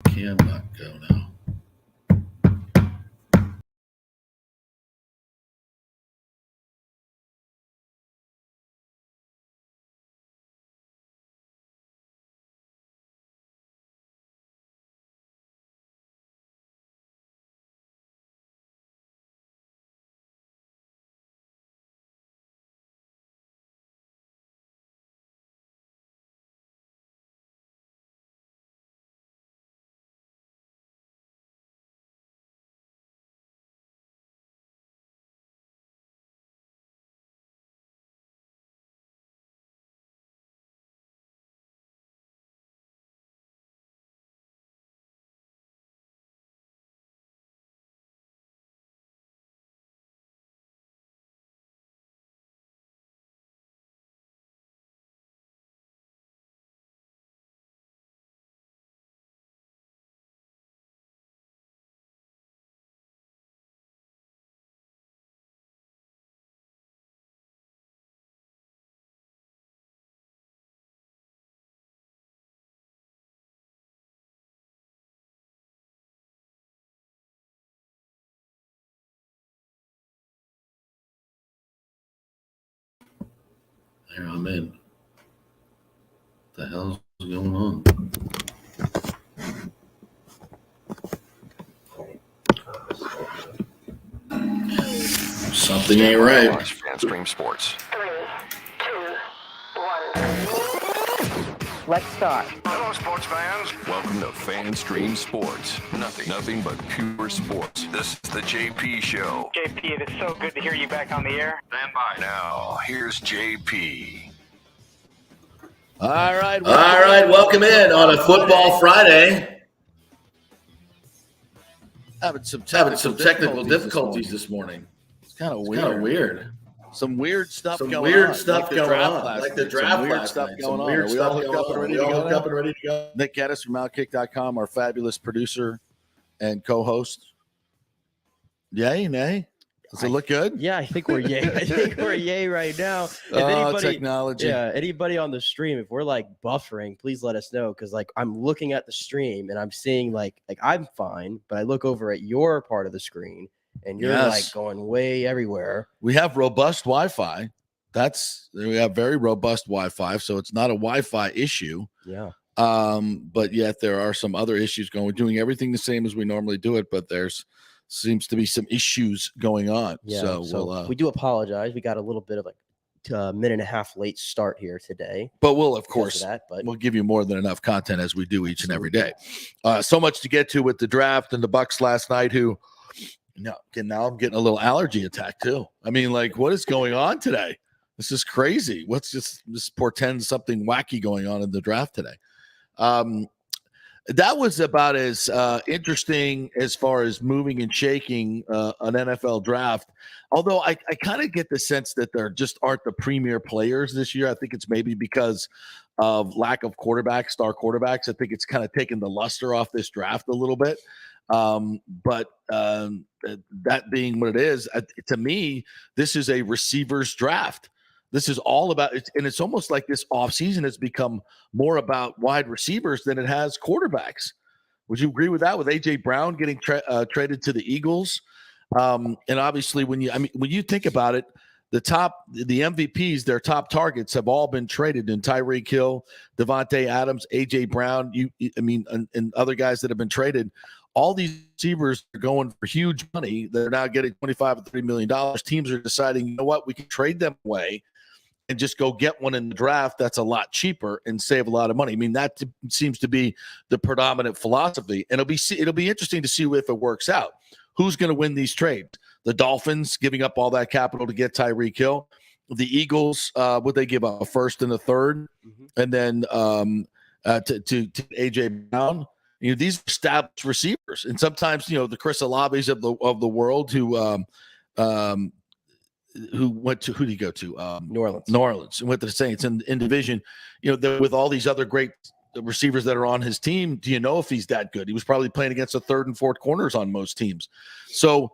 Cannot go now. There, I'm in. What the hell's going on? Something ain't right. FanStream Sports. 3, 2, 1. Let's start. Hello, sports fans. Welcome to FanStream Sports. Nothing but pure sports. This is the JP Show. JP, it is so good to hear you back on the air. Stand by. Now, here's JP. All right, welcome in on a Football Friday. Having some technical difficulties this morning. It's kind of weird. Some weird stuff going on. Like the draft last night. Some weird stuff going on. We all hooked up and ready to go. Nick Geddes from Outkick.com, our fabulous producer and co-host. Yay, nay? Does it look good? Yeah, I think we're yay. I think we're yay right now. If Technology. Yeah, anybody on the stream, if we're like buffering, please let us know, because like I'm looking at the stream and I'm seeing like I'm fine, but I look over at your part of the screen and you're like going way everywhere. We have robust Wi-Fi. We have very robust Wi-Fi, so it's not a Wi-Fi issue. Yeah. But yet there are some other issues going. We're doing everything the same as we normally do it, but seems to be some issues going on. Yeah, so we do apologize. We got a little bit of a minute and a half late start here today. But we'll, of course, but we'll give you more than enough content as we do each and every day. So much to get to with the draft and the Bucs last night, who now I'm getting a little allergy attack too. I mean, like, what is going on today? This is crazy. This portends something wacky going on in the draft today. That was about as interesting as far as moving and shaking an NFL draft. Although I kind of get the sense that there just aren't the premier players this year. I think it's maybe because of lack of star quarterbacks. I think it's kind of taken the luster off this draft a little bit. But that being what it is, to me, this is a receivers draft. This is all about it, and it's almost like this offseason has become more about wide receivers than it has quarterbacks. Would you agree with that? With A.J. Brown getting traded to the Eagles, and obviously when you think about it, the MVPs, their top targets have all been traded in Tyreek Hill, Devontae Adams, A.J. Brown. And other guys that have been traded. All these receivers are going for huge money. They're now getting $25 to $30 million. Teams are deciding, you know what, we can trade them away and just go get one in the draft that's a lot cheaper and save a lot of money. I mean, that seems to be the predominant philosophy. And it'll be interesting to see if it works out. Who's going to win these trades? The Dolphins giving up all that capital to get Tyreek Hill. The Eagles, would they give up a first and a third? Mm-hmm. And then to A.J. Brown. These are established receivers. And sometimes, the Chris Olaves of the world who went to, who did he go to? New Orleans, and went to the Saints in division. With all these other great receivers that are on his team, do you know if he's that good? He was probably playing against the third and fourth corners on most teams. So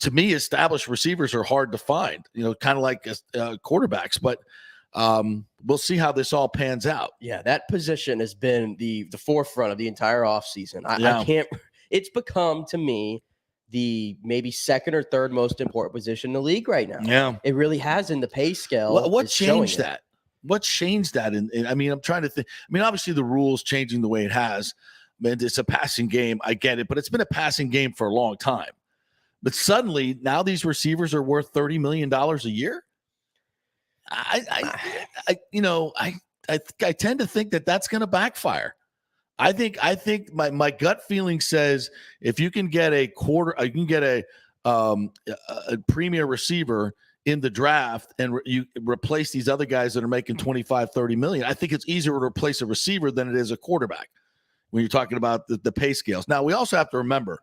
to me, established receivers are hard to find, kind of like quarterbacks. But We'll see how this all pans out. Yeah, that position has been the forefront of the entire offseason. I can't – it's become, to me, the maybe second or third most important position in the league right now. Yeah. It really has in the pay scale. What changed that? What changed that? I mean, I'm trying to think. I mean, obviously the rules changing the way it has. Man, it's a passing game. I get it, but it's been a passing game for a long time. But suddenly now these receivers are worth $30 million a year. I tend to think that that's going to backfire. I think my gut feeling says if you can get a premier receiver in the draft and you replace these other guys that are making 25, 30 million, I think it's easier to replace a receiver than it is a quarterback when you're talking about the pay scales. Now, we also have to remember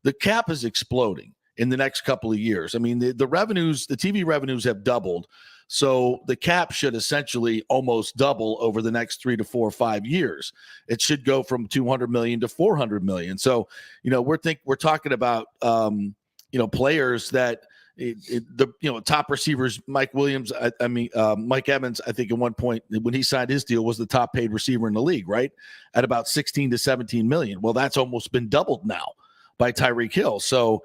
the cap is exploding in the next couple of years. I mean, the revenues, the TV revenues have doubled. So the cap should essentially almost double over the next 3 to 4 or 5 years. It should go from 200 million to 400 million. So, we're talking about, players that top receivers, Mike Williams, Mike Evans, I think at one point when he signed his deal was the top paid receiver in the league, right? At about 16 to 17 million. Well, that's almost been doubled now by Tyreek Hill. So,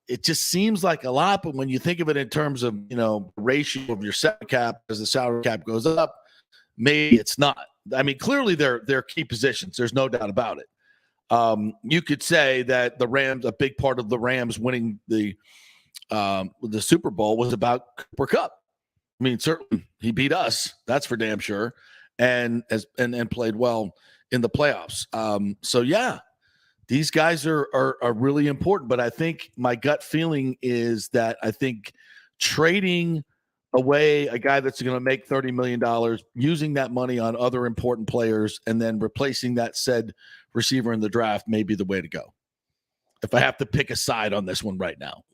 it just seems like a lot, but when you think of it in terms of, ratio of your salary cap as the salary cap goes up, maybe it's not. I mean, clearly they're key positions. There's no doubt about it. You could say that the Rams, a big part of the Rams winning the Super Bowl was about Cooper Kupp. I mean, certainly he beat us. That's for damn sure. And played well in the playoffs. So yeah. These guys are really important, but I think my gut feeling is that I think trading away a guy that's going to make $30 million, using that money on other important players, and then replacing that said receiver in the draft may be the way to go. If I have to pick a side on this one right now.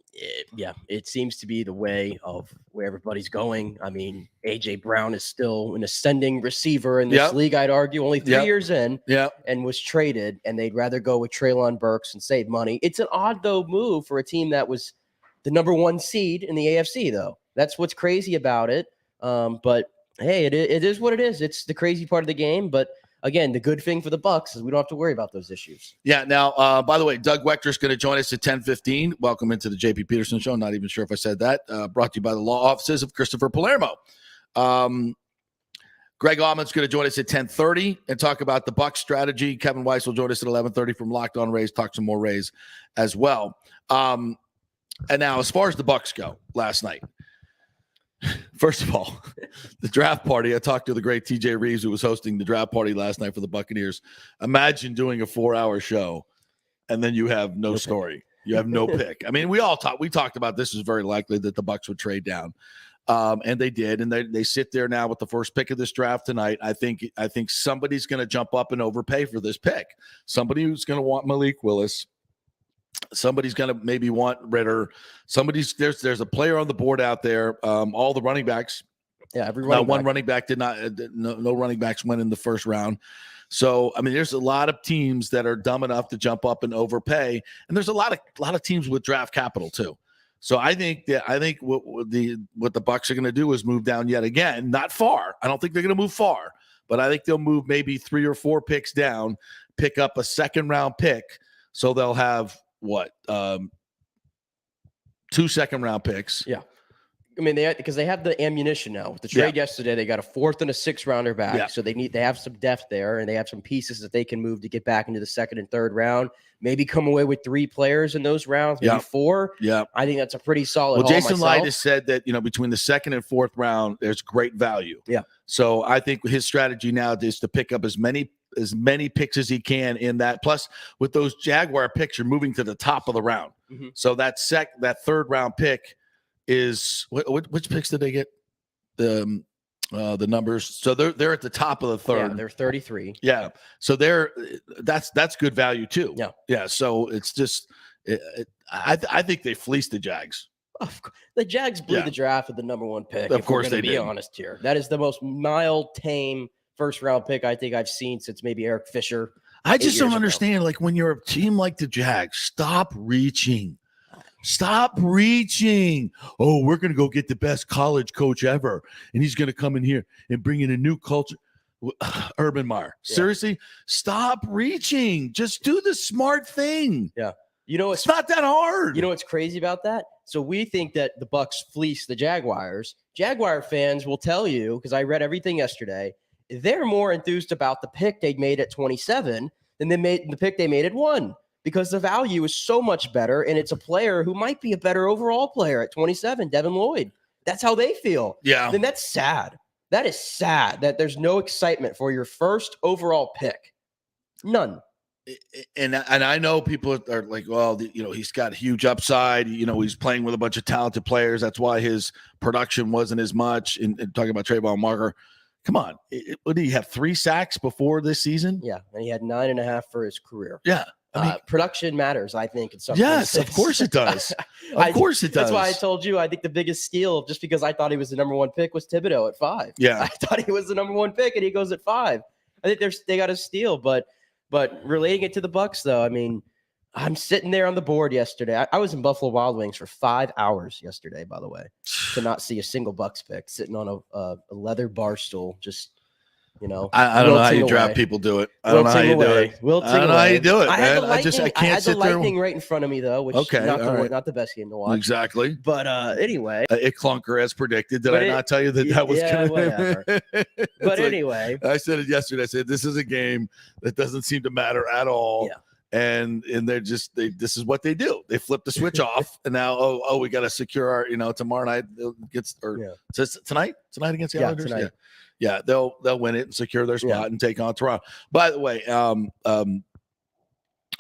It seems to be the way of where everybody's going. I mean, A.J. Brown is still an ascending receiver in this league, I'd argue, only 3 years in, and was traded, and they'd rather go with Treylon Burks and save money. It's an odd, though, move for a team that was the number 1 seed in the AFC, though. That's what's crazy about it. But, hey, it is what it is. It's the crazy part of the game, but again, the good thing for the Bucs is we don't have to worry about those issues. Yeah. Now, by the way, Doug Waechter is going to join us at 10:15. Welcome into the JP Peterson Show. Not even sure if I said that. Brought to you by the law offices of Christopher Palermo. Greg Auman is going to join us at 10:30 and talk about the Bucs strategy. Kevin Weiss will join us at 11:30 from Locked On Rays. Talk some more Rays as well. And now, as far as the Bucs go, last night. First of all, the draft party. I talked to the great TJ Reeves, who was hosting the draft party last night for the Buccaneers. Imagine doing a 4-hour show, and then you have no story. You have no pick. I mean, we talked about this is very likely that the Bucs would trade down, and they did. And they sit there now with the first pick of this draft tonight. I think somebody's going to jump up and overpay for this pick. Somebody who's going to want Malik Willis. Somebody's going to maybe want Ritter. There's a player on the board out there. All the running backs. Yeah, every running back did not. No running backs went in the first round. So I mean, there's a lot of teams that are dumb enough to jump up and overpay, and there's a lot of teams with draft capital too. So I think what the Bucs are going to do is move down yet again. Not far. I don't think they're going to move far, but I think they'll move maybe 3 or 4 picks down, pick up a second round pick. So they'll have 2 second-round picks. Yeah. I mean, because they have the ammunition now. With the trade yesterday, they got a 4th and a 6th rounder back. Yeah. So they have some depth there, and they have some pieces that they can move to get back into the 2nd and 3rd round. Maybe come away with 3 players in those rounds, maybe 4. Yeah. I think that's a pretty solid haul. Jason Light has said that, between the 2nd and 4th round, there's great value. Yeah. So I think his strategy now is to pick up as many picks as he can in that. Plus, with those Jaguar picks, you're moving to the top of the round. Mm-hmm. So that 3rd round pick is which picks did they get? The numbers. So they're at the top of the 3rd. Yeah, they're 33. Yeah. So that's good value too. Yeah. Yeah. So it's just I think they fleeced the Jags. The Jags blew the draft with the number 1 pick. Of course they did. Be honest here, that is the most mild, tame first-round pick I think I've seen since maybe Eric Fisher. I just don't understand. Like when you're a team like the Jags, stop reaching. Stop reaching. Oh, we're going to go get the best college coach ever, and he's going to come in here and bring in a new culture. Urban Meyer, seriously, stop reaching. Just do the smart thing. Yeah. It's not that hard. You know what's crazy about that? So we think that the Bucs fleeced the Jaguars. Jaguar fans will tell you, because I read everything yesterday, they're more enthused about the pick they made at 27 than the pick they made at 1, because the value is so much better, and it's a player who might be a better overall player at 27, Devin Lloyd. That's how they feel. Yeah. Then that's sad. That is sad that there's no excitement for your first overall pick. None. And I know people are like, well, he's got huge upside. He's playing with a bunch of talented players. That's why his production wasn't as much. And talking about Trayvon Marker, come on. What did he have, 3 sacks before this season? Yeah, and he had 9.5 for his career. Yeah. Production matters, I think, in some yes, cases. Of course it does. Of course it does. That's why I told you I think the biggest steal, just because I thought he was the number 1 pick, was Thibodeau at 5. Yeah. I thought he was the number 1 pick, and he goes at 5. I think they got a steal, but relating it to the Bucs, though, I mean, I'm sitting there on the board yesterday. I was in Buffalo Wild Wings for 5 hours yesterday, by the way, to not see a single Bucs pick, sitting on a leather bar stool, just, I don't know how you draft people do it. I don't know how you do it. I don't know how you do it, man. I can't sit there. I had the Lightning right in front of me, though, which not the best game to watch. Exactly. But anyway. It clunker as predicted. Did I not tell you that was going to whatever. But anyway. I said it yesterday. I said, this is a game that doesn't seem to matter at all. Yeah. And they're just this is what they do. They flip the switch off, and now we got to secure our tomorrow night tonight against the Islanders. Tonight. Yeah, they'll win it and secure their spot and take on Toronto. By the way, I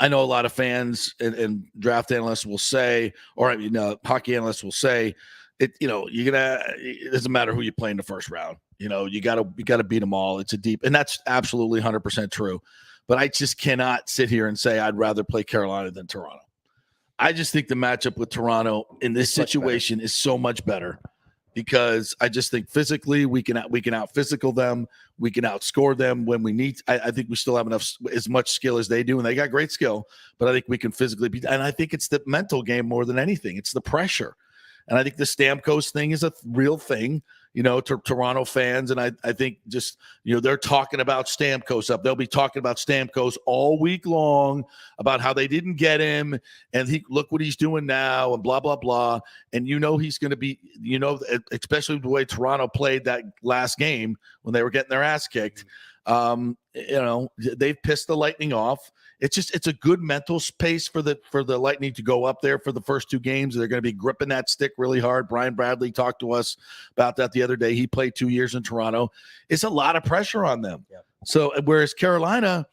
know a lot of fans and draft analysts will say, or hockey analysts will say, it doesn't matter who you play in the first round. You got to beat them all. It's a deep, and that's absolutely 100% true. But I just cannot sit here and say I'd rather play Carolina than Toronto. I just think the matchup with Toronto in this situation is so much better, because I just think physically we can out physical them. We can outscore them when we need. I think we still have as much skill as they do, and they got great skill. But I think we can physically beat. And I think it's the mental game more than anything. It's the pressure. And I think the Stamkos thing is a real thing, to Toronto fans. And I think just, they're talking about Stamkos up. They'll be talking about Stamkos all week long about how they didn't get him. And look what he's doing now and blah, blah, blah. And he's going to be, especially the way Toronto played that last game when they were getting their ass kicked. They've pissed the Lightning off. It's a good mental space for the Lightning to go up there for the first 2 games. They're going to be gripping that stick really hard. Brian Bradley talked to us about that the other day. He played 2 years in Toronto. It's a lot of pressure on them. Yeah. So whereas Carolina,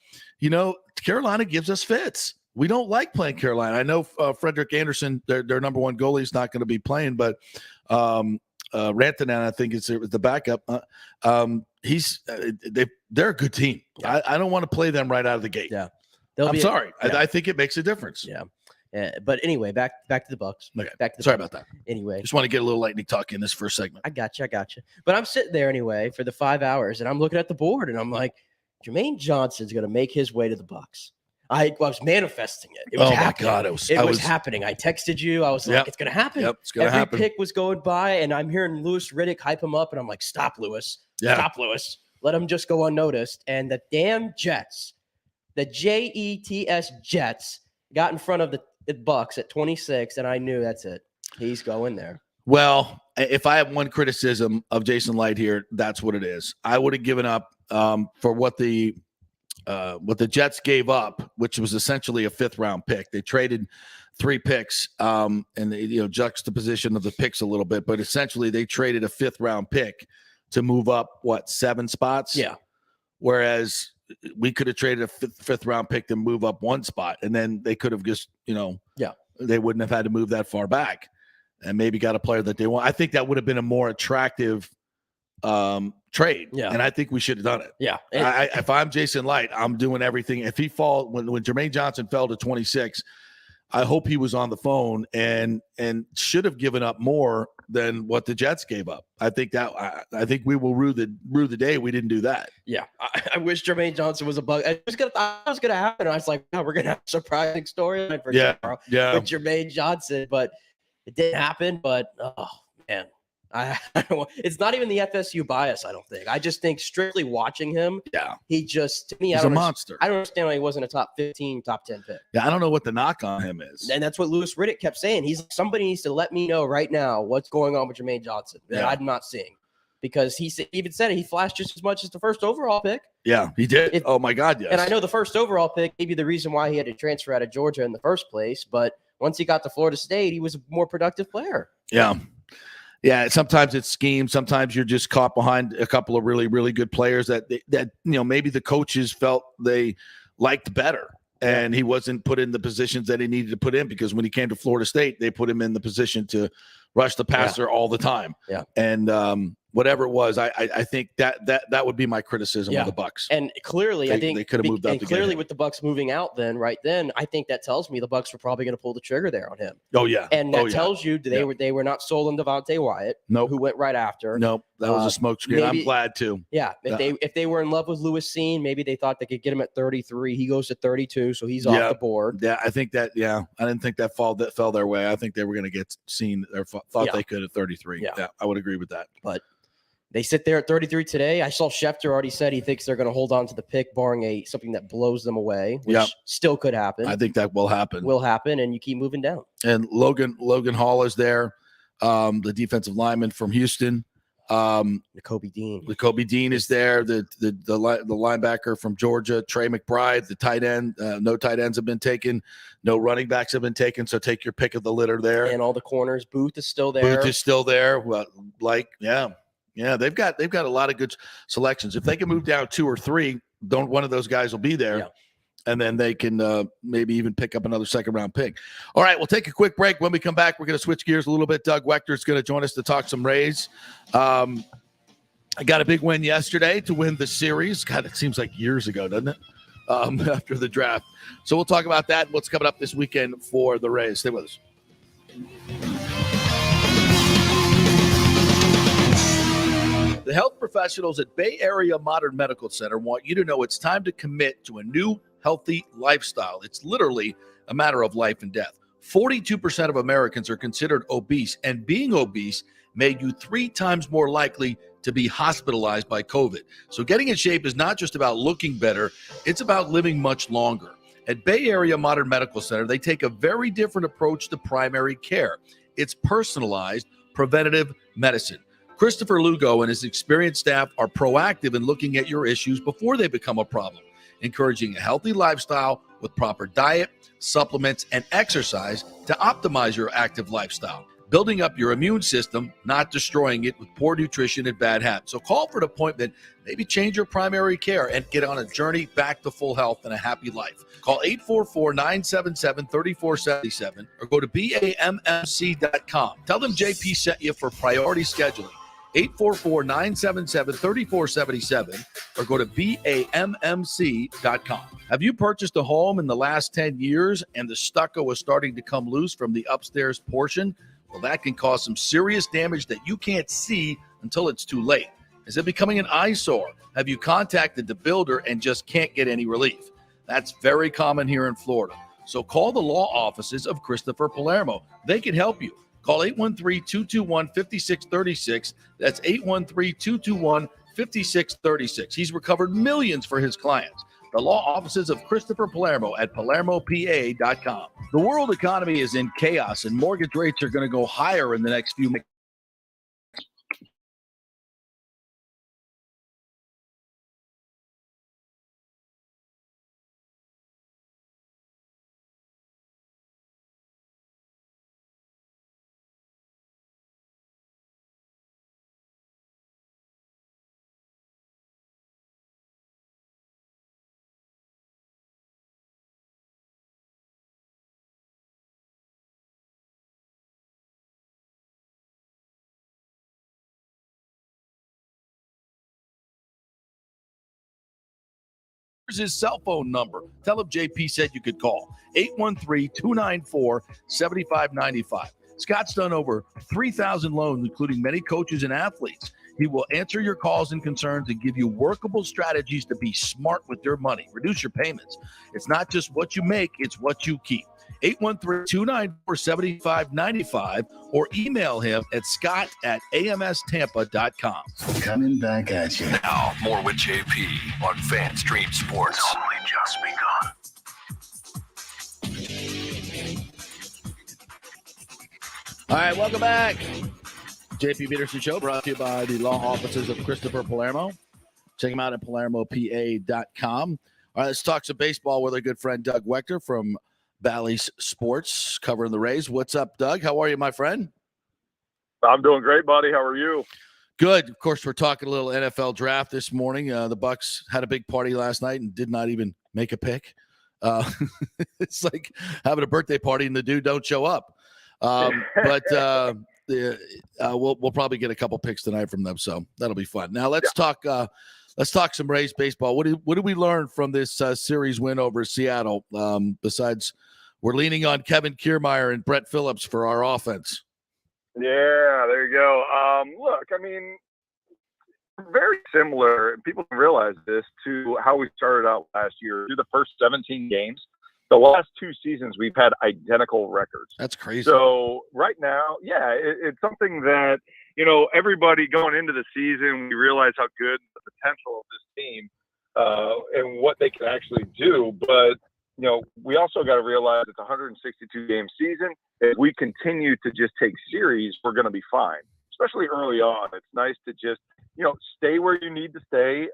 Carolina gives us fits. We don't like playing Carolina. I know Frederick Anderson, their number 1 goalie, is not going to be playing, but Rantanen, I think, is the backup. They're a good team. Yeah. I don't want to play them right out of the gate. Yeah. I think it makes a difference. Yeah. But anyway, back to the Bucs. Okay. Sorry about that. Anyway, just want to get a little Lightning talk in this first segment. I got you. But I'm sitting there anyway for the 5 hours, and I'm looking at the board, and I'm like, Jermaine Johnson's going to make his way to the Bucs. I was manifesting it. It was happening. My God, it was happening. I texted you. I was like, it's going to happen. Yep, it's going to happen. Every pick was going by, and I'm hearing Louis Riddick hype him up, and I'm like, stop, Louis. Yeah. Stop, Louis. Let him just go unnoticed. And the damn Jets, the Jets Jets, got in front of the Bucs at 26, and I knew that's it. He's going there. Well, if I have one criticism of Jason Light here, that's what it is. I would have given up for what the Jets gave up, which was essentially a 5th-round pick. They traded 3 picks, and juxtaposition of the picks a little bit, but essentially they traded a 5th-round pick to move up 7 spots. Yeah. Whereas we could have traded a 5th-round pick to move up 1 spot, and then they could have just, they wouldn't have had to move that far back, and maybe got a player that they want. I think that would have been a more attractive trade. Yeah. And I think we should have done it. Yeah. If I'm Jason Light, I'm doing everything. If he when Jermaine Johnson fell to 26, I hope he was on the phone and should have given up more than what the Jets gave up. I think we will rue the day we didn't do that. Yeah, I wish Jermaine Johnson was a bug. It was gonna happen. I was like, no, we're gonna have a surprising storyline for tomorrow with Jermaine Johnson, but it didn't happen. But oh man, I don't. It's not even the FSU bias. I don't think. I just think strictly watching him. Yeah, he just to me, he's a monster. I don't understand why he wasn't a top 15, top 10 pick. Yeah, I don't know what the knock on him is. And that's what Louis Riddick kept saying. He's like, somebody needs to let me know right now what's going on with Jermaine Johnson that I'm not seeing. Because he even said he flashed just as much as the first overall pick. Yeah, he did. Oh, my God, yes. And I know the first overall pick may be the reason why he had to transfer out of Georgia in the first place. But once he got to Florida State, he was a more productive player. Yeah. Yeah, sometimes it's scheme. Sometimes you're just caught behind a couple of really, really good players that maybe the coaches felt they liked better. And he wasn't put in the positions that he needed to put in because when he came to Florida State, they put him in the position to rush the passer all the time. Yeah. And whatever it was, I think that would be my criticism of the Bucs. And clearly, I think they could have moved up. And clearly, with the Bucs moving out, then I think that tells me the Bucs were probably going to pull the trigger there on him. Oh yeah, and that tells you they were not sold on Devontae Wyatt. Nope. Who went right after. Nope, that was a smokescreen. I'm glad too. Yeah, if they were in love with Lewis Cine, maybe they thought they could get him at 33. He goes to 32, so he's off the board. Yeah, I think that. Yeah, I didn't think that fell their way. I think they were going to get Cine or thought they could at 33. Yeah, I would agree with that. But they sit there at 33 today. I saw Schefter already said he thinks they're going to hold on to the pick, barring something that blows them away, which still could happen. I think that will happen. And you keep moving down. And Logan Hall is there, the defensive lineman from Houston. Nakobe Dean is there. The linebacker from Georgia, Trey McBride, the tight end. No tight ends have been taken. No running backs have been taken. So take your pick of the litter there. And all the corners. Booth is still there. Well, yeah, they've got a lot of good selections. If they can move down 2 or 3, one of those guys will be there. Yeah. And then they can maybe even pick up another second-round pick. All right, we'll take a quick break. When we come back, we're going to switch gears a little bit. Doug Waechter is going to join us to talk some Rays. I got a big win yesterday to win the series. God, it seems like years ago, doesn't it? After the draft. So we'll talk about that and what's coming up this weekend for the Rays. Stay with us. The health professionals at Bay Area Modern Medical Center want you to know it's time to commit to a new, healthy lifestyle. It's literally a matter of life and death. 42% of Americans are considered obese, and being obese made you 3 times more likely to be hospitalized by COVID. So getting in shape is not just about looking better, it's about living much longer. At Bay Area Modern Medical Center, they take a very different approach to primary care. It's personalized, preventative medicine. Christopher Lugo and his experienced staff are proactive in looking at your issues before they become a problem, encouraging a healthy lifestyle with proper diet, supplements, and exercise to optimize your active lifestyle, building up your immune system, not destroying it with poor nutrition and bad habits. So call for an appointment, maybe change your primary care, and get on a journey back to full health and a happy life. Call 844-977-3477 or go to BAMMC.com. Tell them JP sent you for priority scheduling. 844-977-3477 or go to BAMMC.com. Have you purchased a home in the last 10 years and the stucco is starting to come loose from the upstairs portion? Well, that can cause some serious damage that you can't see until it's too late. Is it becoming an eyesore? Have you contacted the builder and just can't get any relief? That's very common here in Florida. So call the law offices of Christopher Palermo. They can help you. Call 813-221-5636. That's 813-221-5636. He's recovered millions for his clients. The law offices of Christopher Palermo at PalermoPA.com. The world economy is in chaos, and mortgage rates are going to go higher in the next few months. His cell phone number. Tell him JP said you could call 813-294-7595. Scott's done over 3,000 loans, including many coaches and athletes. He will answer your calls and concerns and give you workable strategies to be smart with your money. Reduce your payments. It's not just what you make, it's what you keep. 813-294-7595 or email him at scott@amstampa.com. Coming back at you. Now, more with JP on Fan Stream Sports. It's only just begun. All right, welcome back. JP Peterson Show brought to you by the law offices of Christopher Palermo. Check him out at palermopa.com. All right, let's talk some baseball with our good friend Doug Waechter from Bally Sports, covering the Rays. What's up, Doug? How are you, my friend? I'm doing great, buddy. How are you? Good. Of course, we're talking a little NFL draft this morning. The Bucs had a big party last night and did not even make a pick. It's like having a birthday party and the dude don't show up. But we'll probably get a couple picks tonight from them, so that'll be fun. Now let's talk some Rays baseball. What did we learn from this series win over Seattle? Besides, we're leaning on Kevin Kiermaier and Brett Phillips for our offense. Yeah, there you go. Look, I mean, very similar. People don't realize this to how we started out last year. Through the first 17 games, the last two seasons we've had identical records. That's crazy. So right now, yeah, it's something that everybody going into the season, we realize how good the potential of this team and what they can actually do, but. We also got to realize it's a 162-game season. If we continue to just take series, we're going to be fine, especially early on. It's nice to just, stay where you need to stay.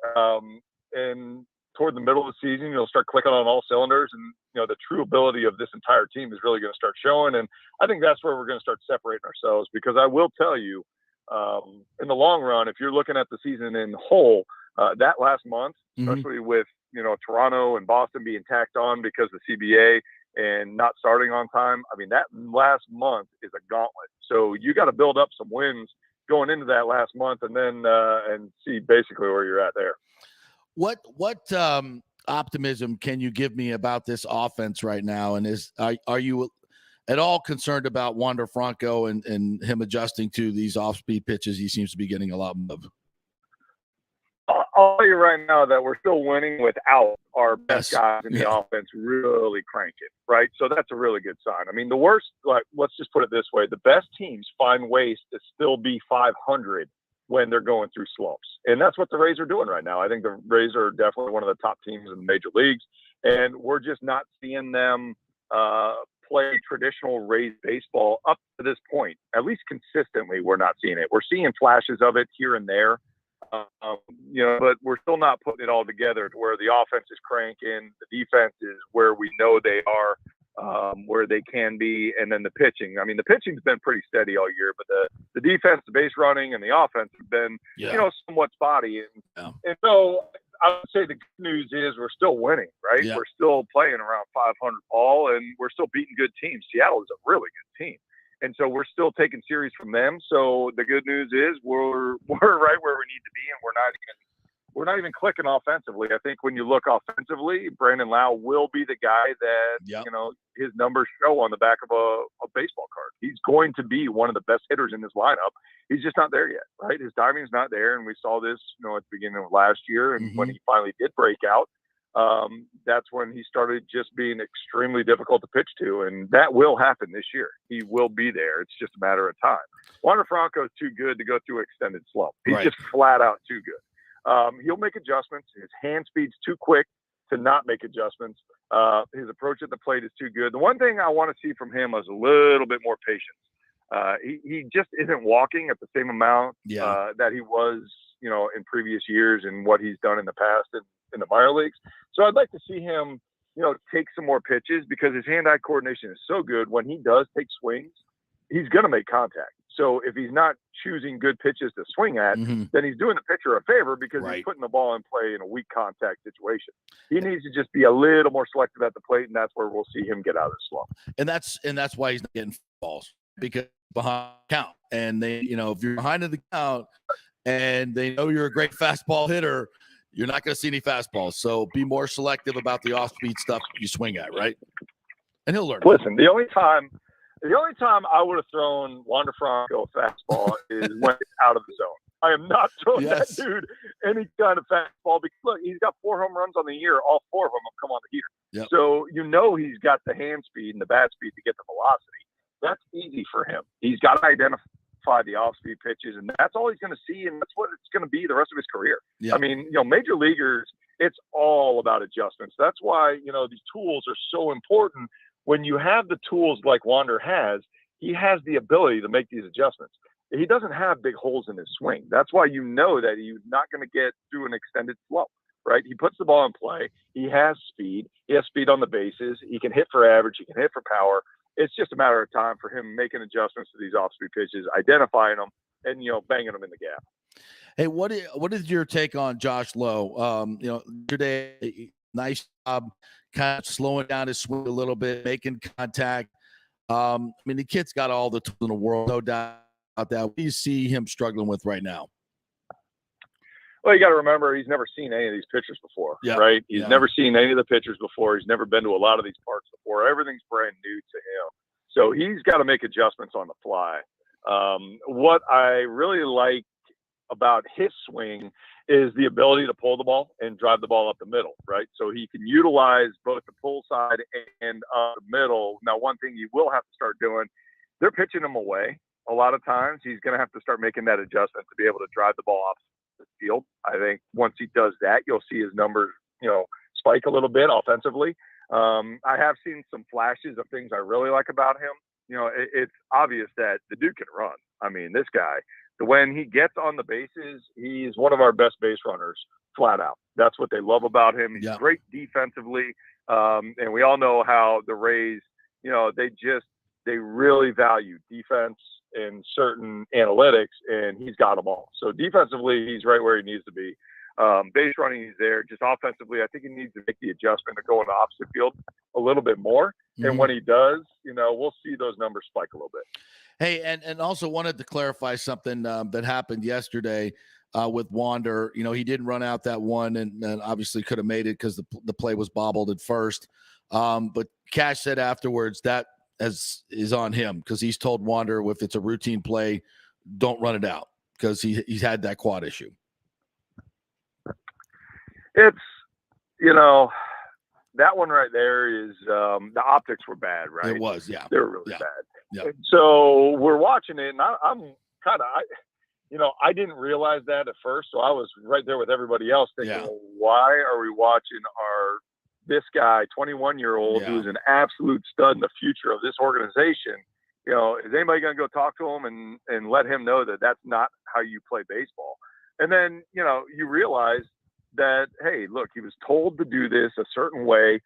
And toward the middle of the season, you'll start clicking on all cylinders. And, the true ability of this entire team is really going to start showing. And I think that's where we're going to start separating ourselves, because I will tell you, in the long run, if you're looking at the season in whole, that last month, especially with, Toronto and Boston being tacked on because of CBA and not starting on time. I mean, that last month is a gauntlet. So you got to build up some wins going into that last month and then and see basically where you're at there. What optimism can you give me about this offense right now? And are you at all concerned about Wander Franco and him adjusting to these off-speed pitches he seems to be getting a lot of? I'll tell you right now that we're still winning without our best guys in the offense really cranking, right? So that's a really good sign. I mean, the worst, let's just put it this way. The best teams find ways to still be 500 when they're going through slumps. And that's what the Rays are doing right now. I think the Rays are definitely one of the top teams in the major leagues. And we're just not seeing them play traditional Rays baseball up to this point. At least consistently, we're not seeing it. We're seeing flashes of it here and there. But we're still not putting it all together to where the offense is cranking, the defense is where we know they are, where they can be, and then the pitching. I mean, the pitching's been pretty steady all year, but the defense, the base running, and the offense have been, somewhat spotty. And so I would say the good news is we're still winning, right? Yeah. We're still playing around 500 ball, and we're still beating good teams. Seattle is a really good team. And so we're still taking series from them. So the good news is we're right where we need to be, and we're not even clicking offensively. I think when you look offensively, Brandon Lau will be the guy that his numbers show on the back of a baseball card. He's going to be one of the best hitters in this lineup. He's just not there yet, right? His timing's not there, and we saw this at the beginning of last year, and when he finally did break out. That's when he started just being extremely difficult to pitch to, and that will happen this year. He will be there. It's just a matter of time. Wander Franco is too good to go through extended slump. He's just flat out too good. He'll make adjustments. His hand speed's too quick to not make adjustments. His approach at the plate is too good. The one thing I want to see from him is a little bit more patience. He just isn't walking at the same amount that he was, in previous years and what he's done in the past in the minor leagues. So I'd like to see him, take some more pitches, because his hand-eye coordination is so good. When he does take swings, he's going to make contact. So if he's not choosing good pitches to swing at, then he's doing the pitcher a favor, because he's putting the ball in play in a weak contact situation. He needs to just be a little more selective at the plate, and that's where we'll see him get out of the slump. And that's why he's not getting balls, because behind the count. And they, if you're behind in the count and they know you're a great fastball hitter, you're not going to see any fastballs. So be more selective about the off-speed stuff you swing at, right? And he'll learn. Listen, the only time The only time I would have thrown Wander Franco a fastball is when it's out of the zone. I am not throwing that dude any kind of fastball because, look, he's got 4 home runs on the year. All 4 of them have come on the heater. Yep. So he's got the hand speed and the bat speed to get the velocity. That's easy for him. He's got to identify the off-speed pitches, and that's all he's going to see, and that's what it's going to be the rest of his career. Yeah. I mean, major leaguers, it's all about adjustments. That's why, these tools are so important. When you have the tools like Wander has, he has the ability to make these adjustments. He doesn't have big holes in his swing. That's why that he's not going to get through an extended slump, right? He puts the ball in play. He has speed. He has speed on the bases. He can hit for average. He can hit for power. It's just a matter of time for him making adjustments to these off-speed pitches, identifying them, and, banging them in the gap. Hey, what is your take on Josh Lowe? Today, nice job kind of slowing down his swing a little bit, making contact. The kid's got all the tools in the world, no doubt about that. What do you see him struggling with right now? Well, you got to remember, he's never seen any of these pitchers before, right? He's never seen any of the pitchers before. He's never been to a lot of these parks before. Everything's brand new to him. So he's got to make adjustments on the fly. What I really like about his swing is the ability to pull the ball and drive the ball up the middle, right? So he can utilize both the pull side and the middle. Now, one thing you will have to start doing, they're pitching him away. A lot of times he's going to have to start making that adjustment to be able to drive the ball off the field. I think once he does that, you'll see his numbers, spike a little bit offensively. I have seen some flashes of things I really like about him. It's obvious that the dude can run. I mean, this guy, when he gets on the bases, he's one of our best base runners, flat out. That's what they love about him. He's great defensively. And we all know how the Rays, they really value defense and certain analytics, and he's got them all. So defensively, he's right where he needs to be. Base running, he's there. Just offensively, I think he needs to make the adjustment to go in the opposite field a little bit more. Mm-hmm. And when he does, we'll see those numbers spike a little bit. Hey, and also wanted to clarify something that happened yesterday with Wander. He didn't run out that one and obviously could have made it because the play was bobbled at first. But Cash said afterwards that is on him because he's told Wander if it's a routine play, don't run it out because he's had that quad issue. It's, that one right there is the optics were bad, right? It was, yeah. They were really bad. Yeah. So we're watching it, and I'm kind of, I didn't realize that at first. So I was right there with everybody else thinking, well, why are we watching this guy, 21-year-old, who's an absolute stud in the future of this organization? Is anybody going to go talk to him and let him know that that's not how you play baseball? And then, you realize that, hey, look, he was told to do this a certain way.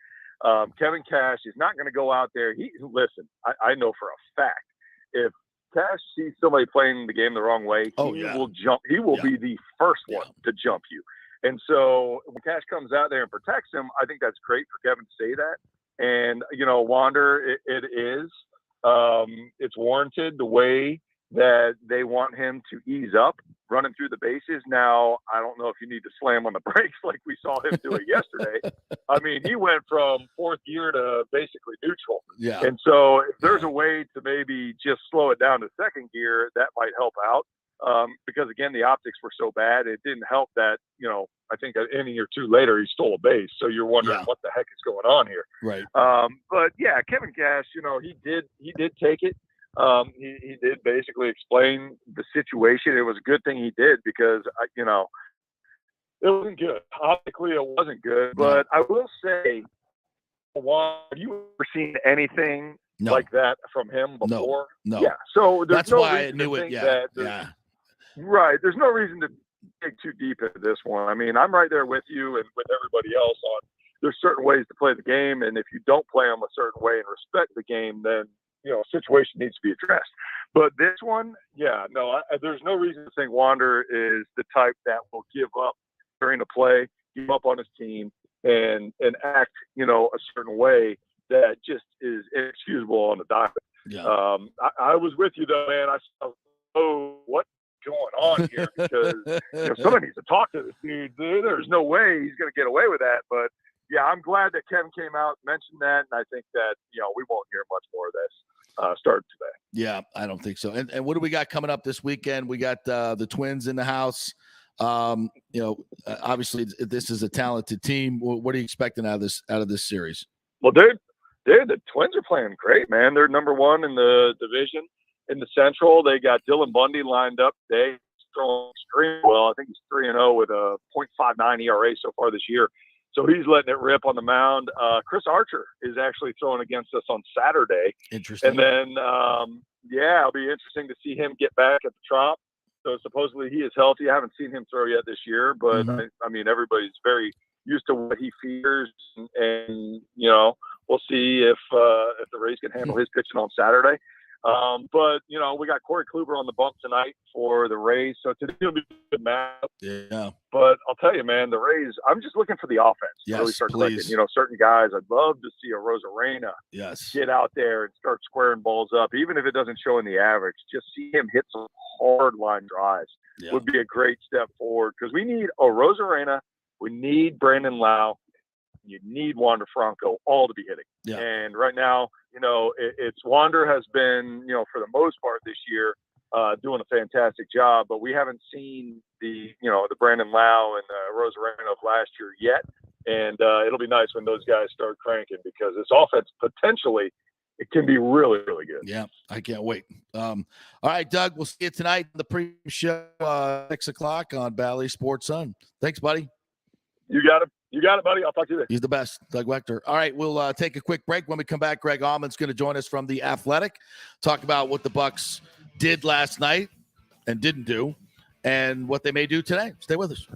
Kevin Cash is not going to go out there. Listen, I know for a fact, if Cash sees somebody playing the game the wrong way, he will jump. He will be the first one to jump you. And so when Cash comes out there and protects him, I think that's great for Kevin to say that. And, Wander, it is. It's warranted the way that they want him to ease up running through the bases. Now, I don't know if you need to slam on the brakes like we saw him do it yesterday. I mean, he went from fourth gear to basically neutral. Yeah. And so if there's a way to maybe just slow it down to second gear, that might help out. Because again, the optics were so bad, it didn't help that, I think an inning or two later, he stole a base. So you're wondering what the heck is going on here. Right. But yeah, Kevin Cash, he did take it. He did basically explain the situation. It was a good thing he did because, it wasn't good. Optically, it wasn't good. But I will say, have you ever seen anything like that from him before? No. Yeah. So there's that's no why I reason knew to it. think Right. There's no reason to dig too deep into this one. I mean, I'm right there with you and with everybody else on there's certain ways to play the game. And if you don't play them a certain way and respect the game, then, situation needs to be addressed. But this one, there's no reason to think Wander is the type that will give up during a play, give up on his team, and act, a certain way that just is inexcusable on the diamond. Yeah. I was with you though, man. I saw, what's going on here? Because somebody needs to talk to this dude. There's no way he's going to get away with that. But yeah, I'm glad that Kevin came out and mentioned that, and I think that we won't hear much more of this. started today. Yeah, I don't think so. And what do we got coming up this weekend? We got the Twins in the house. Obviously this is a talented team. What are you expecting out of this series? Well, the Twins are playing great, man. They're number one in the division. In the Central, they got Dylan Bundy lined up today. He's throwing extremely well. I think he's 3-0 with a .59 ERA so far this year. So he's letting it rip on the mound. Chris Archer is actually throwing against us on Saturday. Interesting. And then, it'll be interesting to see him get back at the Trop. So supposedly he is healthy. I haven't seen him throw yet this year, but I mean, everybody's very used to what he fears, and we'll see if the Rays can handle his pitching on Saturday. But we got Corey Kluber on the bump tonight for the Rays, so today will be a good matchup. Yeah. But I'll tell you, man, the Rays, I'm just looking for the offense to really start clicking. Certain guys, I'd love to see a Rosarena get out there and start squaring balls up, even if it doesn't show in the average. Just see him hit some hard line drives would be a great step forward, because we need a Rosarena, we need Brandon Lau, you need Wander Franco all to be hitting. Yeah. And right now, it's Wander has been, for the most part this year, doing a fantastic job, but we haven't seen the Brandon Lau and Rosarena of last year yet. And it'll be nice when those guys start cranking, because this offense potentially, it can be really, really good. Yeah, I can't wait. All right, Doug, we'll see you tonight in the pre-show, 6 o'clock on Bally Sports Sun. Thanks, buddy. You got it, buddy. I'll talk to you later. He's the best, Doug Waechter. All right, we'll take a quick break. When we come back, Greg Auman's going to join us from The Athletic, talk about what the Bucs did last night and didn't do, and what they may do today. Stay with us.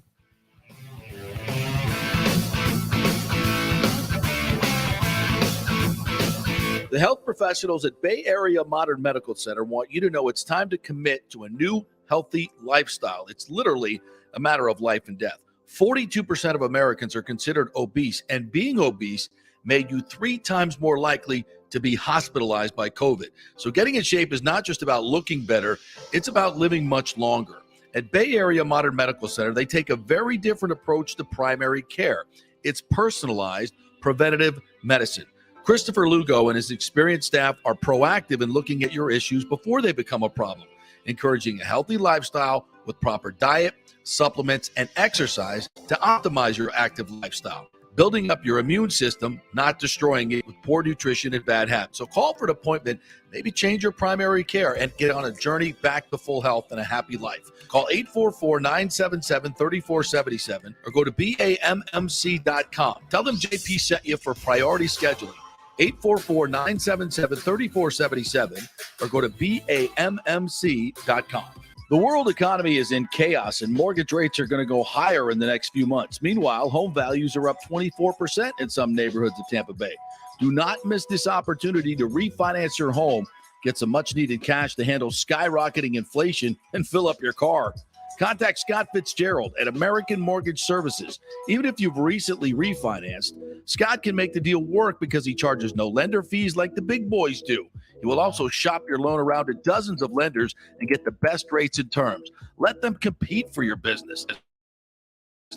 The health professionals at Bay Area Modern Medical Center want you to know it's time to commit to a new, healthy lifestyle. It's literally a matter of life and death. 42% of Americans are considered obese, and being obese made you 3 times more likely to be hospitalized by COVID. So getting in shape is not just about looking better, it's about living much longer. At Bay Area Modern Medical Center, they take a very different approach to primary care. It's personalized, preventative medicine. Christopher Lugo and his experienced staff are proactive in looking at your issues before they become a problem, encouraging a healthy lifestyle with proper diet, supplements, and exercise to optimize your active lifestyle, building up your immune system, not destroying it with poor nutrition and bad habits. So call for an appointment, maybe change your primary care, and get on a journey back to full health and a happy life. Call 844-977-3477 or go to BAMMC.com. Tell them JP sent you for priority scheduling. 844-977-3477 or go to BAMMC.com. The world economy is in chaos, and mortgage rates are going to go higher in the next few months. Meanwhile, home values are up 24% in some neighborhoods of Tampa Bay. Do not miss this opportunity to refinance your home, get some much-needed cash to handle skyrocketing inflation, and fill up your car. Contact Scott Fitzgerald at American Mortgage Services. Even if you've recently refinanced, Scott can make the deal work because he charges no lender fees like the big boys do. He will also shop your loan around to dozens of lenders and get the best rates and terms. Let them compete for your business.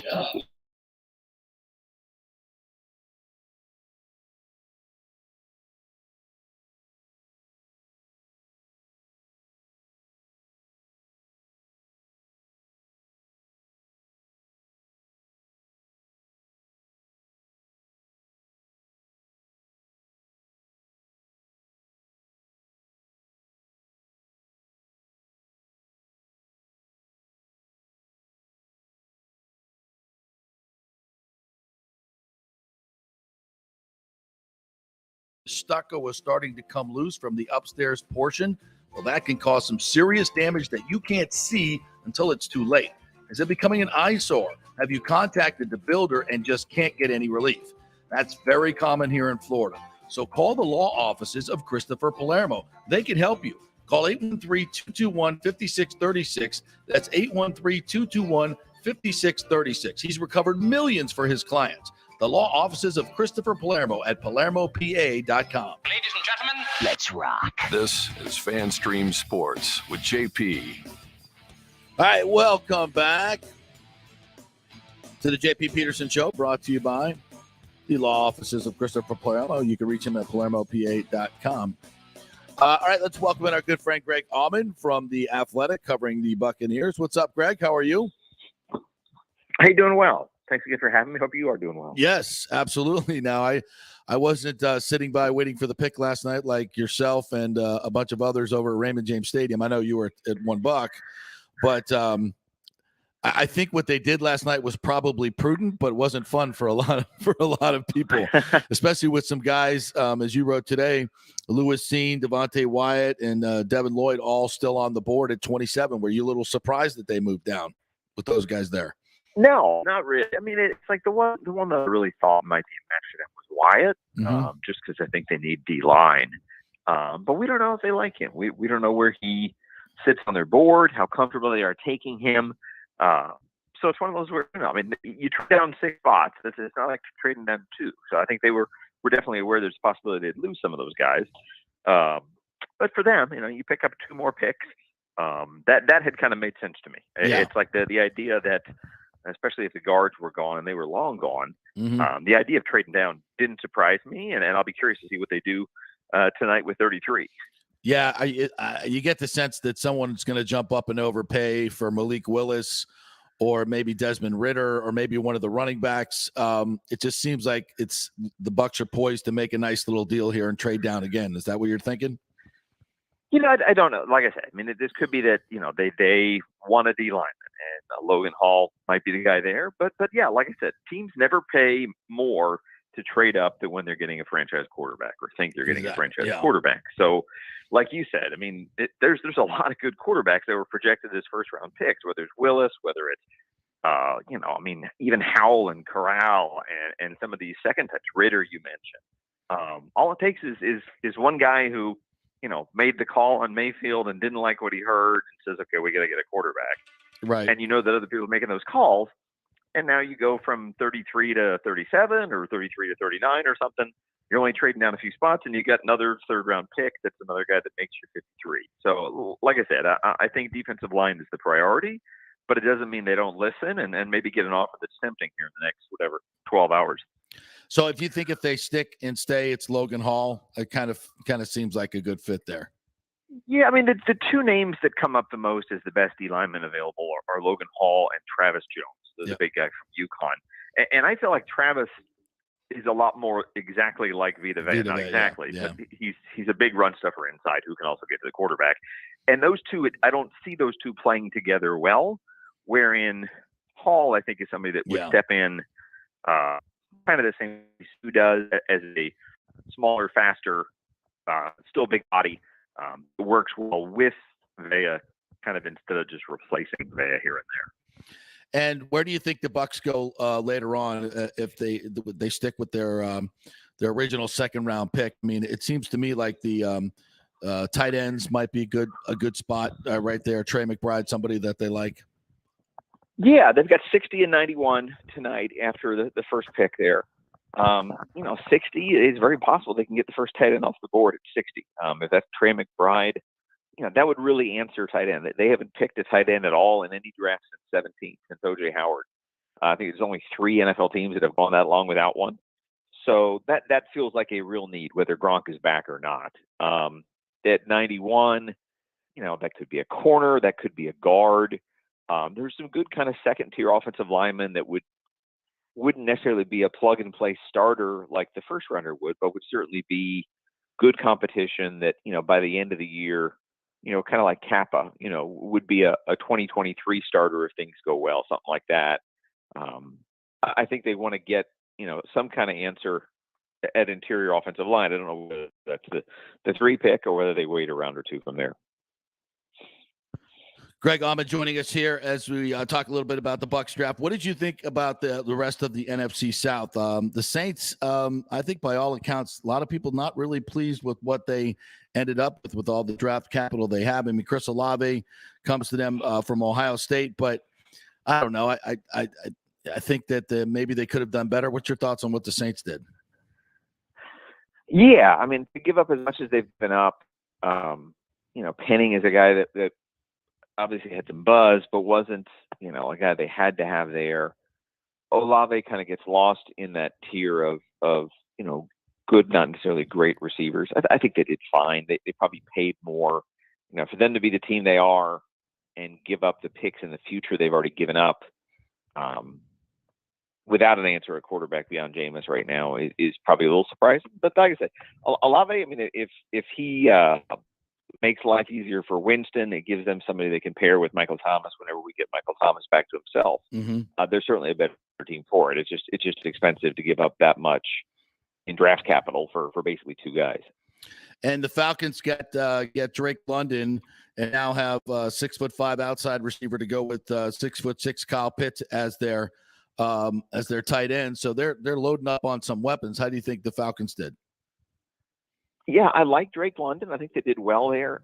Yeah. Stucco was starting to come loose from the upstairs portion. Well, that can cause some serious damage that you can't see until it's too late. Is it becoming an eyesore? Have you contacted the builder and just can't get any relief? That's very common here in Florida. So call the law offices of Christopher Palermo. They can help you. Call 813-221-5636. That's 813-221-5636. He's recovered millions for his clients. The law offices of Christopher Palermo at PalermoPA.com. Ladies and gentlemen, let's rock. This is FanStream Sports with JP. All right, welcome back to the JP Peterson Show, brought to you by the law offices of Christopher Palermo. You can reach him at PalermoPA.com. All right, let's welcome in our good friend Greg Auman from The Athletic, covering the Buccaneers. What's up, Greg? How are you? Hey, doing well. Thanks again for having me. Hope you are doing well. Yes, absolutely. Now, I wasn't sitting by waiting for the pick last night like yourself and a bunch of others over at Raymond James Stadium. I know you were at $1, but I think what they did last night was probably prudent, but wasn't fun for a lot of people, especially with some guys, as you wrote today, Lewis Seen, Devontae Wyatt, and Devin Lloyd all still on the board at 27. Were you a little surprised that they moved down with those guys there? No, not really. I mean, it's like the one that I really thought might be an accident was Wyatt, just because I think they need D-line. But we don't know if they like him. We don't know where he sits on their board, how comfortable they are taking him. So it's one of those where, I mean, you trade down 6 spots. It's not like trading down 2. So I think they were definitely aware there's a possibility they'd lose some of those guys. But for them, you pick up 2 more picks. That had kind of made sense to me. Yeah. It's like the idea that, especially if the guards were gone and they were long gone, the idea of trading down didn't surprise me. And I'll be curious to see what they do tonight with 33. Yeah, you get the sense that someone's going to jump up and overpay for Malik Willis or maybe Desmond Ridder or maybe one of the running backs. It just seems like the Bucs are poised to make a nice little deal here and trade down again. Is that what you're thinking? I don't know. Like I said, I mean, this could be that, they want a D lineman and Logan Hall might be the guy there. But yeah, like I said, teams never pay more to trade up than when they're getting a franchise quarterback or think they're getting a franchise quarterback. So like you said, I mean, there's a lot of good quarterbacks that were projected as first round picks, whether it's Willis, whether it's, even Howell and Corral and some of these second touch Ridder you mentioned. All it takes is one guy who, made the call on Mayfield and didn't like what he heard and says, okay, we got to get a quarterback. Right. And that other people are making those calls. And now you go from 33 to 37 or 33 to 39 or something. You're only trading down a few spots, and you got another third-round pick that's another guy that makes you 53. So, like I said, I think defensive line is the priority, but it doesn't mean they don't listen and maybe get an offer that's tempting here in the next, 12 hours. So if you think if they stick and stay, it's Logan Hall, it kind of seems like a good fit there. Yeah, I mean, the 2 names that come up the most as the best D linemen available are Logan Hall and Travis Jones, the big guy from UConn. And I feel like Travis is a lot more exactly like Vita Vea. Not exactly, but he's a big run stuffer inside who can also get to the quarterback. And those 2, I don't see those 2 playing together well, wherein Hall, I think, is somebody that would step in kind of the same who does as a smaller, faster, still big body. Works well with Vea, kind of instead of just replacing Vea here and there. And where do you think the Bucs go later on if they stick with their original second-round pick? I mean, it seems to me like the tight ends might be a good spot right there. Trey McBride, somebody that they like. Yeah, they've got 60 and 91 tonight after the first pick there. 60 is very possible they can get the first tight end off the board at 60. If that's Trey McBride, that would really answer tight end. They haven't picked a tight end at all in any draft since 17, since O.J. Howard. I think there's only 3 NFL teams that have gone that long without one. So that feels like a real need, whether Gronk is back or not. At 91, that could be a corner, that could be a guard. There's some good kind of second-tier offensive linemen that wouldn't necessarily be a plug-and-play starter like the first runner would, but would certainly be good competition that, by the end of the year, kind of like Kappa, would be a 2023 starter if things go well, something like that. I think they want to get, some kind of answer at interior offensive line. I don't know whether that's the 3 pick or whether they wait a round or 2 from there. Greg Auman joining us here as we talk a little bit about the Bucs draft. What did you think about the rest of the NFC South? The Saints, I think by all accounts, a lot of people not really pleased with what they ended up with all the draft capital they have. I mean, Chris Olave comes to them from Ohio State, but I don't know. I think that maybe they could have done better. What's your thoughts on what the Saints did? Yeah, I mean, to give up as much as they've been up, Penning is a guy that obviously had some buzz, but wasn't, a guy they had to have there. Olave kind of gets lost in that tier of good, not necessarily great receivers. I think they did fine. They probably paid more, for them to be the team they are and give up the picks in the future they've already given up. Without an answer at quarterback beyond Jameis right now is probably a little surprising. But like I said, Olave, I mean, if he makes life easier for Winston, it gives them somebody they can pair with Michael Thomas whenever we get Michael Thomas back to himself. There's certainly a better team for it. It's just expensive to give up that much in draft capital for basically two guys. And the Falcons get Drake London and now have 6'5" outside receiver to go with 6'6" Kyle Pitts as their tight end. So they're loading up on some weapons. How do you think the Falcons did? Yeah, I like Drake London. I think they did well there.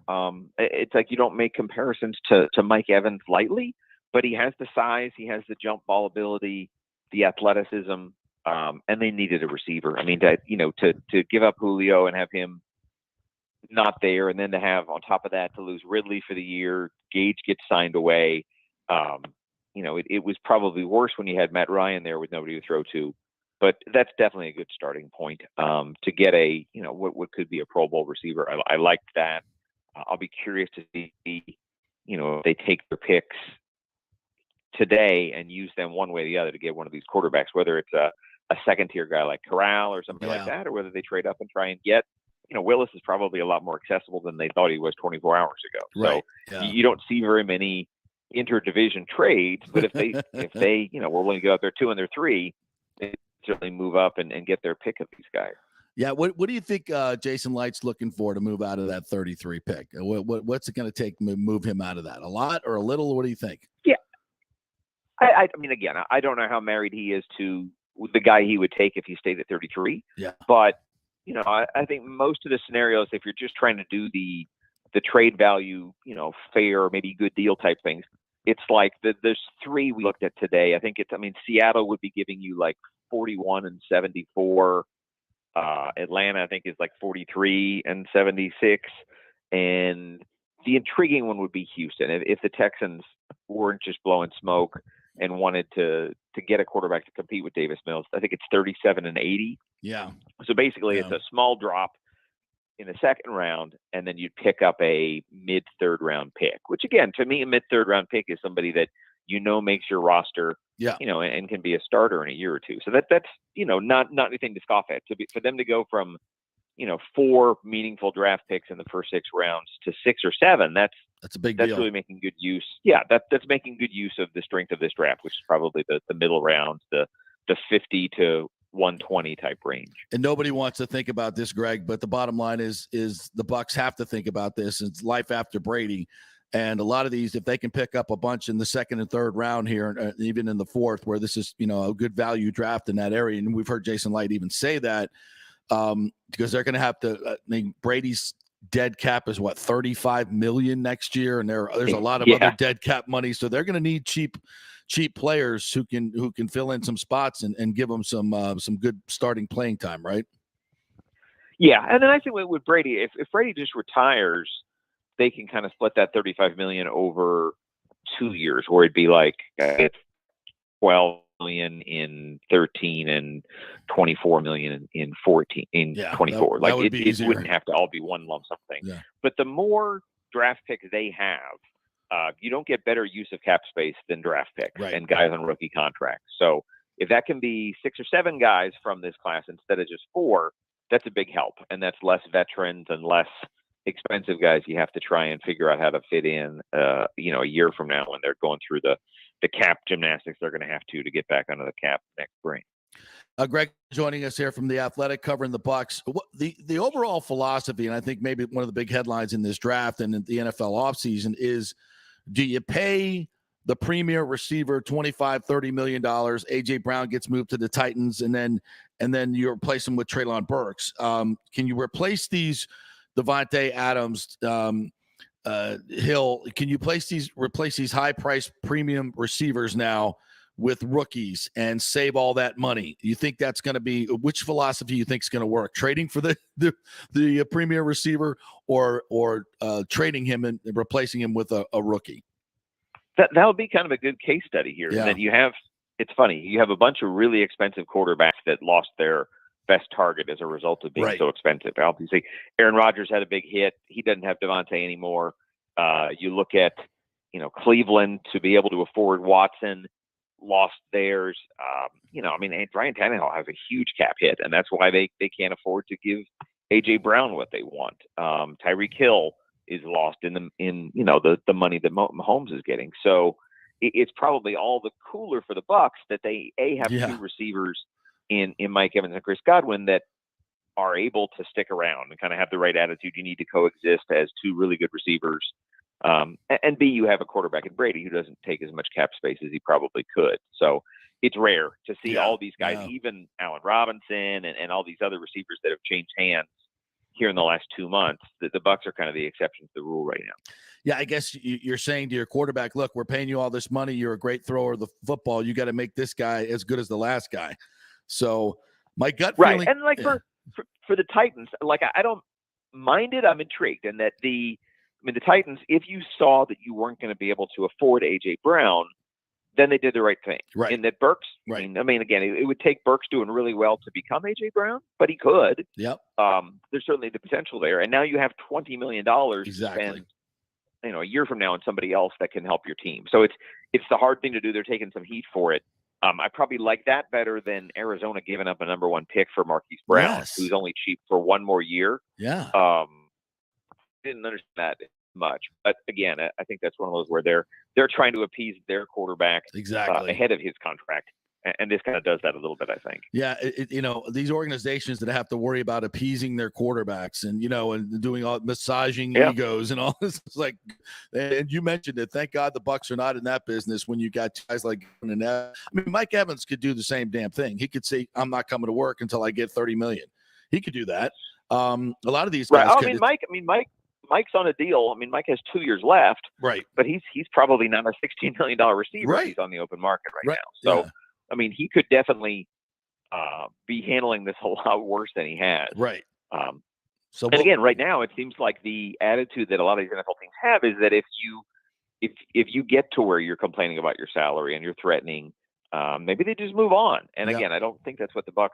It's like you don't make comparisons to Mike Evans lightly, but he has the size, he has the jump ball ability, the athleticism, and they needed a receiver. I mean, to give up Julio and have him not there, and then to have on top of that to lose Ridley for the year, Gage gets signed away. It was probably worse when you had Matt Ryan there with nobody to throw to. But that's definitely a good starting point to get what could be a Pro Bowl receiver. I liked that. I'll be curious to see, if they take their picks today and use them one way or the other to get one of these quarterbacks, whether it's a second-tier guy like Corral or something like that, or whether they trade up and try and get, Willis is probably a lot more accessible than they thought he was 24 hours ago. Right. So you don't see very many interdivision trades, but if they were willing to go out there 2 and they're 3, they certainly move up and get their pick of these guys. Yeah. What do you think Jason Light's looking for to move out of that 33 pick? What's it going to take to move him out of that? A lot or a little? What do you think? Yeah. I mean, again, I don't know how married he is to the guy he would take if he stayed at 33. Yeah. But, I think most of the scenarios, if you're just trying to do the trade value, fair, maybe good deal type things, it's like there's 3 we looked at today. I think Seattle would be giving you like 41 and 74. Atlanta, I think, is like 43 and 76. And the intriguing one would be Houston. If the Texans weren't just blowing smoke and wanted to get a quarterback to compete with Davis Mills, I think it's 37 and 80. Yeah. So basically it's a small drop in the second round, and then you'd pick up a mid-third round pick, which again, to me, a mid-third round pick is somebody that, makes your roster, and can be a starter in a year or two. So that's, not anything to scoff at. For them to go from, 4 meaningful draft picks in the first 6 rounds to 6 or 7, that's a big deal. That's really making good use. Yeah. That's making good use of the strength of this draft, which is probably the middle rounds, the 50 to 120 type range. And nobody wants to think about this, Greg, but the bottom line is the Bucs have to think about this. It's life after Brady. And a lot of these, if they can pick up a bunch in the second and third round here, even in the fourth, where this is, a good value draft in that area. And we've heard Jason Light even say that because they're going to have to, Brady's dead cap is what, $35 million next year. And there's a lot of other dead cap money. So they're going to need cheap players who can fill in some spots and give them some good starting playing time, right? Yeah, and then I think with Brady, if Brady just retires, they can kind of split that $35 million over 2 years, where it'd be like $12 million in 13 and $24 million in 14 in 24. It wouldn't have to all be one lump sum thing. Yeah. But the more draft picks they have, you don't get better use of cap space than draft picks and guys on rookie contracts. So if that can be 6 or 7 guys from this class instead of just 4, that's a big help. And that's less veterans and less expensive guys you have to try and figure out how to fit in, a year from now when they're going through the cap gymnastics they're going to have to get back under the cap next spring. Greg joining us here from The Athletic, covering the Bucs. The overall philosophy, and I think maybe one of the big headlines in this draft and in the NFL offseason is, do you pay the premier receiver $25-30 million? A.J. Brown gets moved to the Titans, and then you replace him with Treylon Burks. Can you replace these Devontae Adams, Hill? Can you replace these high-priced premium receivers now with rookies and save all that money? You think that's going to be, which philosophy you think is going to work? Trading for the premier receiver or trading him and replacing him with a rookie? That would be kind of a good case study here. Yeah. That you have, it's funny, you have a bunch of really expensive quarterbacks that lost their best target as a result of being so expensive. Obviously, Aaron Rodgers had a big hit. He doesn't have Devontae anymore. You look at, Cleveland to be able to afford Watson, lost theirs. Ryan Tannehill has a huge cap hit, and that's why they can't afford to give A.J. Brown what they want. Tyreek Hill is lost in the money that Mahomes is getting. So it's probably all the cooler for the Bucs that they have two receivers in Mike Evans and Chris Godwin that are able to stick around and kind of have the right attitude. You need to coexist as two really good receivers. And B, you have a quarterback in Brady who doesn't take as much cap space as he probably could. So it's rare to see all these guys, even Allen Robinson and all these other receivers that have changed hands here in the last 2 months. The Bucs are kind of the exception to the rule right now. Yeah, I guess you're saying to your quarterback, look, we're paying you all this money. You're a great thrower of the football. You got to make this guy as good as the last guy. So my gut feeling. And for the Titans, I don't mind it. I'm intrigued. And that the Titans, if you saw that you weren't going to be able to afford A.J. Brown, then they did the right thing. Right. And that Burks, again, it would take Burks doing really well to become A.J. Brown, but he could. Yep. There's certainly the potential there. And now you have $20 million to spend, a year from now on somebody else that can help your team. So it's the hard thing to do. They're taking some heat for it. I probably like that better than Arizona giving up a number 1 pick for Marquise Brown, who's only cheap for 1 more year. Yeah. Didn't understand that much, but again, I think that's one of those where they're trying to appease their quarterback ahead of his contract, and this kind of does that a little bit, I think. Yeah, these organizations that have to worry about appeasing their quarterbacks and and doing all massaging egos and all this, it's like, and you mentioned it. Thank God the Bucs are not in that business. When you got guys like, Mike Evans could do the same damn thing. He could say, "I'm not coming to work until I get $30 million." He could do that. A lot of these guys. Mike's on a deal. Mike has 2 years left, right? But he's probably not a $16 million receiver. Right. He's on the open market right now. So, he could definitely be handling this a lot worse than he has. Right. Again, right now, it seems like the attitude that a lot of these NFL teams have is that if you get to where you're complaining about your salary and you're threatening, maybe they just move on. And again, I don't think that's what the Bucs.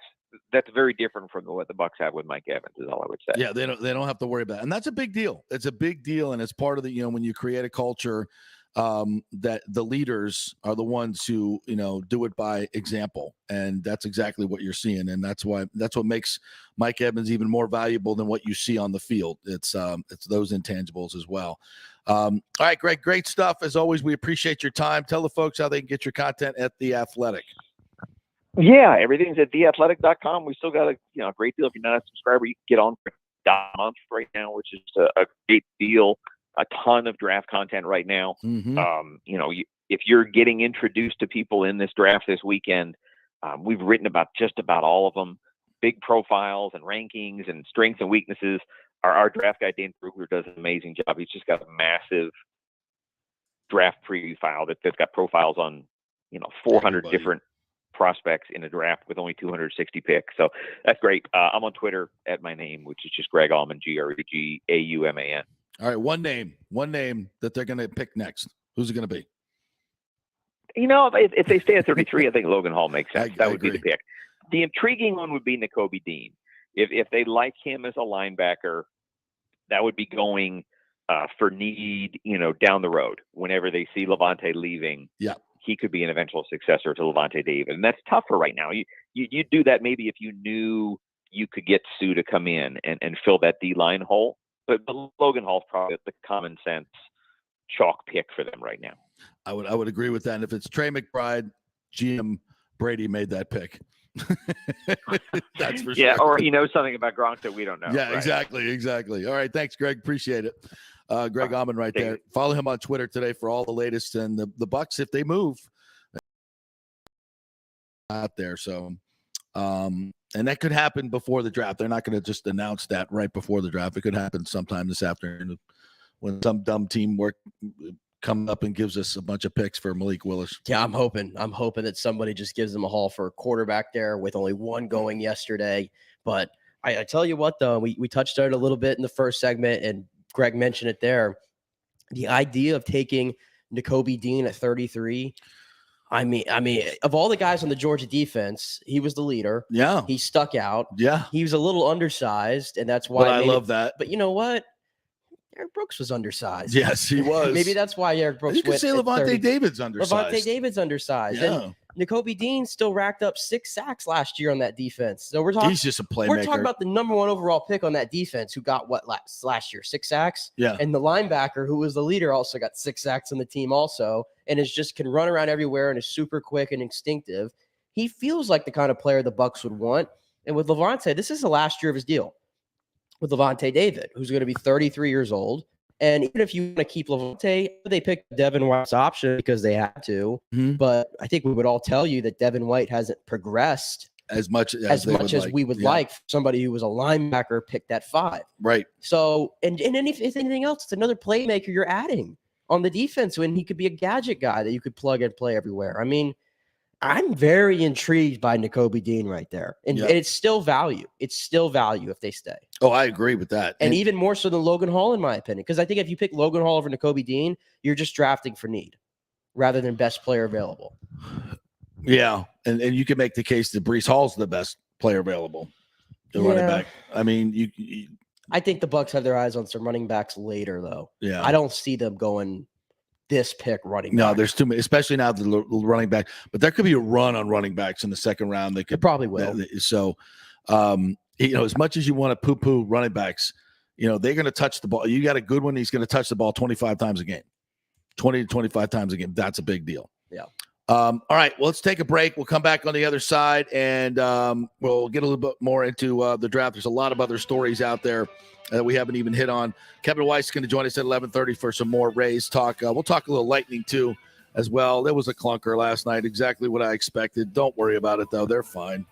That's very different from what the Bucs have with Mike Evans, is all I would say. Yeah, they don't have to worry about it. And that's a big deal. It's a big deal, and it's part of the when you create a culture that the leaders are the ones who do it by example, and that's exactly what you're seeing, and that's what makes Mike Evans even more valuable than what you see on the field. It's those intangibles as well. All right, Greg, great stuff as always. We appreciate your time. Tell the folks how they can get your content at The Athletic. Yeah, everything's at theathletic.com. We still got a great deal. If you're not a subscriber, you can get on for a month right now, which is a great deal. A ton of draft content right now. Mm-hmm. If you're getting introduced to people in this draft this weekend, we've written about just about all of them. Big profiles and rankings and strengths and weaknesses. Our draft guy, Dan Brugler, does an amazing job. He's just got a massive draft preview file that's got profiles on 400 different prospects in a draft with only 260 picks. So that's great. I'm on Twitter at my name, which is just Greg Auman, GREGAUMAN. All right, one name that they're going to pick next. Who's it going to be? If they stay at 33, I think Logan Hall makes sense. That would agree. be the pick. The intriguing one would be Nakobe Dean. If they like him as a linebacker, that would be going for need, down the road. Whenever they see Levante leaving, he could be an eventual successor to Levante David. And that's tougher right now. You do that maybe if you knew you could get Sue to come in and fill that D-line hole. But Logan Hall's probably the common sense chalk pick for them right now. I would agree with that. And if it's Trey McBride, GM Brady made that pick. That's for sure. Yeah, or he knows something about Gronk that we don't know. Yeah, right? Exactly. All right, thanks, Greg. Appreciate it. Greg Auman right there. Follow him on Twitter today for all the latest. And the Bucs, if they move out there. So, and that could happen before the draft. They're not going to just announce that right before the draft. It could happen sometime this afternoon when some dumb team comes up and gives us a bunch of picks for Malik Willis. Yeah, I'm hoping that somebody just gives them a haul for a quarterback there with only one going yesterday. But I tell you what, though, we touched on it a little bit in the first segment, and Greg mentioned it there. The idea of taking Nakobe Dean at 33, I mean, of all the guys on the Georgia defense, he was the leader. Yeah. He stuck out. Yeah. He was a little undersized, and that's why I love that. But you know what? Eric Brooks was undersized. Yes, he was. Maybe that's why Eric Brooks You could say Levante David's undersized. Levante David's undersized. Yeah. And Nakobe Dean still racked up 6 sacks last year on that defense. So we're talking. He's just a playmaker. We're talking about the number 1 overall pick on that defense who got what last year? 6 sacks? Yeah. And the linebacker who was the leader also got 6 sacks on the team also, and can run around everywhere and is super quick and instinctive. He feels like the kind of player the Bucs would want. And with Levante, this is the last year of his deal with Levante David, who's going to be 33 years old. And even if you want to keep Levante, they picked Devin White's option because they had to. Mm-hmm. But I think we would all tell you that Devin White hasn't progressed as much as we would like for somebody who was a linebacker picked at 5. Right. So, and if anything else, it's another playmaker you're adding on the defense when he could be a gadget guy that you could plug and play everywhere. I mean, I'm very intrigued by Nakobe Dean right there. And it's still value. It's still value if they stay. Oh, I agree with that. And even more so than Logan Hall, in my opinion. Because I think if you pick Logan Hall over Nakobe Dean, you're just drafting for need rather than best player available. Yeah. And you can make the case that Breece Hall's the best player available. The running back. I mean, I think the Bucs have their eyes on some running backs later, though. Yeah. I don't see them going this pick running back. No, there's too many, especially now the running back. But there could be a run on running backs in the second round. They probably will. So, as much as you want to poo-poo running backs, they're going to touch the ball. You got a good one, he's going to touch the ball 25 times a game. 20 to 25 times a game. That's a big deal. Yeah. All right, well, let's take a break. We'll come back on the other side, and we'll get a little bit more into the draft. There's a lot of other stories out there that we haven't even hit on. Kevin Weiss is going to join us at 11:30 for some more Rays talk. We'll talk a little Lightning, too, as well. There was a clunker last night, exactly what I expected. Don't worry about it, though. They're fine.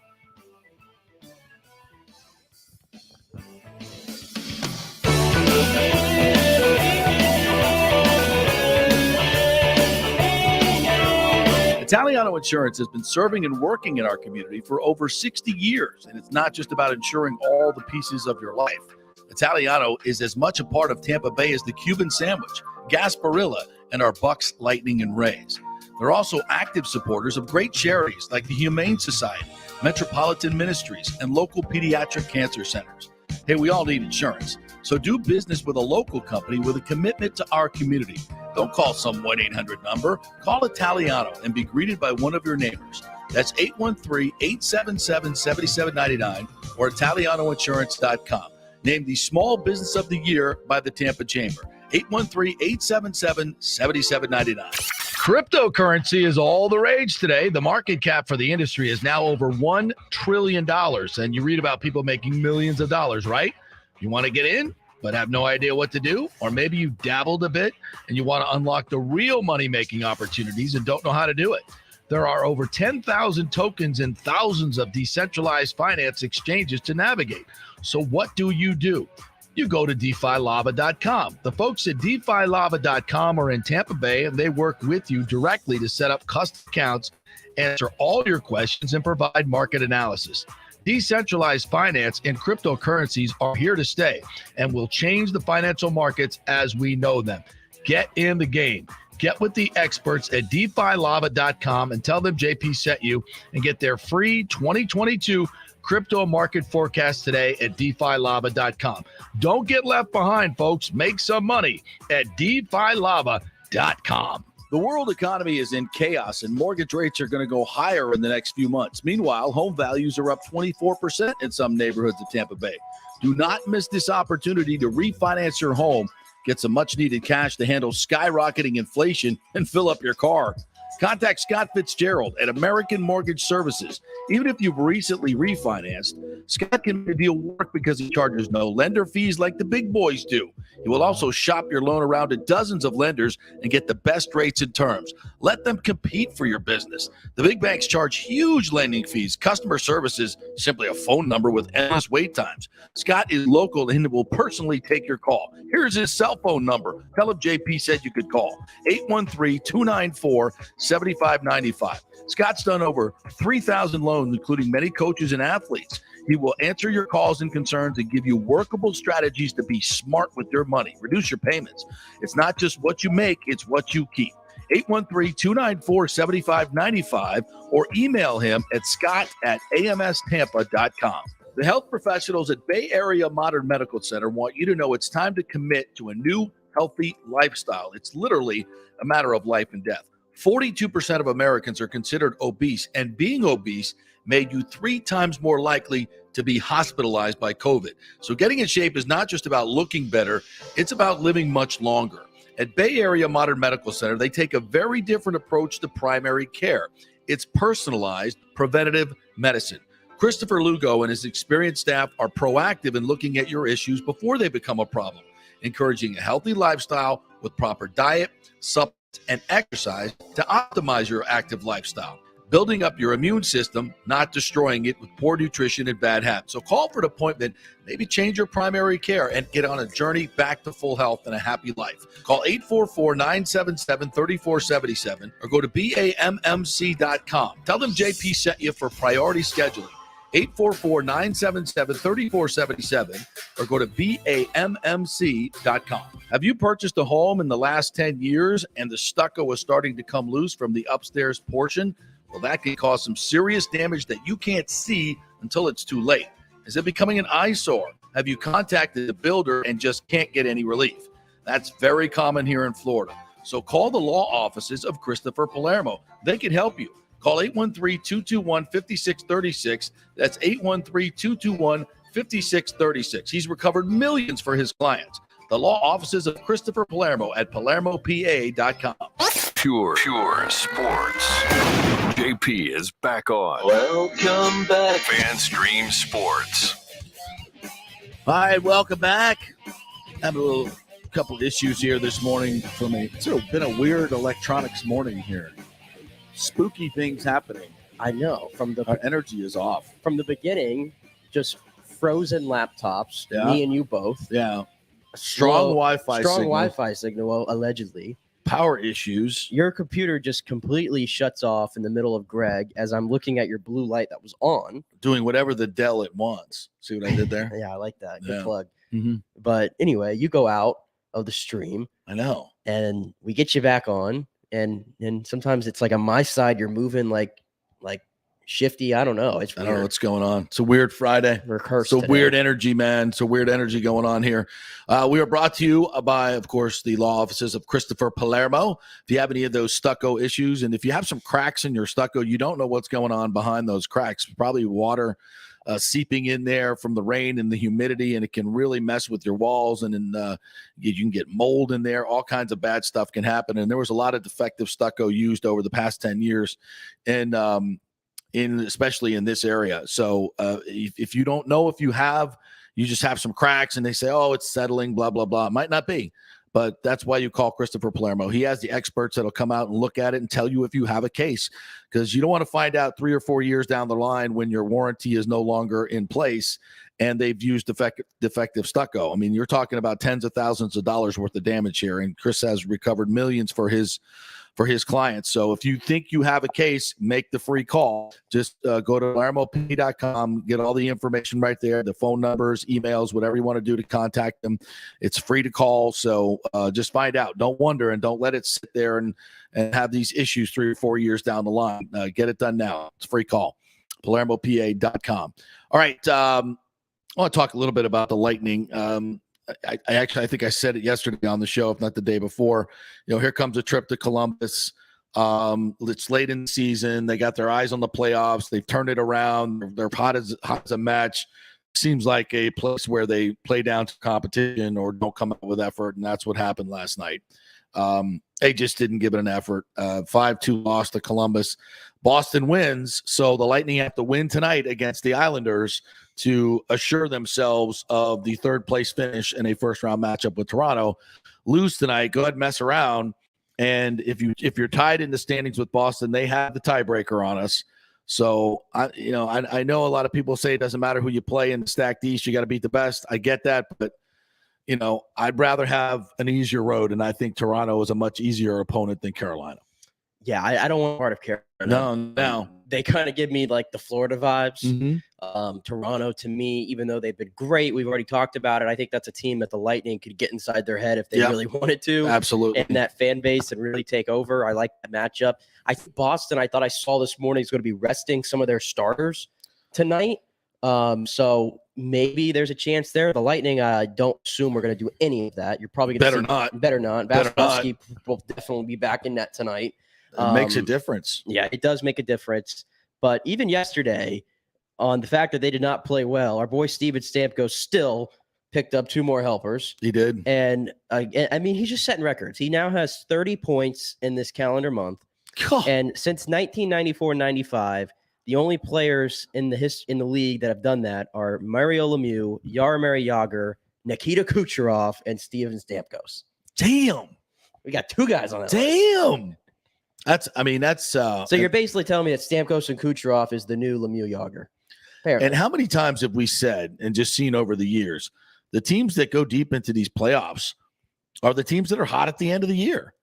Italiano Insurance has been serving and working in our community for over 60 years, and it's not just about insuring all the pieces of your life. Italiano is as much a part of Tampa Bay as the Cuban sandwich, Gasparilla, and our Bucs, Lightning, and Rays. They're also active supporters of great charities like the Humane Society, Metropolitan Ministries, and local pediatric cancer centers. Hey, we all need insurance, so do business with a local company with a commitment to our community. Don't call some 1-800 number. Call Italiano and be greeted by one of your neighbors. That's 813-877-7799 or ItalianoInsurance.com. Named the Small Business of the Year by the Tampa Chamber. 813-877-7799. Cryptocurrency is all the rage today. The market cap for the industry is now over $1 trillion. And you read about people making millions of dollars, right? You want to get in, but have no idea what to do? Or maybe you dabbled a bit and you want to unlock the real money-making opportunities and don't know how to do it. There are over 10,000 tokens and thousands of decentralized finance exchanges to navigate. So what do? You go to DeFiLava.com. The folks at DeFiLava.com are in Tampa Bay, and they work with you directly to set up custom accounts, answer all your questions, and provide market analysis. Decentralized finance and cryptocurrencies are here to stay and will change the financial markets as we know them. Get in the game. Get with the experts at DeFiLava.com and tell them JP sent you and get their free 2022 crypto market forecast today at DeFiLava.com. Don't get left behind, folks. Make some money at DeFiLava.com. The world economy is in chaos, and mortgage rates are going to go higher in the next few months. Meanwhile, home values are up 24% in some neighborhoods of Tampa Bay. Do not miss this opportunity to refinance your home, get some much-needed cash to handle skyrocketing inflation, and fill up your car. Contact Scott Fitzgerald at American Mortgage Services. Even if you've recently refinanced, Scott can make the deal work because he charges no lender fees like the big boys do. He will also shop your loan around to dozens of lenders and get the best rates and terms. Let them compete for your business. The big banks charge huge lending fees. Customer service is simply a phone number with endless wait times. Scott is local and will personally take your call. Here's his cell phone number. Tell him JP said you could call. 813-294-7595. Scott's done over 3,000 loans, including many coaches and athletes. He will answer your calls and concerns and give you workable strategies to be smart with your money. Reduce your payments. It's not just what you make, it's what you keep. 813-294-7595, or email him at scott@amstampa.com. The health professionals at Bay Area Modern Medical Center want you to know it's time to commit to a new healthy lifestyle. It's literally a matter of life and death. 42% of Americans are considered obese, and being obese made you 3 times more likely to be hospitalized by COVID. So getting in shape is not just about looking better, it's about living much longer. At Bay Area Modern Medical Center, they take a very different approach to primary care. It's personalized preventative medicine. Christopher Lugo and his experienced staff are proactive in looking at your issues before they become a problem, encouraging a healthy lifestyle with proper diet, supplements, and exercise to optimize your active lifestyle, building up your immune system, not destroying it with poor nutrition and bad habits. So call for an appointment, maybe change your primary care, and get on a journey back to full health and a happy life. Call 844-977-3477 or go to BAMMC.com. Tell them JP sent you for priority scheduling. 844-977-3477 or go to BAMMC.com. Have you purchased a home in the last 10 years and the stucco is starting to come loose from the upstairs portion? Well, that can cause some serious damage that you can't see until it's too late. Is it becoming an eyesore? Have you contacted the builder and just can't get any relief? That's very common here in Florida. So call the law offices of Christopher Palermo. They can help you. Call 813-221-5636. That's 813-221-5636. He's recovered millions for his clients. The law offices of Christopher Palermo at PalermoPA.com. Pure sports. JP is back on. Welcome back. FanStream Sports. All right, welcome back. I have a couple issues here this morning for me. It's been a weird electronics morning here. Spooky things happening. I know. Our energy is off. From the beginning, just frozen laptops. Yeah. Me and you both. Yeah. Strong Wi-Fi signal, allegedly. Power issues. Your computer just completely shuts off in the middle of Greg as I'm looking at your blue light that was on. Doing whatever the Dell it wants. See what I did there? Yeah, I like that. Good plug. Mm-hmm. But anyway, you go out of the stream. I know. And we get you back on. And sometimes it's like on my side, you're moving like shifty. I don't know. It's weird. I don't know what's going on. It's a weird Friday. We're cursed. It's a weird energy, man. It's a weird energy going on here. We are brought to you by, of course, the law offices of Christopher Palermo. If you have any of those stucco issues, and if you have some cracks in your stucco, you don't know what's going on behind those cracks. Probably water seeping in there from the rain and the humidity, and it can really mess with your walls, and then you can get mold in there. All kinds of bad stuff can happen, and there was a lot of defective stucco used over the past 10 years, and especially in this area. So if you don't know if you just have some cracks, and they say, oh, it's settling, blah, blah, blah. It might not be. But that's why you call Christopher Palermo. He has the experts that'll come out and look at it and tell you if you have a case, because you don't want to find out 3 or 4 years down the line when your warranty is no longer in place and they've used defective stucco. I mean, you're talking about tens of thousands of dollars worth of damage here, and Chris has recovered millions for his clients. So if you think you have a case, make the free call. Just go to PalermoP.com, get all the information right there, the phone numbers, emails, whatever you want to do to contact them. It's free to call. So just find out. Don't wonder, and don't let it sit there and have these issues 3 or 4 years down the line. Get it done now. It's a free call. PalermoPA.com. All right. I want to talk a little bit about the Lightning. I think I said it yesterday on the show, if not the day before. Here comes a trip to Columbus. It's late in the season. They got their eyes on the playoffs. They've turned it around. They're hot as a match. Seems like a place where they play down to competition or don't come up with effort, and that's what happened last night. They just didn't give it an effort. 5-2 loss to Columbus. Boston wins, so the Lightning have to win tonight against the Islanders to assure themselves of the third-place finish in a first-round matchup with Toronto. Lose tonight, go ahead and mess around, and if you're tied in the standings with Boston, they have the tiebreaker on us. So I know a lot of people say it doesn't matter who you play in the stacked East, you got to beat the best. I get that, but I'd rather have an easier road, and I think Toronto is a much easier opponent than Carolina. Yeah, I don't want part of Carolina. No. They kind of give me like the Florida vibes. Mm-hmm. Toronto, to me, even though they've been great, we've already talked about it. I think that's a team that the Lightning could get inside their head if they really wanted to. Absolutely. And that fan base and really take over. I like that matchup. I think Boston, I thought I saw this morning, is going to be resting some of their starters tonight. So maybe there's a chance there. The Lightning, I don't assume we're going to do any of that. You're probably going to better not. Vasilevsky will definitely be back in net tonight. It makes a difference. Yeah, it does make a difference. But even yesterday, on the fact that they did not play well, our boy Steven Stamkos still picked up 2 more helpers. He did. And I mean, he's just setting records. He now has 30 points in this calendar month. And since 1994-95, the only players in the league that have done that are Mario Lemieux, Jaromir Jagr, Nikita Kucherov, and Steven Stamkos. Damn. We got 2 guys on that Damn. list. So you're basically telling me that Stamkos and Kucherov is the new Lemieux Jagr. Apparently. And how many times have we said and just seen over the years, the teams that go deep into these playoffs are the teams that are hot at the end of the year,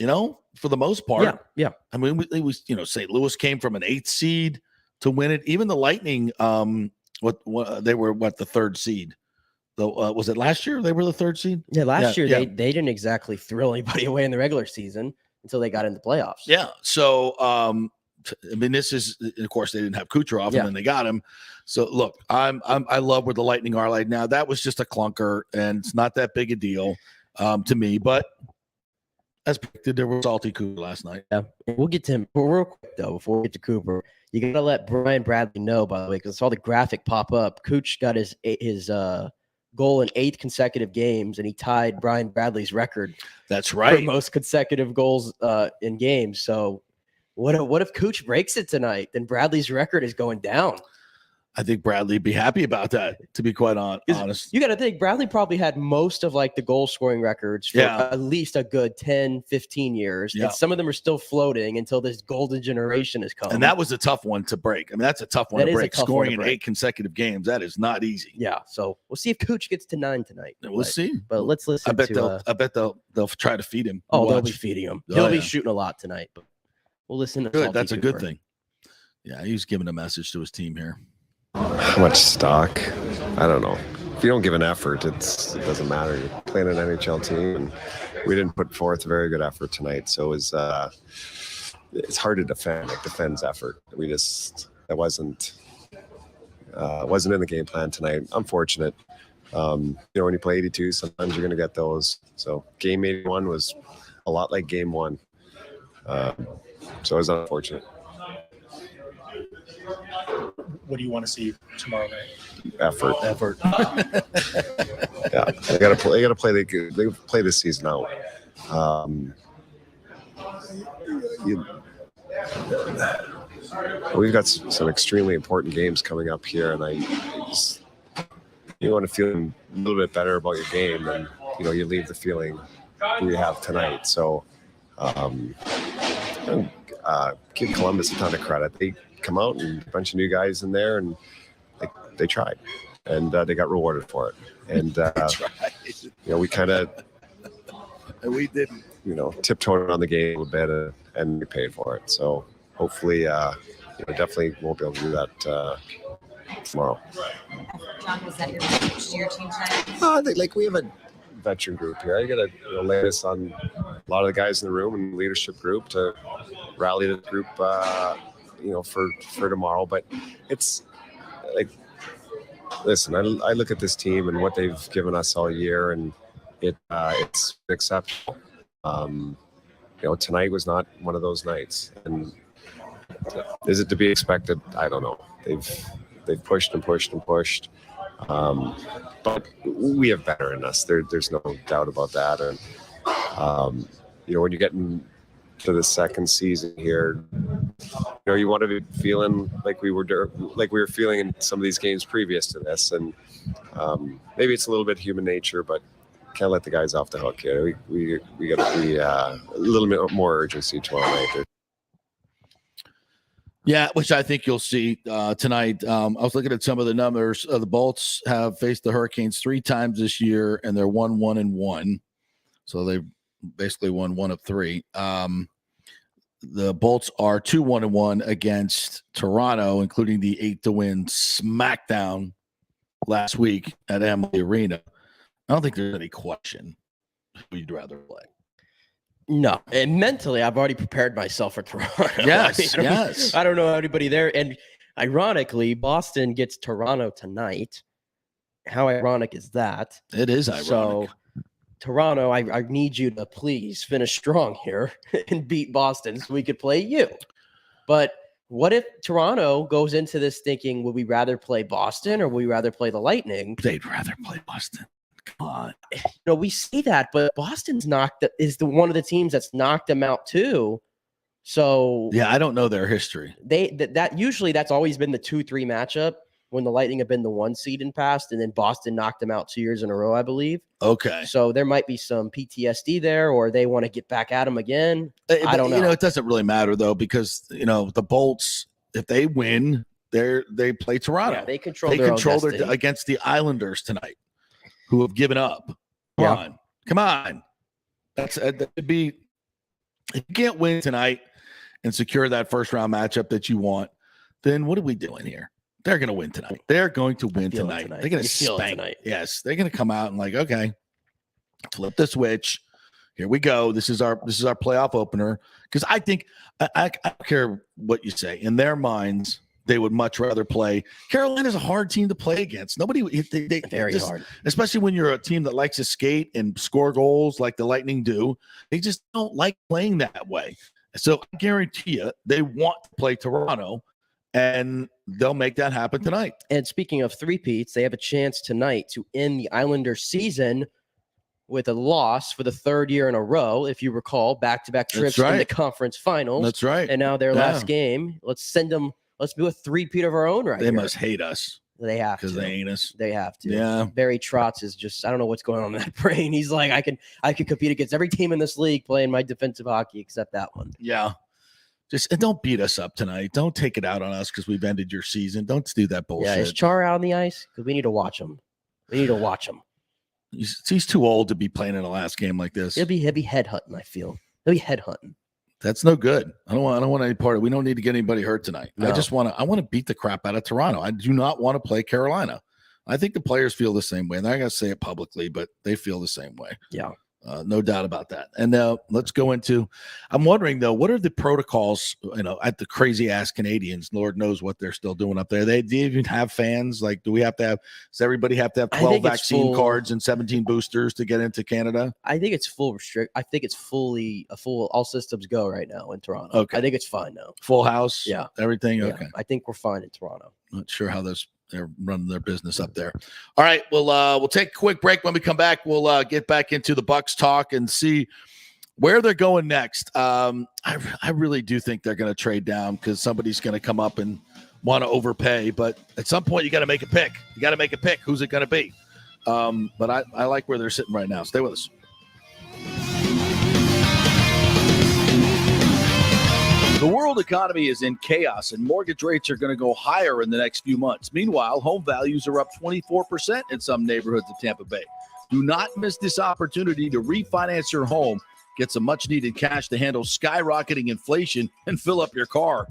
for the most part. Yeah. I mean, it was, St. Louis came from an 8th seed to win it. Even the Lightning, they were the 3rd seed. Was it last year they were the 3rd seed? Yeah, last year they didn't exactly thrill anybody away in the regular season until they got into the playoffs. Yeah. So, this is, of course, they didn't have Kucherov, and then they got him. So, look, I love where the Lightning are right now. That was just a clunker, and it's not that big a deal to me. But as predicted, there was salty Cooper last night. Yeah, we'll get to him. But real quick though, before we get to Cooper, you got to let Brian Bradley know, by the way, because I saw the graphic pop up. Cooch got his goal in 8 consecutive games, and he tied Brian Bradley's record. That's right, for most consecutive goals in games. So. What if Cooch breaks it tonight? Then Bradley's record is going down. I think Bradley'd be happy about that, to be quite honest. You got to think Bradley probably had most of the goal scoring records for at least a good 10, 15 years. Yeah. And some of them are still floating until this golden generation has come. And that was a tough one to break. I mean, that's a tough one to break. Scoring in 8 consecutive games, that is not easy. Yeah. So we'll see if Cooch gets to 9 tonight. We'll see. But let's listen. I bet they'll try to feed him. They'll be feeding him. He'll be shooting a lot tonight. But we'll listen to good. That's a good thing. Yeah, he's giving a message to his team here. How much stock? I don't know. If you don't give an effort, it doesn't matter. You're playing an NHL team, and we didn't put forth a very good effort tonight. So it's hard to defend. It defends effort. That wasn't in the game plan tonight. Unfortunate. When you play 82, sometimes you're going to get those. So game 81 was a lot like game 1. So it was unfortunate. What do you want to see tomorrow night? Effort. Yeah, they got to play. They play this season out. We've got some extremely important games coming up here, and you want to feel a little bit better about your game, and you leave the feeling we have tonight. So. Give Columbus a ton of credit. They come out and a bunch of new guys in there, and they tried, and they got rewarded for it. And we kind of we didn't, tiptoed on the game a little bit, and we paid for it. So hopefully, definitely won't be able to do that tomorrow. John, was that your team tonight? We have a veteran group here. I got to lay this on a lot of the guys in the room and leadership group to rally the group, for tomorrow. But it's listen, I look at this team and what they've given us all year, and it's exceptional. Tonight was not one of those nights. And is it to be expected? I don't know. They've pushed and pushed and pushed. But we have better in us. There's no doubt about that. And when you're getting to the second season here, you want to be feeling like we were feeling in some of these games previous to this. And maybe it's a little bit human nature, but can't let the guys off the hook here. We got to be a little bit more urgency tomorrow night. Yeah, which I think you'll see tonight. I was looking at some of the numbers. The Bolts have faced the Hurricanes 3 times this year, and they're 1-1-1. So they've basically won 1 of 3. the Bolts are 2-1-1 against Toronto, including the 8-win smackdown last week at Amalie Arena. I don't think there's any question who you'd rather play. No, and mentally, I've already prepared myself for Toronto. Yes, I don't know anybody there. And ironically, Boston gets Toronto tonight. How ironic is that? It is ironic. So, Toronto, I need you to please finish strong here and beat Boston so we could play you. But what if Toronto goes into this thinking, would we rather play Boston or would we rather play the Lightning? They'd rather play Boston. Come on. We see that, but Boston's is one of the teams that's knocked them out too. So yeah, I don't know their history. Usually that's always been the 2-3 matchup when the Lightning have been the 1 seed in past, and then Boston knocked them out 2 years in a row, I believe. Okay. So there might be some PTSD there, or they want to get back at them again. I don't know. It doesn't really matter though, because the Bolts, if they win, they play Toronto. Yeah, they control their against the Islanders tonight, who have given up. Come on. That'd be, if you can't win tonight and secure that first round matchup that you want, then what are we doing here? They're going to win tonight. They're going to win tonight. They're going to spank. Yes, they're going to come out and okay, flip the switch. Here we go. This is our playoff opener. Because I think I don't care what you say. In their minds, they would much rather play. Carolina's a hard team to play against. Very hard, especially when you're a team that likes to skate and score goals like the Lightning do. They just don't like playing that way. So I guarantee you, they want to play Toronto, and they'll make that happen tonight. And speaking of three-peats, they have a chance tonight to end the Islanders season with a loss for the 3rd year in a row. If you recall, back-to-back trips in the conference finals. That's right. And now their last game. Let's send them. Let's do a three-peat of our own right They here. must hate us. They have to. Because they ain't us. They have to. Yeah. Barry Trotz is just, I don't know what's going on in that brain. He's like, I can compete against every team in this league playing my defensive hockey except that one. Yeah. And don't beat us up tonight. Don't take it out on us because we've ended your season. Don't do that bullshit. Yeah, is Char out on the ice? Because we need to watch him. He's too old to be playing in a last game like this. He'll be headhunting, I feel. He'll be headhunting. That's no good. I don't want any part of it. We don't need to get anybody hurt tonight. No. I want to beat the crap out of Toronto. I do not want to play Carolina. I think the players feel the same way. And they're not going to say it publicly, but they feel the same way. Yeah. No doubt about that. And let's go into, I'm wondering though, what are the protocols, at the crazy ass Canadians? Lord knows what they're still doing up there. Do you even have fans? Like, does everybody have to have 12 vaccine cards and 17 boosters to get into Canada? I think it's I think it's fully all systems go right now in Toronto. Okay. I think it's fine now. Full house? Yeah. Everything? Yeah, Okay. I think we're fine in Toronto. Not sure how they're running their business up there. All right, we'll take a quick break. When we come back, we'll get back into the Bucs talk and see where they're going next. I really do think they're going to trade down because somebody's going to come up and want to overpay. But at some point, you got to make a pick. Who's it going to be? But I like where they're sitting right now. Stay with us. The world economy is in chaos, and mortgage rates are going to go higher in the next few months. Meanwhile, home values are up 24% in some neighborhoods of Tampa Bay. Do not miss this opportunity to refinance your home, get some much-needed cash to handle skyrocketing inflation, and fill up your car.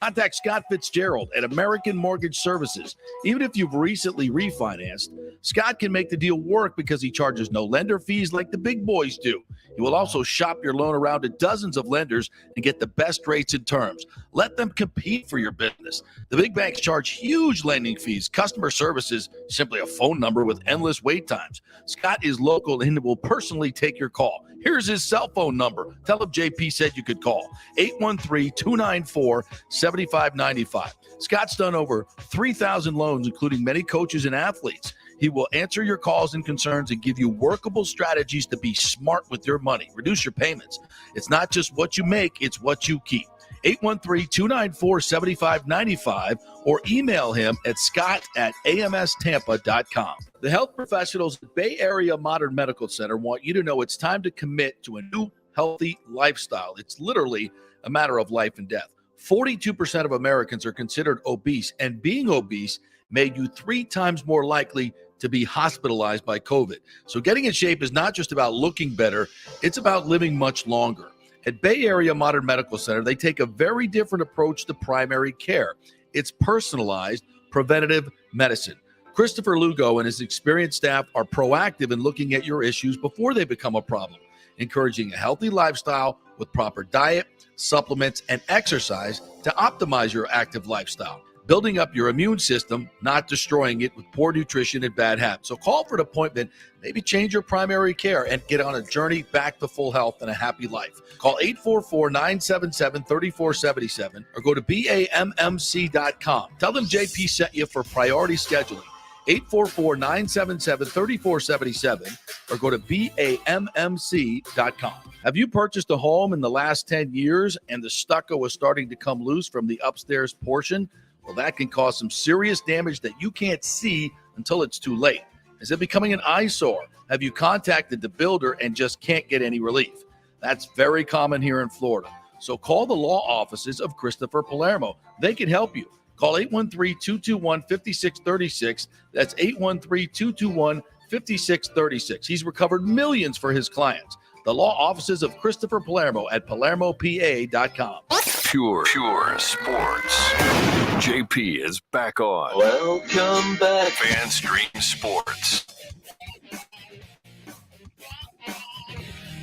Contact Scott Fitzgerald at American Mortgage Services. Even if you've recently refinanced, Scott can make the deal work because he charges no lender fees like the big boys do. He will also shop your loan around to dozens of lenders and get the best rates and terms. Let them compete for your business. The big banks charge huge lending fees. Customer service is simply a phone number with endless wait times. Scott is local and will personally take your call. Here's his cell phone number. Tell him JP said you could call. 813-294-7595. Scott's done over 3,000 loans, including many coaches and athletes. He will answer your calls and concerns and give you workable strategies to be smart with your money. Reduce your payments. It's not just what you make, it's what you keep. 813-294-7595 or email him at scott@amstampa.com. The health professionals at Bay Area Modern Medical Center want you to know it's time to commit to a new healthy lifestyle. It's literally a matter of life and death. 42% of Americans are considered obese, and being obese made you 3 times more likely to be hospitalized by COVID. So getting in shape is not just about looking better, it's about living much longer. At Bay Area Modern Medical Center, they take a very different approach to primary care. It's personalized, preventative medicine. Christopher Lugo and his experienced staff are proactive in looking at your issues before they become a problem, encouraging a healthy lifestyle with proper diet, supplements, and exercise to optimize your active lifestyle, building up your immune system, not destroying it with poor nutrition and bad habits. So call for an appointment, maybe change your primary care, and get on a journey back to full health and a happy life. Call 844-977-3477 or go to BAMMC.com. Tell them JP sent you for priority scheduling. 844-977-3477 or go to BAMMC.com. Have you purchased a home in the last 10 years and the stucco is starting to come loose from the upstairs portion? Well, that can cause some serious damage that you can't see until it's too late. Is it becoming an eyesore? Have you contacted the builder and just can't get any relief? That's very common here in Florida. So call the law offices of Christopher Palermo. They can help you. Call 813-221-5636. That's 813-221-5636. He's recovered millions for his clients. The law offices of Christopher Palermo at PalermoPA.com. Pure sports. JP is back on. Welcome back. FanStream Sports.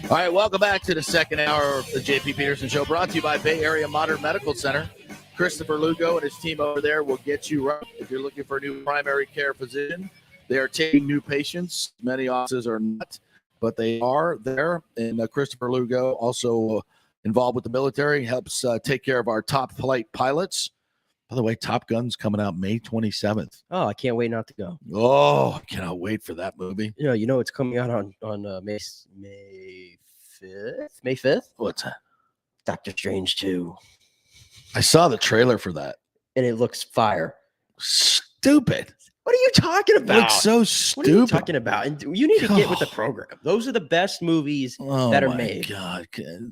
All right, welcome back to the second hour of the JP Peterson Show, brought to you by Bay Area Modern Medical Center. Christopher Lugo and his team over there will get you right if you're looking for a new primary care physician. They are taking new patients. Many offices are not, but they are there. And Christopher Lugo, also involved with the military, helps take care of our top flight pilots. By the way, Top Gun's coming out May 27th. Oh, I can't wait not to go. Oh, I cannot wait for that movie. You know it's coming out on May 5th. May 5th? What's that? Doctor Strange 2. I saw the trailer for that. And it looks fire. Stupid. What are you talking about? It looks so stupid. What are you talking about? And you need to get with the program. Those are the best movies that are made. God,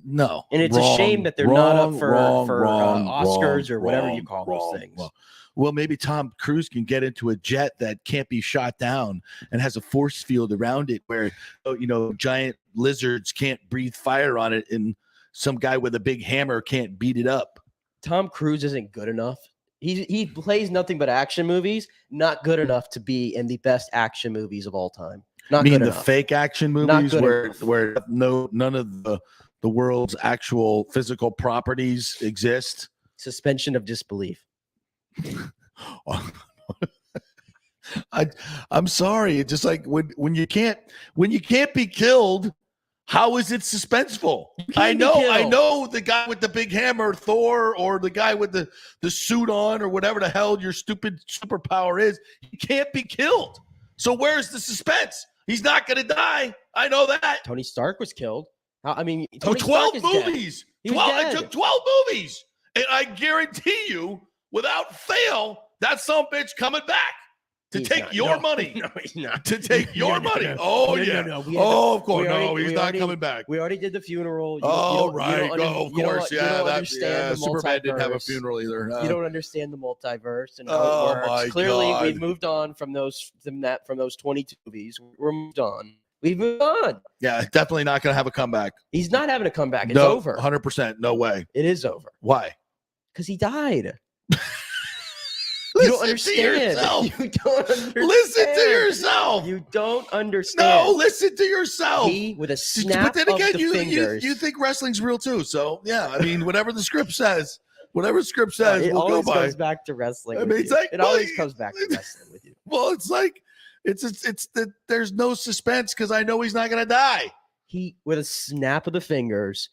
no. And it's a shame that they're not up for Oscars or whatever you call those things. Well, maybe Tom Cruise can get into a jet that can't be shot down and has a force field around it where, giant lizards can't breathe fire on it and some guy with a big hammer can't beat it up. Tom Cruise isn't good enough. He plays nothing but action movies, not good enough to be in the best action movies of all time. Not good enough. Fake action movies where none of the world's actual physical properties exist? Suspension of disbelief. I'm sorry. It's just like when you can't be killed, how is it suspenseful? I know the guy with the big hammer, Thor, or the guy with the suit on, or whatever the hell your stupid superpower is. He can't be killed. So where's the suspense? He's not going to die. I know that. Tony Stark was killed. Tony 12 movies. Dead. It took 12 movies. And I guarantee you, without fail, that son of a bitch coming back. To take your money. No, he's not. To take your money. No. Oh, yeah. No. Of course. He's not coming back. We already did the funeral. Of course. Yeah. Superman didn't have a funeral either. You don't understand the multiverse and how it works. Clearly, God. we've moved on from those 22 movies. We're moved on. We've moved on. Yeah, definitely not going to have a comeback. He's not having a comeback. It's over. 100%. No way. It is over. Why? Because he died. You don't understand. You don't understand. Listen to yourself. You don't understand. No, listen to yourself. He, with a snap but then again, of the fingers. You think wrestling's real too. So, yeah, I mean, whatever the script says, we'll go by. It always comes back to wrestling. It always comes back to wrestling with you. Well, it's like, it's that there's no suspense because I know he's not going to die. He, with a snap of the fingers,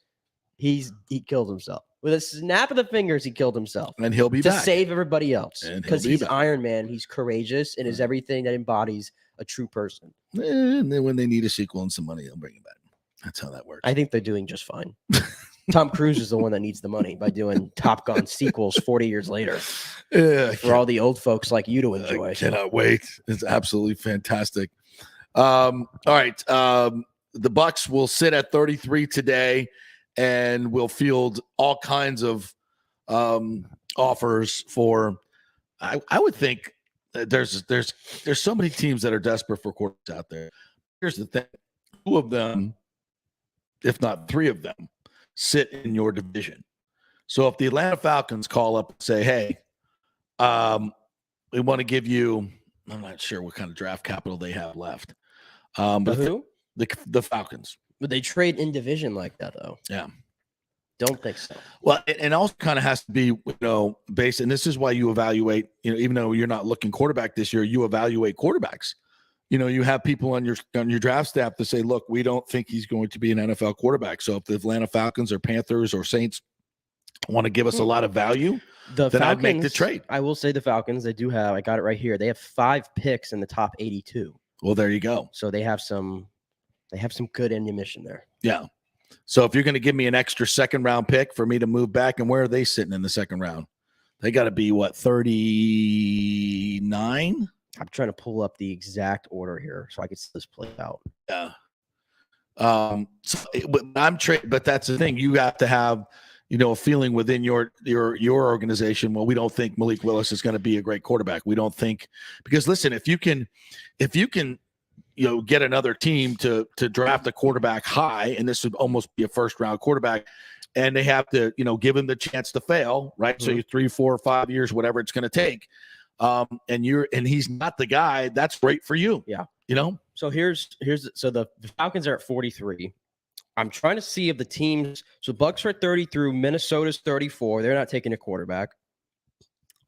he killed himself. With a snap of the fingers, he killed himself. And he'll be to back. Save everybody else. Because he's back. Iron Man. He's courageous and is everything that embodies a true person. And then when they need a sequel and some money, they'll bring him back. That's how that works. I think they're doing just fine. Tom Cruise is the one that needs the money by doing Top Gun sequels 40 years later. Yeah, for all the old folks like you to enjoy. I cannot wait. It's absolutely fantastic. All right. The Bucs will sit at 33 today. And we'll field all kinds of offers for. I would think there's so many teams that are desperate for quarterbacks out there. Here's the thing: 2 of them, if not 3 of them, sit in your division. So if the Atlanta Falcons call up and say, hey, we want to give you, I'm not sure what kind of draft capital they have left. But who? The Falcons. Would they trade in division like that, though? Yeah. Don't think so. Well, it also kind of has to be, based, and this is why you evaluate, even though you're not looking quarterback this year, you evaluate quarterbacks. You have people on your draft staff to say, look, we don't think he's going to be an NFL quarterback. So if the Atlanta Falcons or Panthers or Saints want to give us a lot of value, then Falcons, I'd make the trade. I will say the Falcons, they do have, I got it right here. They have 5 picks in the top 82. Well, there you go. So they have some good ammunition there. Yeah. So if you're going to give me an extra second round pick for me to move back, and where are they sitting in the second round? They got to be 39? I'm trying to pull up the exact order here so I can see this play out. Yeah. But that's the thing. You have to have, a feeling within your organization. Well, we don't think Malik Willis is going to be a great quarterback. We don't think, because listen, if you can, get another team to draft a quarterback high, and this would almost be a first round quarterback, and they have to, give him the chance to fail, right? Mm-hmm. So you're 3, 4, 5 years, whatever it's going to take. And he's not the guy. That's great for you. Yeah. So the Falcons are at 43. I'm trying to see if the teams. So Bucs are at 33. Minnesota's 34. They're not taking a quarterback.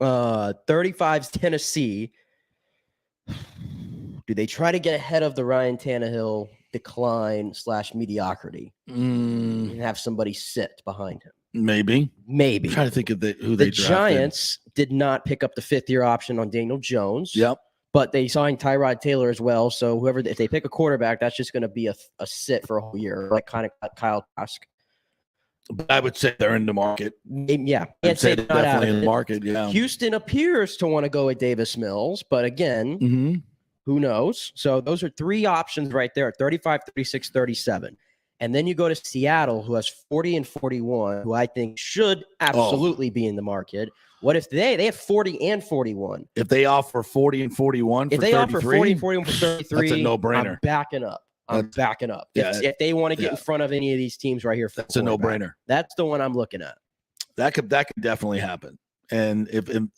35's Tennessee. Do they try to get ahead of the Ryan Tannehill decline / mediocrity and have somebody sit behind him? Maybe. I'm trying to think of who they drafted. The Giants did not pick up the 5th-year option on Daniel Jones. Yep. But they signed Tyrod Taylor as well. So if they pick a quarterback, that's just going to be a sit for a whole year, like kind of Kyle Trask. But I would say they're in the market. Yeah. I'd say they're definitely in the market, yeah. Houston appears to want to go with Davis Mills, but again, who knows? So those are 3 options right there at 35, 36, 37. And then you go to Seattle, who has 40 and 41, who I think should absolutely be in the market. What if they have 40 and 41? If they offer 40 and 41 for 33? If they offer 40 and 41 for 33, that's a no-brainer. I'm backing up. If they want to get in front of any of these teams right here, that's a no-brainer. That's the one I'm looking at. That could definitely happen. And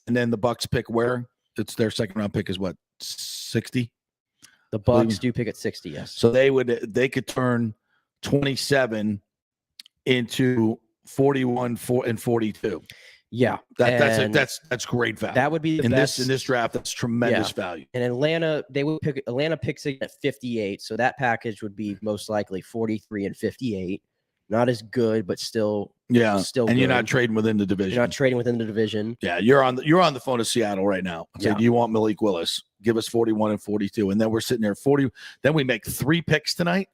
then the Bucs pick where? It's their second round pick is what, 60? The Bucs do pick at 60, yes. So they could turn 27 into 41 and 42. Yeah, that's great value. That would be the best in this draft. That's tremendous value. And Atlanta picks it at 58, so that package would be most likely 43 and 58. Not as good, but still. Yeah, still. And good. You're not trading within the division. You're not trading within the division. Yeah, you're on the phone to Seattle right now. So do you want Malik Willis? Give us 41 and 42, and then we're sitting there 40. Then we make 3 picks tonight.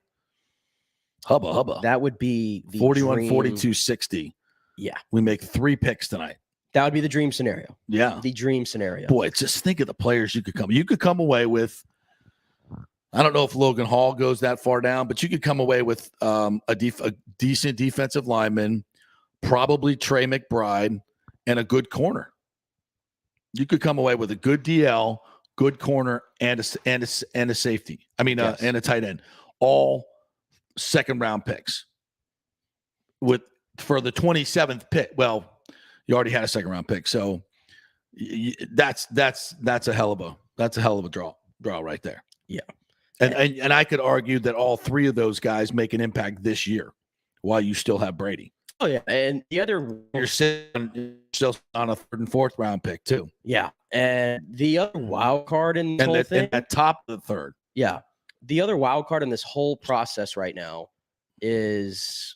Hubba. That would be the 41, dream. 42, 60. Yeah. We make 3 picks tonight. That would be the dream scenario. Yeah. The dream scenario. Boy, just think of the players you could come. You could come away with, I don't know if Logan Hall goes that far down, but you could come away with a decent defensive lineman, probably Trey McBride, and a good corner. You could come away with a good DL, good corner, and a safety. And a tight end. All second-round picks. For the 27th pick. Well, you already had a second-round pick, so that's a hell of a draw right there. Yeah. And I could argue that all 3 of those guys make an impact this year while you still have Brady. Oh, yeah. And the other – You're still on a 3rd and 4th round pick, too. Yeah. And the other wild card in the whole thing – at top of the 3rd. Yeah. The other wild card in this whole process right now is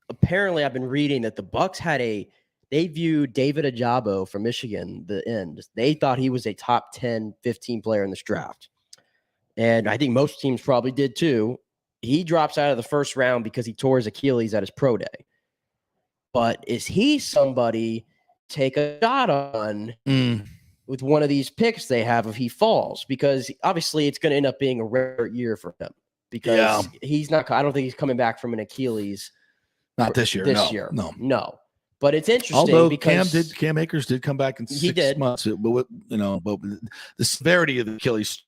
apparently I've been reading that the Bucs they viewed David Ajabo from Michigan, the end. They thought he was a top 10, 15 player in this draft. And I think most teams probably did too. He drops out of the first round because he tore his Achilles at his pro day. But is he somebody take a shot on with one of these picks they have if he falls? Because obviously it's going to end up being a rare year for him. Because he's not – I don't think he's coming back from an Achilles. Not this year. No. But it's interesting. Although because Cam Akers did come back in 6 months. But the severity of the Achilles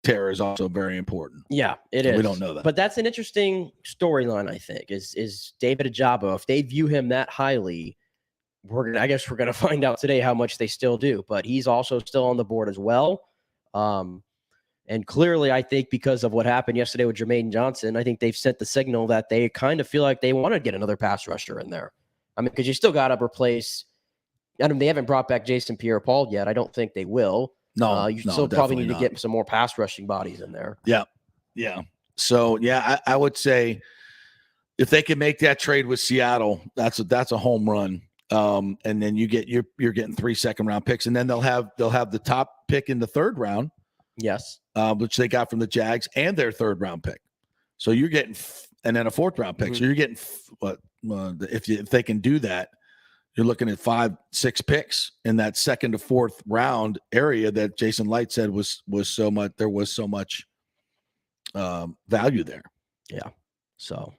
tear is also very important. Yeah, it is. We don't know that. But that's an interesting storyline, I think, is David Ajabo. If they view him that highly, I guess we're gonna find out today how much they still do. But he's also still on the board as well. And clearly, I think because of what happened yesterday with Jermaine Johnson, I think they've sent the signal that they kind of feel like they want to get another pass rusher in there. I mean, because you still got to replace. I mean, they haven't brought back Jason Pierre-Paul yet. I don't think they will. No, you still probably need to get some more pass rushing bodies in there. Yeah, yeah. So yeah, I would say if they can make that trade with Seattle, that's a home run. And then you're getting 3 second-round picks, and then they'll have the top pick in the 3rd round. Yes, which they got from the Jags and their 3rd round pick. So you're getting and then a 4th round pick. So you're getting if they can do that, you're looking at 5-6 picks in that 2nd to 4th round area that Jason Light said was so much. There was so much value there. Yeah, so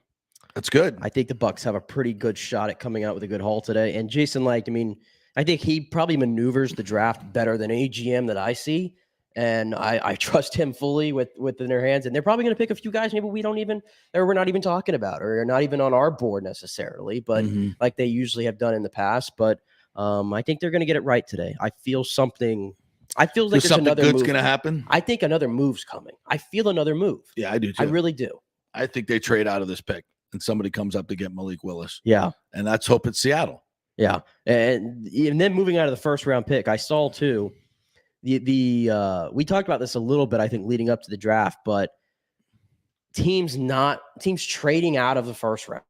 that's good. I think the Bucs have a pretty good shot at coming out with a good haul today. And Jason Light, I mean, I think he probably maneuvers the draft better than any GM that I see. And I trust him fully within their hands. And they're probably going to pick a few guys maybe we're not even talking about or are not even on our board necessarily, but like they usually have done in the past. But I think they're going to get it right today. I feel like there's another good's move going to happen. I think another move's coming. I feel another move. Yeah, I do too. I really do. I think they trade out of this pick and somebody comes up to get Malik Willis. Yeah. And let's hope it's Seattle. Yeah. And then moving out of the 1st round pick, I saw too, we talked about this a little bit, I think, leading up to the draft, but teams trading out of the 1st round.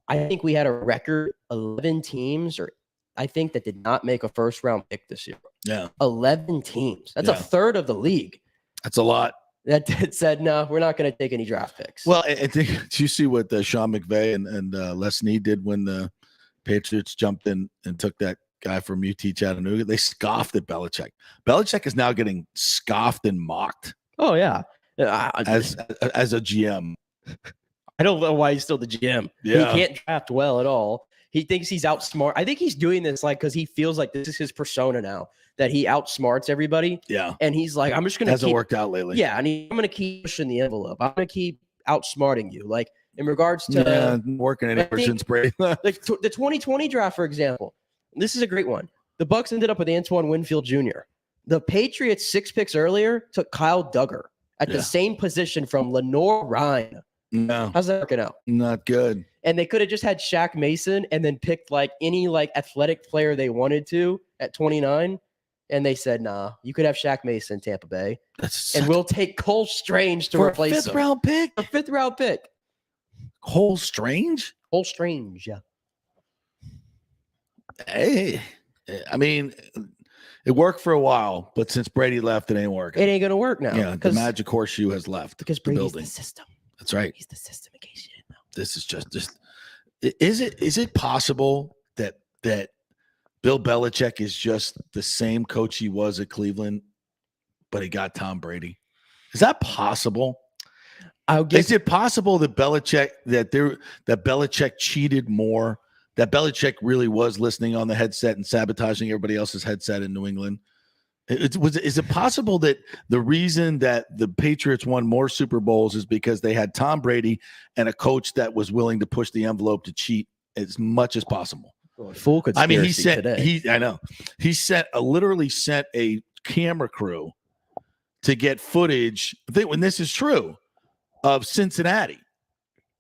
I think we had a record 11 teams, or I think that did not make a 1st round pick this year. Yeah. 11 teams. That's a third of the league. That's a lot. That said, no, we're not going to take any draft picks. Well, I think you see what Sean McVay and Les Snead did when the Patriots jumped in and took that guy from UT Chattanooga. They scoffed at Belichick. Belichick is now getting scoffed and mocked. Oh yeah, as a GM. I don't know why he's still the GM. Yeah. He can't draft well at all. He thinks he's outsmart. I think he's doing this because he feels like this is his persona now, that he outsmarts everybody. Yeah. And he's like, I'm just going to Hasn't worked out lately. Yeah. And I'm going to keep pushing the envelope. I'm going to keep outsmarting you. Like in regards to working anywhere since Brady. Like the 2020 draft, for example. This is a great one. The Bucs ended up with Antoine Winfield Jr. The Patriots 6 picks earlier took Kyle Duggar at the same position from Lenore Ryan. No. How's that working out? Not good. And they could have just had Shaq Mason and then picked like any like athletic player they wanted to at 29. And they said, nah, you could have Shaq Mason, Tampa Bay. And we'll take Cole Strange to replace him. A 5th round pick? A 5th round pick. Cole Strange? Cole Strange, yeah. Hey, I mean, it worked for a while, but since Brady left, it ain't working. It ain't going to work now. Yeah, the magic horseshoe has left. Because Brady's the system. That's right. He's the system in case you didn't know. This is just is it possible that Bill Belichick is just the same coach he was at Cleveland, but he got Tom Brady? Is that possible? Is it possible that Belichick cheated more? That Belichick really was listening on the headset and sabotaging everybody else's headset in New England? Is it possible that the reason that the Patriots won more Super Bowls is because they had Tom Brady and a coach that was willing to push the envelope to cheat as much as possible? Full conspiracy. I mean, he literally sent a camera crew to get footage. When this is true, of Cincinnati.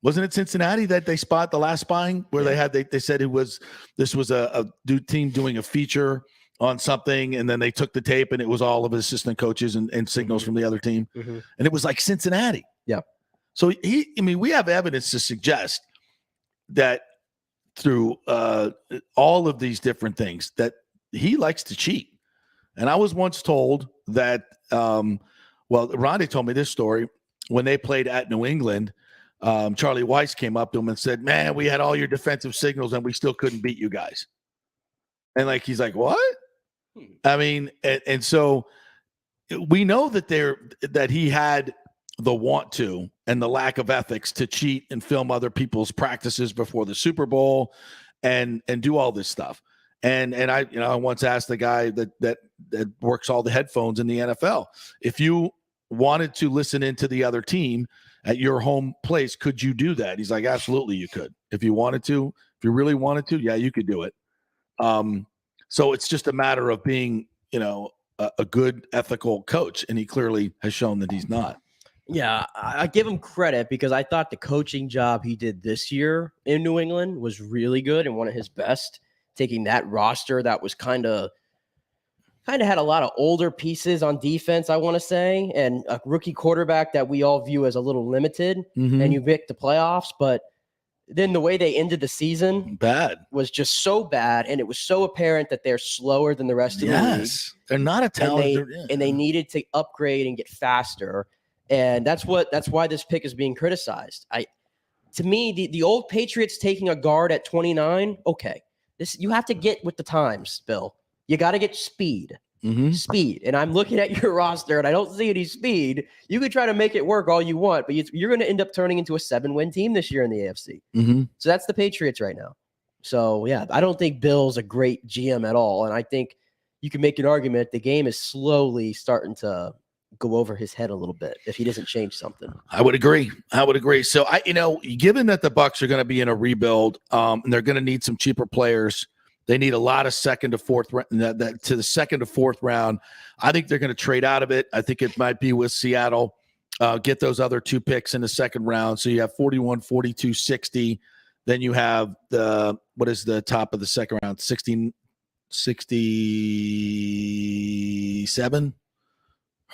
Wasn't it Cincinnati that they spot the last spying where they said this was a team doing a feature on something, and then they took the tape and it was all of his assistant coaches and signals from the other team. And it was like Cincinnati. Yeah. So we have evidence to suggest that through all of these different things that he likes to cheat. And I was once told that, Ronnie told me this story when they played at New England. Charlie Weiss came up to him and said, man, we had all your defensive signals and we still couldn't beat you guys. And he's like, what? I mean, and so we know that he had the want to and the lack of ethics to cheat and film other people's practices before the Super Bowl and do all this stuff. And I once asked the guy that works all the headphones in the NFL, if you wanted to listen into the other team at your home place, could you do that? He's like, absolutely, you could. If you wanted to, if you really wanted to, yeah, you could do it. So it's just a matter of being, a good ethical coach, and he clearly has shown that he's not. Yeah, I give him credit because I thought the coaching job he did this year in New England was really good and one of his best, taking that roster that was kind of had a lot of older pieces on defense, I want to say, and a rookie quarterback that we all view as a little limited, and you pick the playoffs. But then the way they ended the season was just so bad, and it was so apparent that they're slower than the rest of the league. They're not a talent. And they needed to upgrade and get faster. And that's why this pick is being criticized. To me, the old Patriots taking a guard at 29, okay. You have to get with the times, Bill. You got to get speed. Speed. And I'm looking at your roster, and I don't see any speed. You could try to make it work all you want, but you're going to end up turning into a 7-win team this year in the AFC. So that's the Patriots right now. So, yeah, I don't think Bill's a great GM at all. And I think you can make an argument the game is slowly starting to go over his head a little bit if he doesn't change something. I would agree. So given that the Bucs are going to be in a rebuild, and they're going to need some cheaper players, they need a lot of second to fourth to the second to fourth round. I think they're going to trade out of it. I think it might be with Seattle. Get those other 2 picks in the second round. So you have 41, 42, 60. Then you have what is the top of the second round? 67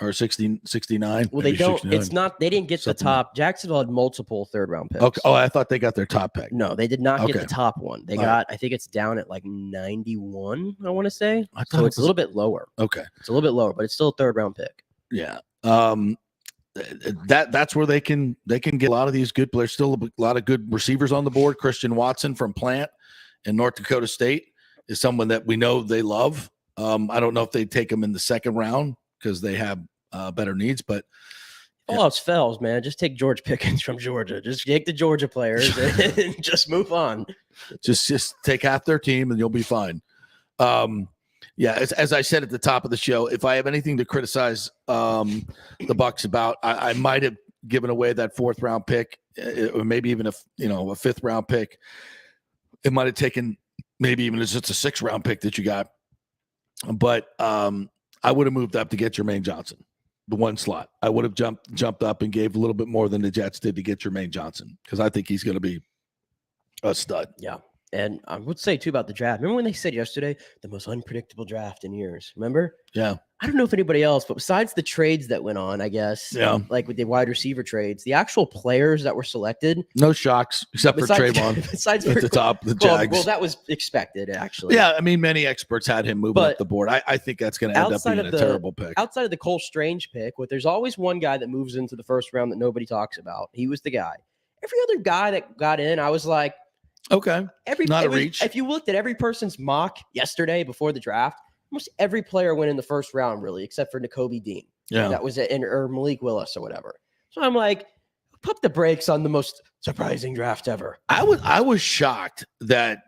or 69. Well, they don't. 69. It's not. They didn't get the top. Jacksonville had multiple third-round picks. Okay. Oh, I thought they got their top pick. No, they did not get the top one. They got. I think it's down at like 91. I want to say. So it's a little bit lower. Okay. It's a little bit lower, but it's still a third-round pick. Yeah. That's where they can get a lot of these good players. Still a lot of good receivers on the board. Christian Watson from Plant in North Dakota State is someone that we know they love. I don't know if they take him in the second round because they have better needs, but all else fails, man. Just take George Pickens from Georgia. Just take the Georgia players and just move on. Just take half their team and you'll be fine. As I said at the top of the show, if I have anything to criticize the Bucs about, I might have given away that 4th round pick, or maybe even a 5th round pick. It might have taken maybe even just a 6th round pick that you got, but I would have moved up to get Jermaine Johnson, the 1 slot. I would have jumped up and gave a little bit more than the Jets did to get Jermaine Johnson because I think he's going to be a stud. Yeah. And I would say, too, about the draft. Remember when they said yesterday, the most unpredictable draft in years? Remember? Yeah. I don't know if anybody else, but besides the trades that went on, I guess, like with the wide receiver trades, the actual players that were selected. No shocks, except for Trayvon. Besides at the top of the Jags. Well, that was expected, actually. Yeah, I mean, many experts had him moving up the board. I think that's going to end up being a terrible pick. Outside of the Cole Strange pick, there's always one guy that moves into the first round that nobody talks about. He was the guy. Every other guy that got in, I was like, okay, not a reach. If you looked at every person's mock yesterday before the draft, almost every player went in the first round, really, except for Nakobe Dean. Yeah, that was it, or Malik Willis or whatever. So I'm like, pump the brakes on the most surprising draft ever. I was shocked that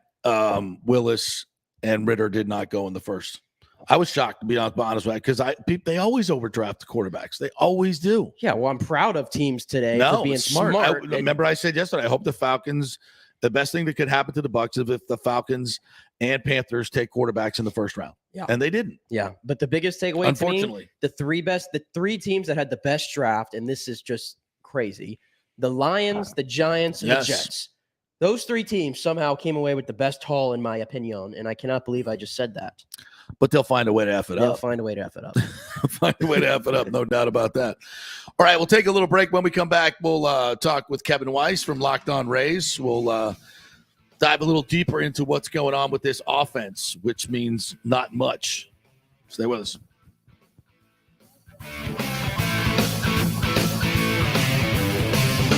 Willis and Ritter did not go in the first. I was shocked, to be honest with you, because they always overdraft the quarterbacks. They always do. Yeah, well, I'm proud of teams today for being smart. Remember, I said yesterday, I hope the Falcons. The best thing that could happen to the Bucs is if the Falcons and Panthers take quarterbacks in the first round. Yeah. And they didn't. Yeah. But the biggest takeaway, unfortunately, the 3 teams that had the best draft, and this is just crazy, the Lions, the Giants, and the Jets. Those 3 teams somehow came away with the best haul, in my opinion, and I cannot believe I just said that. But they'll find a way to F it up. They'll find a way to F it up. Find a way to F it up, no doubt about that. All right, we'll take a little break. When we come back, we'll talk with Kevin Weiss from Locked On Rays. We'll dive a little deeper into what's going on with this offense, which means not much. Stay with us.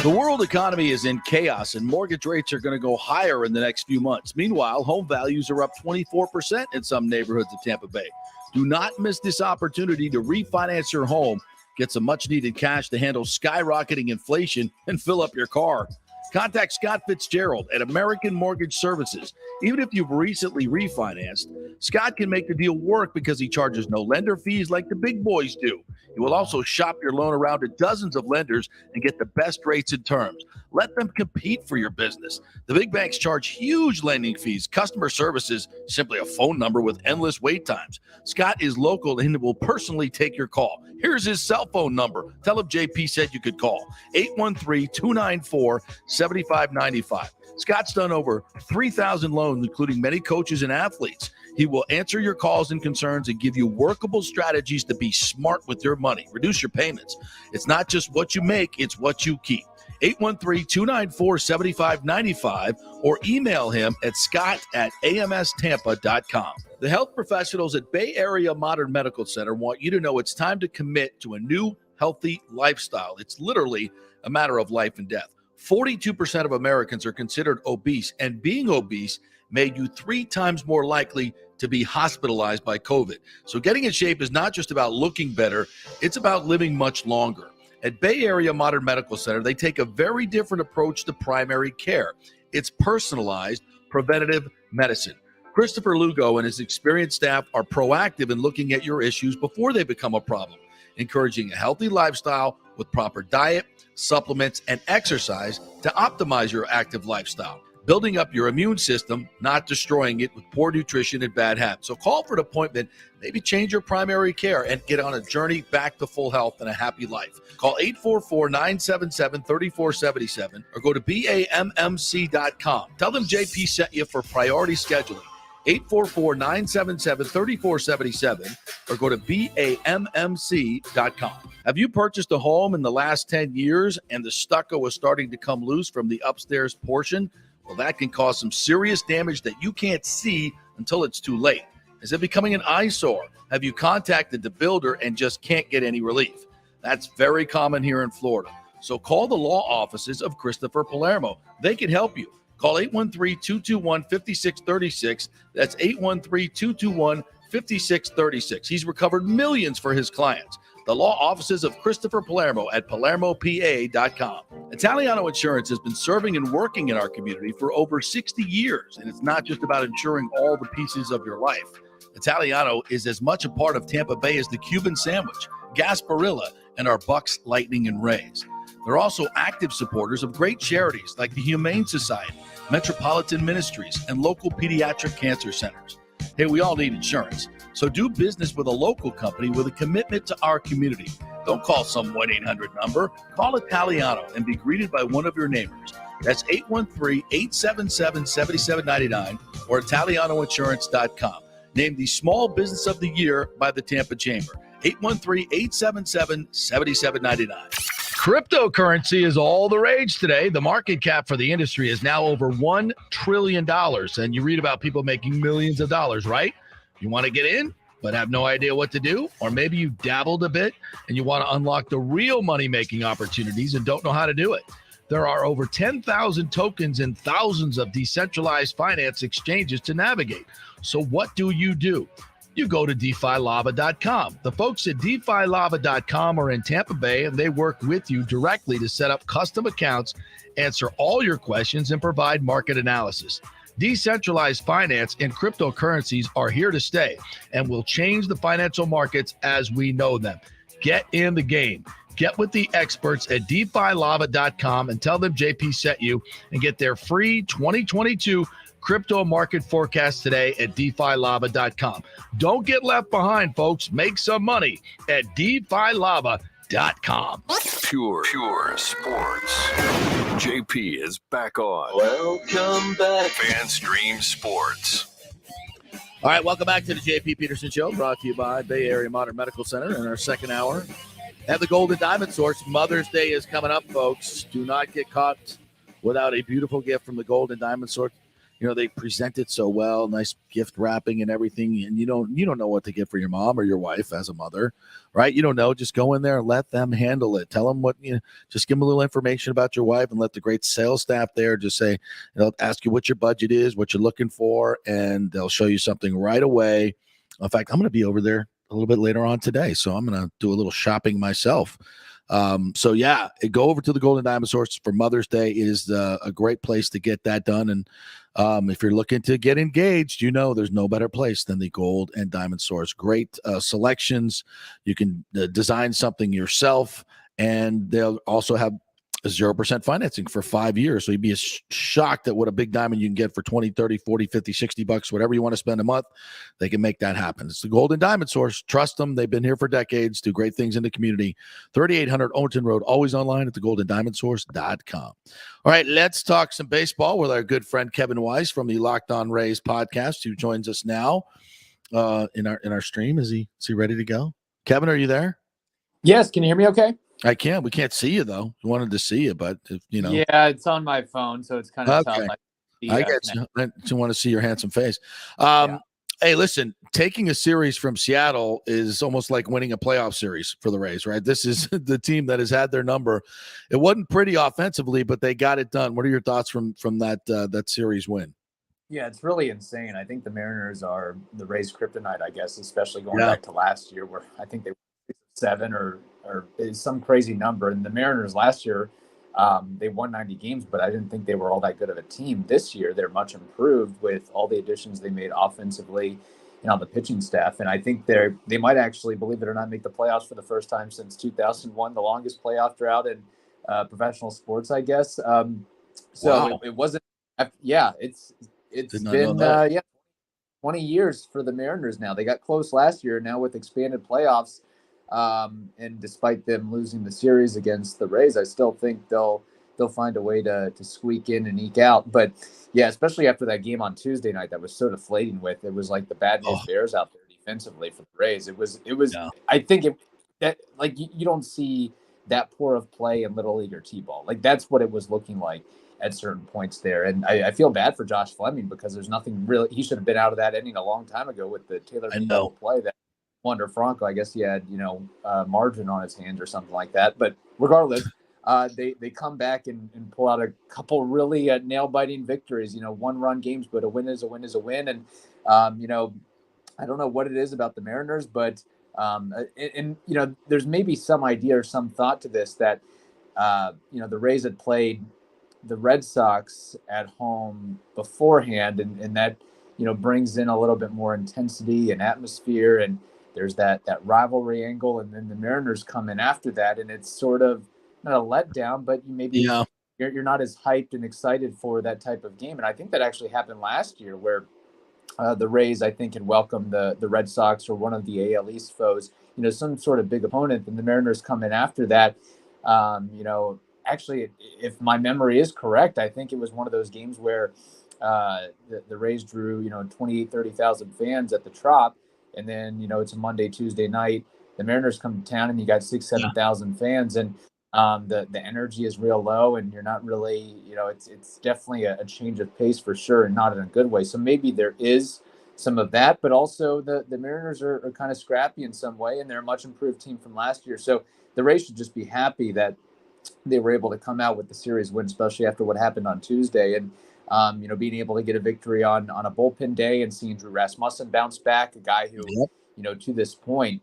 The world economy is in chaos, and mortgage rates are going to go higher in the next few months. Meanwhile, home values are up 24% in some neighborhoods of Tampa Bay. Do not miss this opportunity to refinance your home, get some much-needed cash to handle skyrocketing inflation, and fill up your car. Contact Scott Fitzgerald at American Mortgage Services. Even if you've recently refinanced, Scott can make the deal work because he charges no lender fees like the big boys do. He will also shop your loan around to dozens of lenders and get the best rates and terms. Let them compete for your business. The big banks charge huge lending fees. Customer service is simply a phone number with endless wait times. Scott is local and will personally take your call. Here's his cell phone number. Tell him JP said you could call. 813-294-7595. Scott's done over 3,000 loans, including many coaches and athletes. He will answer your calls and concerns and give you workable strategies to be smart with your money. Reduce your payments. It's not just what you make, it's what you keep. 813-294-7595 or email him at scott@amstampa.com. The health professionals at Bay Area Modern Medical Center want you to know it's time to commit to a new healthy lifestyle. It's literally a matter of life and death. 42% of Americans are considered obese, and being obese made you 3 times more likely to be hospitalized by COVID. So getting in shape is not just about looking better, it's about living much longer. At Bay Area Modern Medical Center, they take a very different approach to primary care. It's personalized, preventative medicine. Christopher Lugo and his experienced staff are proactive in looking at your issues before they become a problem, encouraging a healthy lifestyle with proper diet, supplements, and exercise to optimize your active lifestyle, building up your immune system, not destroying it with poor nutrition and bad habits. So call for an appointment, maybe change your primary care, and get on a journey back to full health and a happy life. Call 844-977-3477 or go to BAMMC.com. Tell them JP sent you for priority scheduling. 844-977-3477 or go to BAMMC.com. Have you purchased a home in the last 10 years and the stucco is starting to come loose from the upstairs portion? Well, that can cause some serious damage that you can't see until it's too late. Is it becoming an eyesore? Have you contacted the builder and just can't get any relief? That's very common here in Florida. So call the law offices of Christopher Palermo. They can help you. Call 813-221-5636. That's 813-221-5636. He's recovered millions for his clients. The law offices of Christopher Palermo at PalermoPA.com. Italiano Insurance has been serving and working in our community for over 60 years, and it's not just about insuring all the pieces of your life. Italiano is as much a part of Tampa Bay as the Cuban sandwich, Gasparilla, and our Bucs, Lightning, and Rays. They're also active supporters of great charities like the Humane Society, Metropolitan Ministries, and local pediatric cancer centers. Hey, we all need insurance, so do business with a local company with a commitment to our community. Don't call some 1-800 number. Call Italiano and be greeted by one of your neighbors. That's 813-877-7799 or ItalianoInsurance.com. Named the Small Business of the Year by the Tampa Chamber. 813-877-7799. Cryptocurrency is all the rage today. The market cap for the industry is now over $1 trillion. And you read about people making millions of dollars, right? You want to get in, but have no idea what to do? Or maybe you dabbled a bit and you want to unlock the real money-making opportunities and don't know how to do it. There are over 10,000 tokens and thousands of decentralized finance exchanges to navigate. So what do? You go to DeFiLava.com. The folks at DeFiLava.com are in Tampa Bay, and they work with you directly to set up custom accounts, answer all your questions, and provide market analysis. Decentralized finance and cryptocurrencies are here to stay and will change the financial markets as we know them. Get in the game. Get with the experts at DeFiLava.com and tell them JP sent you and get their free 2022 crypto market forecast today at DeFiLava.com. Don't get left behind, folks. Make some money at DeFiLava.com. Pure sports. JP is back on. Welcome back. FanStream Sports. All right, welcome back to the JP Peterson Show, brought to you by Bay Area Modern Medical Center in our second hour. At the Golden Diamond Source, Mother's Day is coming up, folks. Do not get caught without a beautiful gift from the Golden Diamond Source. You know, they present it so well, nice gift wrapping and everything, and you don't know what to get for your mom or your wife as a mother, right? You don't know. Just go in there and let them handle it. Tell them just give them a little information about your wife and let the great sales staff there just say, they'll ask you what your budget is, what you're looking for, and they'll show you something right away. In fact, I'm going to be over there a little bit later on today, so I'm going to do a little shopping myself. So yeah, go over to the Golden Diamond Source for Mother's Day. It is a great place to get that done. And if you're looking to get engaged, there's no better place than the Gold and Diamond Source. Great selections. You can design something yourself, and they'll also have 0% financing for 5 years. So you'd be shocked at what a big diamond you can get for 20, 30, 40, 50, 60 bucks, whatever you want to spend a month. They can make that happen. It's the Golden Diamond Source. Trust them. They've been here for decades, do great things in the community. 3800 Overton Road, always online at thegoldendiamondsource.com. All right, let's talk some baseball with our good friend Kevin Weiss from the Locked On Rays podcast, who joins us now in our stream. Is he ready to go? Kevin, are you there? Yes. Can you hear me okay? I can. We can't see you, though. We wanted to see you, but, Yeah, it's on my phone, so it's kind of tough. I get you. I just want to see your handsome face. Hey, listen, taking a series from Seattle is almost like winning a playoff series for the Rays, right? This is the team that has had their number. It wasn't pretty offensively, but they got it done. What are your thoughts from that series win? Yeah, it's really insane. I think the Mariners are the Rays' kryptonite, I guess, especially going back to last year where I think they were 7 or some crazy number. And the Mariners last year, they won 90 games, but I didn't think they were all that good of a team. This year, they're much improved with all the additions they made offensively and on the pitching staff. And I think they might actually, believe it or not, make the playoffs for the first time since 2001, the longest playoff drought in professional sports, I guess. It wasn't. It's been 20 years for the Mariners now. They got close last year. Now with expanded playoffs, and despite them losing the series against the Rays, I still think they'll find a way to squeak in and eke out. But yeah, especially after that game on Tuesday night, that was so deflating. It was like the bad news bears out there defensively for the Rays. It was. I think you don't see that poor of play in Little League or T-ball. Like that's what it was looking like at certain points there. And I feel bad for Josh Fleming because there's nothing really. He should have been out of that inning a long time ago with the Taylor double play that. Wander Franco, I guess he had, margin on his hands or something like that. But regardless, they come back and pull out a couple really nail-biting victories, 1-run games, but a win is a win is a win. And, I don't know what it is about the Mariners, but, there's maybe some idea or some thought to this that, the Rays had played the Red Sox at home beforehand, and that, brings in a little bit more intensity and atmosphere, and there's that rivalry angle, and then the Mariners come in after that, and it's sort of not a letdown, but you're not as hyped and excited for that type of game. And I think that actually happened last year where the Rays, I think, had welcomed the Red Sox or one of the AL East foes, some sort of big opponent, and the Mariners come in after that. Actually, if my memory is correct, I think it was one of those games where the Rays drew, 28, 30,000 fans at the Trop. And then, it's a Monday, Tuesday night. The Mariners come to town and you got 7,000 fans. And the energy is real low and you're not really, it's definitely a change of pace for sure and not in a good way. So maybe there is some of that, but also the Mariners are kind of scrappy in some way and they're a much improved team from last year. So the Rays should just be happy that they were able to come out with the series win, especially after what happened on Tuesday. And, being able to get a victory on a bullpen day and seeing Drew Rasmussen bounce back, a guy who, to this point,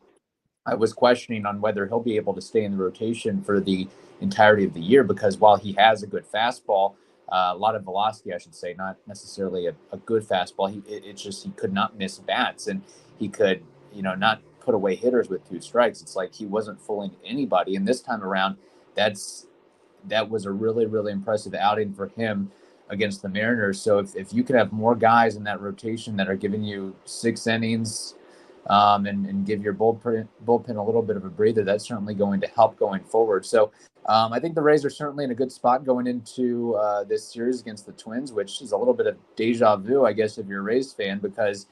I was questioning on whether he'll be able to stay in the rotation for the entirety of the year, because while he has a good fastball, a lot of velocity, I should say, not necessarily a good fastball, it's just he could not miss bats and he could, not put away hitters with 2 strikes. It's like he wasn't fooling anybody. And this time around, that was a really, really impressive outing for him against the Mariners. So if you could have more guys in that rotation that are giving you 6 innings and give your bullpen a little bit of a breather, that's certainly going to help going forward. So I think the Rays are certainly in a good spot going into this series against the Twins, which is a little bit of deja vu, I guess, if you're a Rays fan, because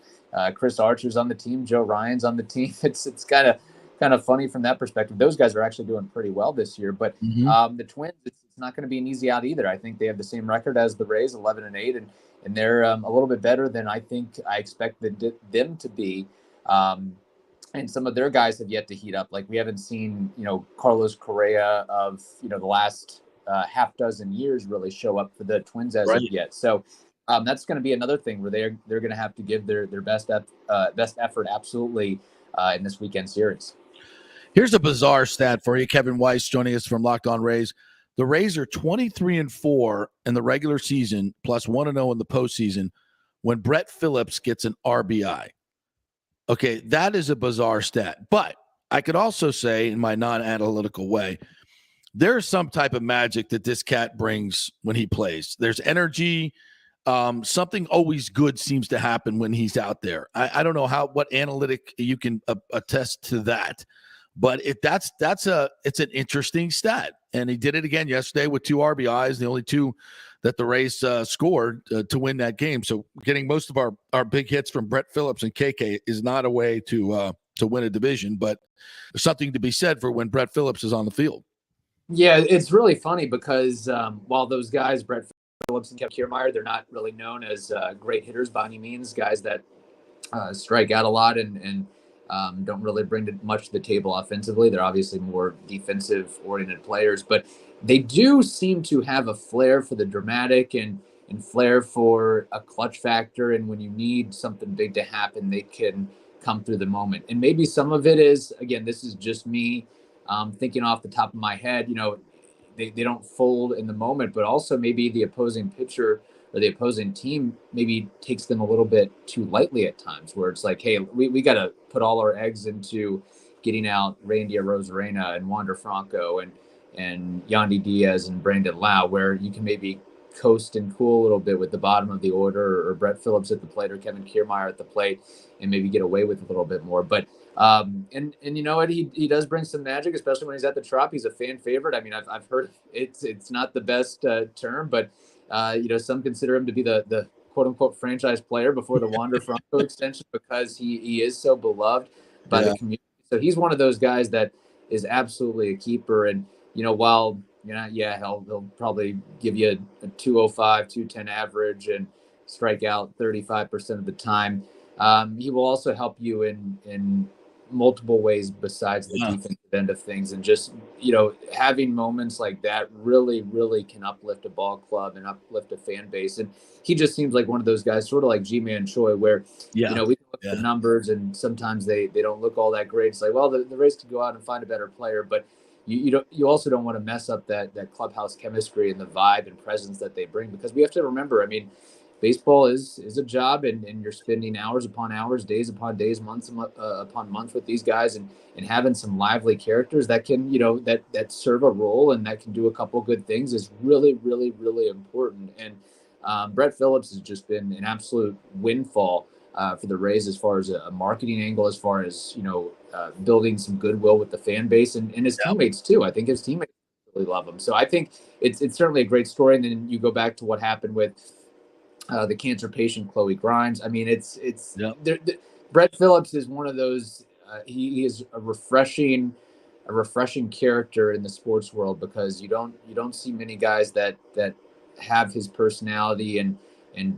Chris Archer's on the team, Joe Ryan's on the team. It's kind of funny from that perspective. Those guys are actually doing pretty well this year, but the Twins, it's not going to be an easy out either. I think they have the same record as the Rays, 11-8, and they're a little bit better than I think I expected them to be. And some of their guys have yet to heat up. Like we haven't seen, Carlos Correa of, the last half dozen years really show up for the Twins as of yet. So that's going to be another thing where they're going to have to give their best effort absolutely in this weekend series. Here's a bizarre stat for you. Kevin Weiss joining us from Locked On Rays. The Rays are 23-4 in the regular season, plus 1-0 in the postseason when Brett Phillips gets an RBI. Okay, that is a bizarre stat. But I could also say, in my non-analytical way, there's some type of magic that this cat brings when he plays. There's energy. Something always good seems to happen when he's out there. I don't know what analytic you can attest to that, but it's an interesting stat. And he did it again yesterday with 2 RBIs, the only 2 that the Rays scored to win that game. So getting most of our big hits from Brett Phillips and KK is not a way to win a division, but there's something to be said for when Brett Phillips is on the field. Yeah, it's really funny because while those guys, Brett Phillips and Kevin Kiermaier, they're not really known as great hitters by any means, guys that strike out a lot and don't really bring much to the table offensively. They're obviously more defensive-oriented players, but they do seem to have a flair for the dramatic and flair for a clutch factor. And when you need something big to happen, they can come through the moment. And maybe some of it is, again, this is just me thinking off the top of my head, they don't fold in the moment, but also maybe the opposing pitcher or the opposing team maybe takes them a little bit too lightly at times, where it's like, hey, we got to put all our eggs into getting out Randy Arozarena and Wander Franco and Yandy Diaz and Brandon Lau, where you can maybe coast and cool a little bit with the bottom of the order or Brett Phillips at the plate or Kevin Kiermaier at the plate and maybe get away with a little bit more. But and you know what, he does bring some magic, especially when he's at the Trop. He's a fan favorite. I mean, I've heard it's not the best term, but some consider him to be the quote unquote franchise player before the Wander Franco extension because he is so beloved by the community. So he's one of those guys that is absolutely a keeper. And while he'll probably give you a 205, 210 average and strike out 35% of the time. He will also help you in multiple ways besides the defensive end of things. And just, having moments like that really, really can uplift a ball club and uplift a fan base. And he just seems like one of those guys, sort of like G-Man Choi, where, we look at the numbers and sometimes they don't look all that great. It's like, well, the Rays could go out and find a better player, but you also don't want to mess up that clubhouse chemistry and the vibe and presence that they bring, because we have to remember, I mean, baseball is a job, and you're spending hours upon hours, days upon days, months upon months with these guys, and having some lively characters that can, that serve a role and that can do a couple good things is really, really, really important. And Brett Phillips has just been an absolute windfall for the Rays as far as a marketing angle, as far as, building some goodwill with the fan base and his teammates too. I think his teammates really love him. So I think it's certainly a great story. And then you go back to what happened with the cancer patient, Chloe Grimes. I mean, Brett Phillips is one of those, he is a refreshing character in the sports world, because you don't see many guys that have his personality and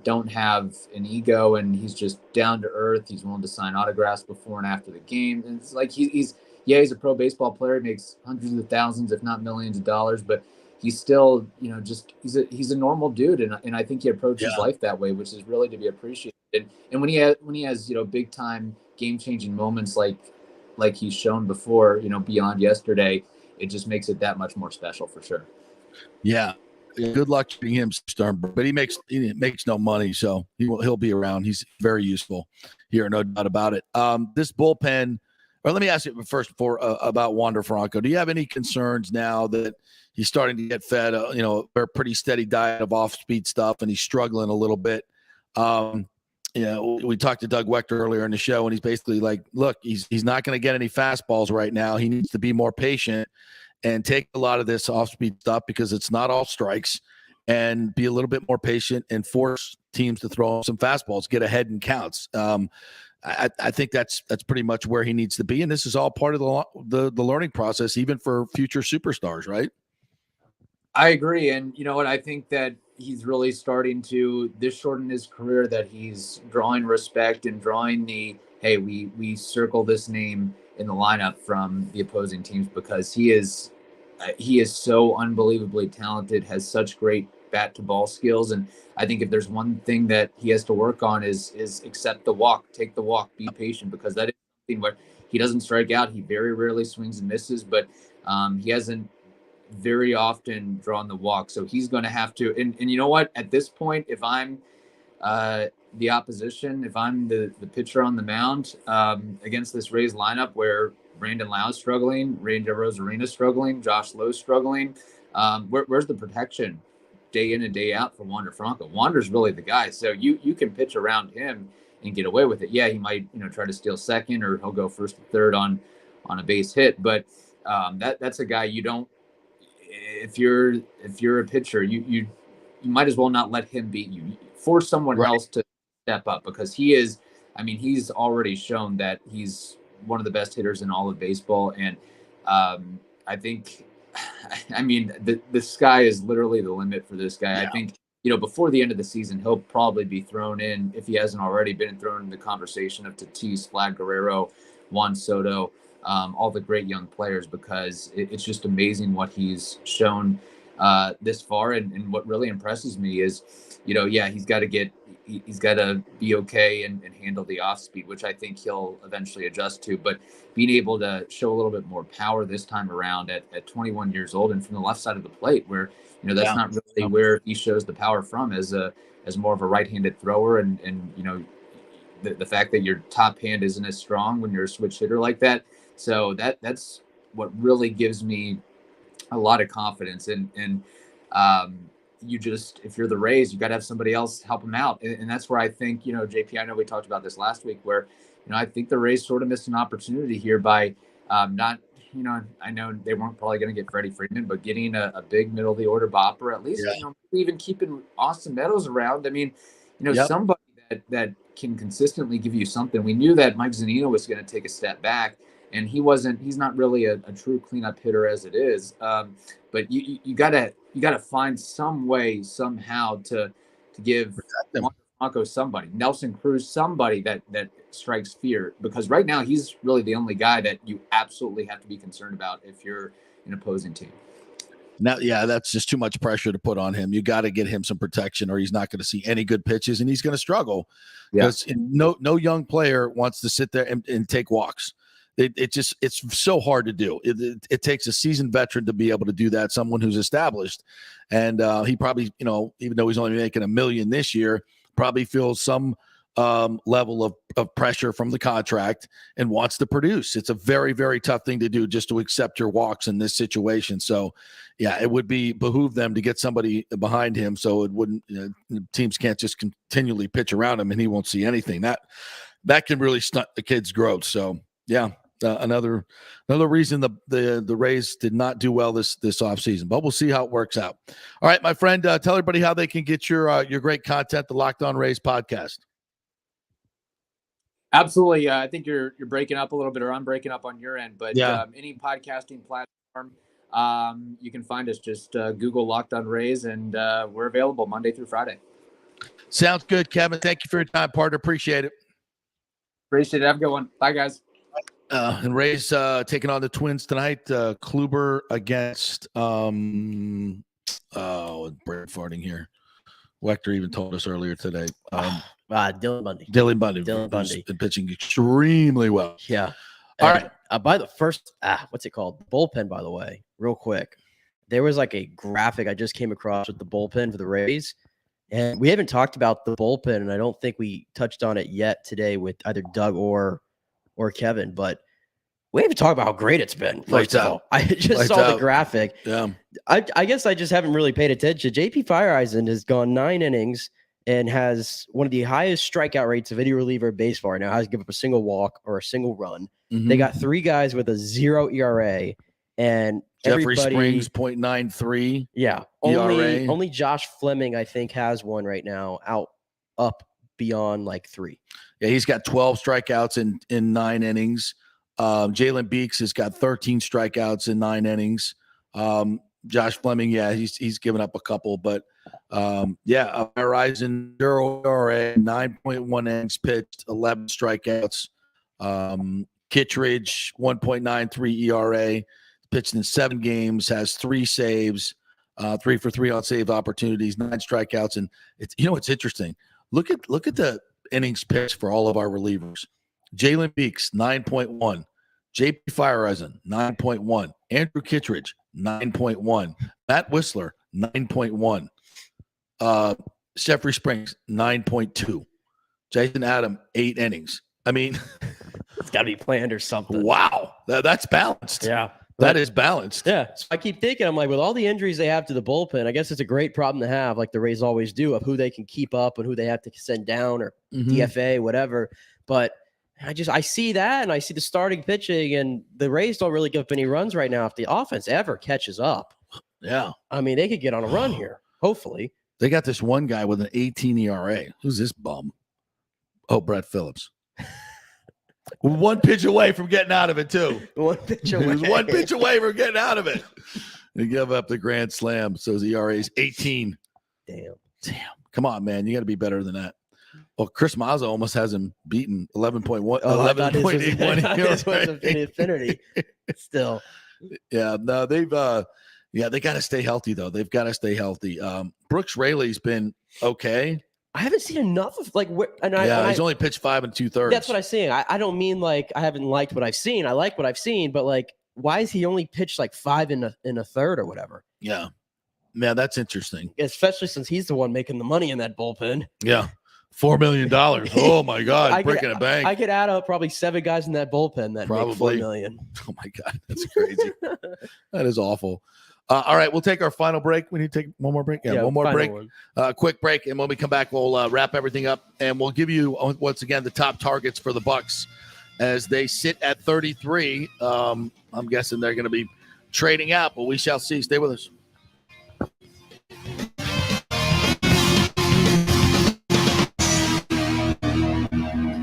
don't have an ego, and he's just down to earth. He's willing to sign autographs before and after the game. And it's like he's a pro baseball player. He makes hundreds of thousands, if not millions of dollars, but he's still, he's a normal dude. And I think he approaches life that way, which is really to be appreciated. And when he has, big time game changing moments like he's shown before, beyond yesterday, it just makes it that much more special for sure. Yeah. Good luck keeping him stern, but he makes no money, so he'll be around. He's very useful here, no doubt about it. This bullpen, or let me ask you first about Wander Franco. Do you have any concerns now that he's starting to get fed, a pretty steady diet of off-speed stuff, and he's struggling a little bit? We talked to Doug Waechter earlier in the show, and he's basically like, look, he's not going to get any fastballs right now. He needs to be more patient and take a lot of this off-speed stuff, because it's not all strikes, and be a little bit more patient and force teams to throw some fastballs, get ahead in counts. I think that's pretty much where he needs to be, and this is all part of the learning process, even for future superstars, right? I agree, and you know what? I think that he's really starting to shorten his career, that he's drawing respect and drawing hey, we circle this name in the lineup from the opposing teams, because he is so unbelievably talented, has such great bat to ball skills. And I think if there's one thing that he has to work on is accept the walk, take the walk, be patient, because that is something where he doesn't strike out. He very rarely swings and misses, but he hasn't very often drawn the walk. So he's going to have to. And you know what? At this point, if I'm the opposition, if I'm the pitcher on the mound against this Rays lineup where Brandon Lau's struggling, Randy Rosarena's struggling, Josh Lowe's struggling, where's the protection day in and day out for Wander Franco? Wander's really the guy. So you can pitch around him and get away with it. Yeah, he might try to steal second, or he'll go first or third on a base hit. But that's a guy you don't. If you're a pitcher, you might as well not let him beat you. Force someone else to step up, because he is. I mean, he's already shown that he's one of the best hitters in all of baseball, and I think. I mean, the sky is literally the limit for this guy. Yeah. I think, before the end of the season, he'll probably be thrown in, if he hasn't already been thrown in the conversation of Tatis, Vlad Guerrero, Juan Soto, all the great young players, because it's just amazing what he's shown this far. And what really impresses me is, he's got to be okay and handle the off speed, which I think he'll eventually adjust to. But being able to show a little bit more power this time around at 21 years old, and from the left side of the plate, where that's not really where he shows the power from, as more of a right-handed thrower, and the fact that your top hand isn't as strong when you're a switch hitter like that. So that's what really gives me a lot of confidence. And if you're the Rays, you got to have somebody else help him out. And that's where I think, JP, I know we talked about this last week, where, I think the Rays sort of missed an opportunity here by not, I know they weren't probably going to get Freddie Freeman, but getting a big middle of the order bopper, at least, even keeping Austin Meadows around. I mean, somebody that can consistently give you something. We knew that Mike Zunino was going to take a step back, and he's not really a true cleanup hitter as it is. But you gotta find some way somehow to give Franco somebody, Nelson Cruz, somebody that strikes fear, because right now he's really the only guy that you absolutely have to be concerned about if you're an opposing team. Now, that's just too much pressure to put on him. You got to get him some protection, or he's not going to see any good pitches, and he's going to struggle, because no young player wants to sit there and take walks. It's so hard to do. It takes a seasoned veteran to be able to do that, someone who's established. And he probably, even though he's only making $1 million this year, probably feels some level of pressure from the contract and wants to produce. It's a very, very tough thing to do, just to accept your walks in this situation. So, it would behoove them to get somebody behind him, so it wouldn't. Teams can't just continually pitch around him and he won't see anything. That can really stunt the kid's growth. So, another reason the Rays did not do well this offseason, but we'll see how it works out. All right, my friend, tell everybody how they can get your great content, the Locked On Rays podcast. Absolutely. I think you're breaking up a little bit, or I'm breaking up on your end, but any podcasting platform, you can find us. Just Google Locked On Rays, and we're available Monday through Friday. Sounds good, Kevin. Thank you for your time, partner. Appreciate it. Appreciate it. Have a good one. Bye, guys. And Rays taking on the Twins tonight. Kluber against brain farting here. Waechter even told us earlier today. Dylan Bundy. Dylan Bundy been pitching extremely well. Yeah. All right. By the first, what's it called? Bullpen, by the way, real quick. There was like a graphic I just came across with the bullpen for the Rays. And we haven't talked about the bullpen, and I don't think we touched on it yet today with either Doug or Kevin, but we haven't talked about how great it's been. First of all, I just saw the graphic. Yeah. I guess I just haven't really paid attention. JP Feyereisen has gone 9 innings and has one of the highest strikeout rates of any reliever in baseball right now. Has given up a single walk or a single run. Mm-hmm. They got 3 guys with a 0 ERA, and Jeffrey Springs 0.93. Yeah. Only Josh Fleming, I think, has one right now up beyond like 3. Yeah, he's got 12 strikeouts in 9 innings. Jalen Beeks has got 13 strikeouts in 9 innings. Josh Fleming, he's given up a couple, but Horizon 0 ERA, 9.1 innings pitched, 11 strikeouts. Kittredge 1.93 ERA, pitched in 7 games, has 3 saves, 3 for 3 on save opportunities, 9 strikeouts, and it's interesting. Look at the innings pitched for all of our relievers. Jalen Beeks 9.1, JP Feyereisen, 9.1. Andrew Kittredge, 9.1. Matt Whistler, 9.1. Jeffrey Springs, 9.2. Jason Adam, 8 innings. I mean, it's got to be planned or something. Wow. That's balanced. Yeah. That is balanced. Yeah. So I keep thinking, I'm like, with all the injuries they have to the bullpen, I guess it's a great problem to have, like the Rays always do, of who they can keep up and who they have to send down or DFA, whatever. But I see that, and I see the starting pitching, and the Rays don't really give up any runs right now if the offense ever catches up. Yeah. I mean, they could get on a run here, hopefully. They got this one guy with an 18 ERA. Who's this bum? Oh, Brett Phillips. One pitch away from getting out of it, too. One pitch away. He was one pitch away from getting out of it. He gave up the grand slam, so his ERA is 18. Damn. Come on, man. You got to be better than that. Well, Chris Mazza almost has him beaten 11.1. Oh, 11.81. This was an infinity. Still. Yeah, no, they got to stay healthy, though. They've got to stay healthy. Brooks Raley's been okay. I haven't seen enough of he's only pitched 5 2/3. That's what I'm saying. I don't mean like I haven't liked what I've seen. I like what I've seen, but like, why is he only pitched like 5 in a third or whatever? Yeah, man, that's interesting. Especially since he's the one making the money in that bullpen. Yeah, $4 million. Oh my God, breaking a bank. I could add up probably 7 guys in that bullpen that make $4 million. Oh my God, that's crazy. That is awful. All right, we'll take our final break. We need to take one more break. Yeah, one more break. Quick break, and when we come back, we'll wrap everything up, and we'll give you once again the top targets for the Bucs as they sit at 33. I'm guessing they're going to be trading out, but we shall see. Stay with us.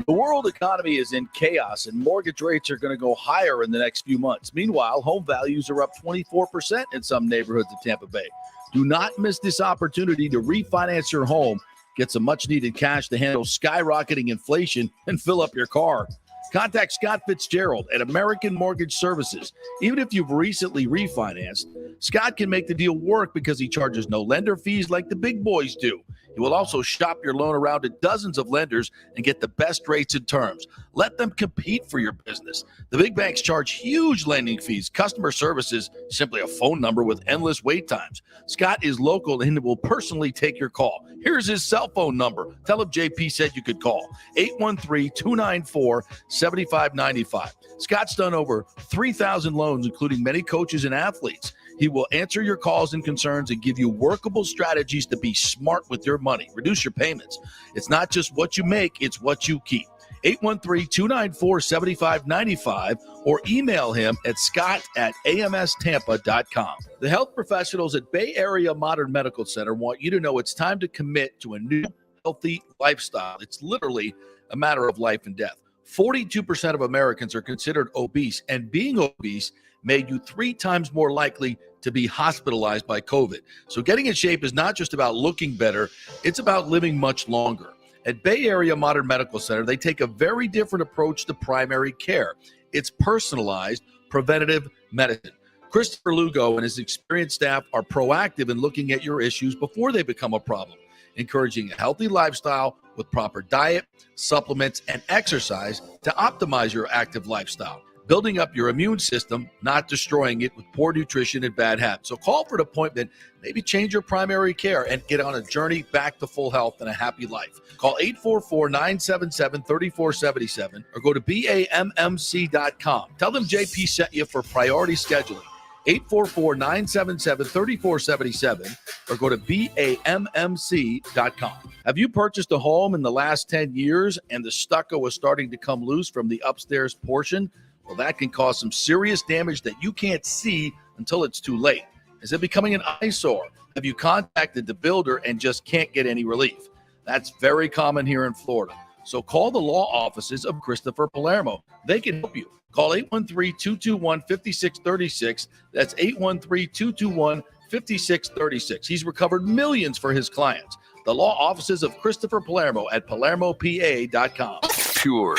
The world economy is in chaos, and mortgage rates are going to go higher in the next few months. Meanwhile, home values are up 24% in some neighborhoods of Tampa Bay. Do not miss this opportunity to refinance your home, get some much-needed cash to handle skyrocketing inflation, and fill up your car. Contact Scott Fitzgerald at American Mortgage Services. Even if you've recently refinanced, Scott can make the deal work because he charges no lender fees like the big boys do. He will also shop your loan around to dozens of lenders and get the best rates and terms. Let them compete for your business. The big banks charge huge lending fees. Customer service is simply a phone number with endless wait times. Scott is local and will personally take your call. Here's his cell phone number. Tell him JP said you could call. 813-294-7595. Scott's done over 3,000 loans, including many coaches and athletes. He will answer your calls and concerns and give you workable strategies to be smart with your money. Reduce your payments. It's not just what you make, it's what you keep. 813-294-7595 or email him at scott@amstampa.com. The health professionals at Bay Area Modern Medical Center want you to know it's time to commit to a new healthy lifestyle. It's literally a matter of life and death. 42% of Americans are considered obese, and being obese made you 3 times more likely to be hospitalized by COVID. So getting in shape is not just about looking better, it's about living much longer. At Bay Area Modern Medical Center, they take a very different approach to primary care. It's personalized, preventative medicine. Christopher Lugo and his experienced staff are proactive in looking at your issues before they become a problem, encouraging a healthy lifestyle with proper diet, supplements, and exercise to optimize your active lifestyle. Building up your immune system, not destroying it with poor nutrition and bad habits. So call for an appointment, maybe change your primary care and get on a journey back to full health and a happy life. Call 844-977-3477 or go to BAMMC.com. Tell them JP sent you for priority scheduling. 844-977-3477 or go to BAMMC.com. Have you purchased a home in the last 10 years and the stucco is starting to come loose from the upstairs portion? Well, that can cause some serious damage that you can't see until it's too late. Is it becoming an eyesore? Have you contacted the builder and just can't get any relief? That's very common here in Florida. So call the law offices of Christopher Palermo. They can help you. Call 813-221-5636. That's 813-221-5636. He's recovered millions for his clients. The law offices of Christopher Palermo at PalermoPA.com. Pure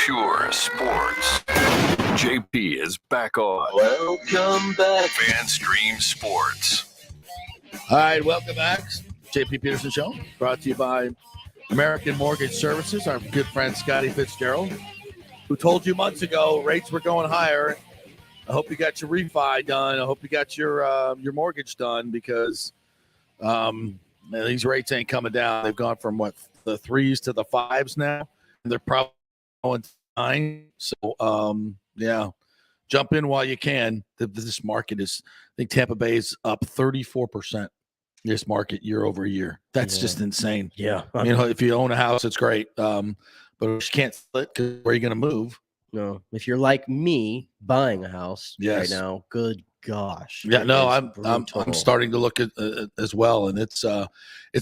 sports. JP is back on. Welcome back. FanStream Sports. All right, welcome back. JP Peterson Show, brought to you by American Mortgage Services, our good friend Scotty Fitzgerald, who told you months ago rates were going higher. I hope you got your refi done. I hope you got your mortgage done because man, these rates ain't coming down. They've gone from the 3s to the 5s now, and they're probably going to 9. So yeah, jump in while you can. This market is, I think Tampa Bay is up 34%. This market year over year. That's just insane. Yeah. If you own a house, it's great. But you can't split because where are you going to move? No. If you're like me buying a house right Yes. now, good gosh. Yeah, no, I'm brutal. starting to look at as well, and it's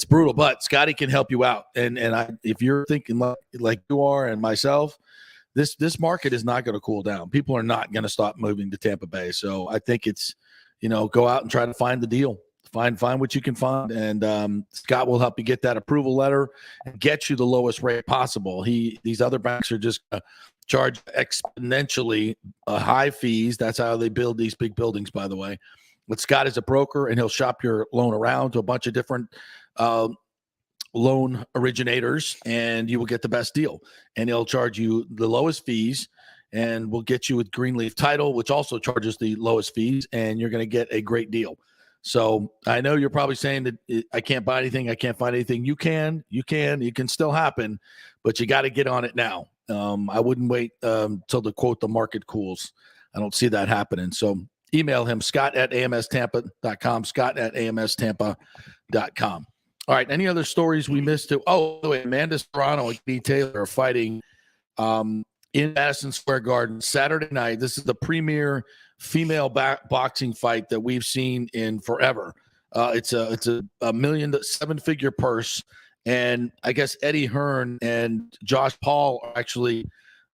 brutal. But Scotty can help you out, and if you're thinking like you are and myself, this market is not going to cool down. People are not going to stop moving to Tampa Bay. So I think it's go out and try to find the deal. Find what you can find, and Scott will help you get that approval letter and get you the lowest rate possible. These other banks are just charge exponentially high fees. That's how they build these big buildings, by the way. But Scott is a broker, and he'll shop your loan around to a bunch of different loan originators, and you will get the best deal. And he'll charge you the lowest fees, and we'll get you with Greenleaf Title, which also charges the lowest fees, and you're going to get a great deal. So I know you're probably saying that I can't buy anything. I can't find anything. You can still happen, but you got to get on it now. I wouldn't wait till the market cools. I don't see that happening. So email him, scott@amstampa.com, scott@amstampa.com. All right. Any other stories we missed? Oh, wait, Amanda Serrano and B. Taylor are fighting in Madison Square Garden Saturday night. This is the premier female boxing fight that we've seen in forever. It's a seven-figure purse, and I guess Eddie Hearn and Josh Paul are actually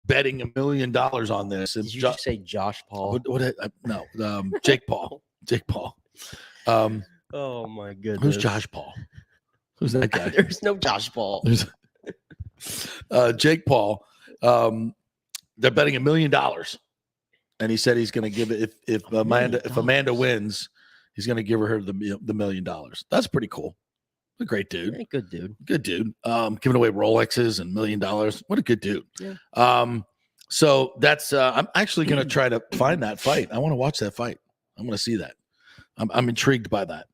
betting $1 million on this. Did you just say Josh Paul? Jake Paul. Jake Paul. Oh my goodness. Who's Josh Paul? Who's that guy? There's no Josh Paul. Jake Paul. They're betting $1 million. And he said he's going to give it if Amanda wins, he's going to give her the $1 million. That's pretty cool. A great dude. Hey, good dude. Good dude. Giving away Rolexes and $1 million. What a good dude. Yeah. So that's I'm actually going to try to find that fight. I want to watch that fight. I want to see that. I'm intrigued by that.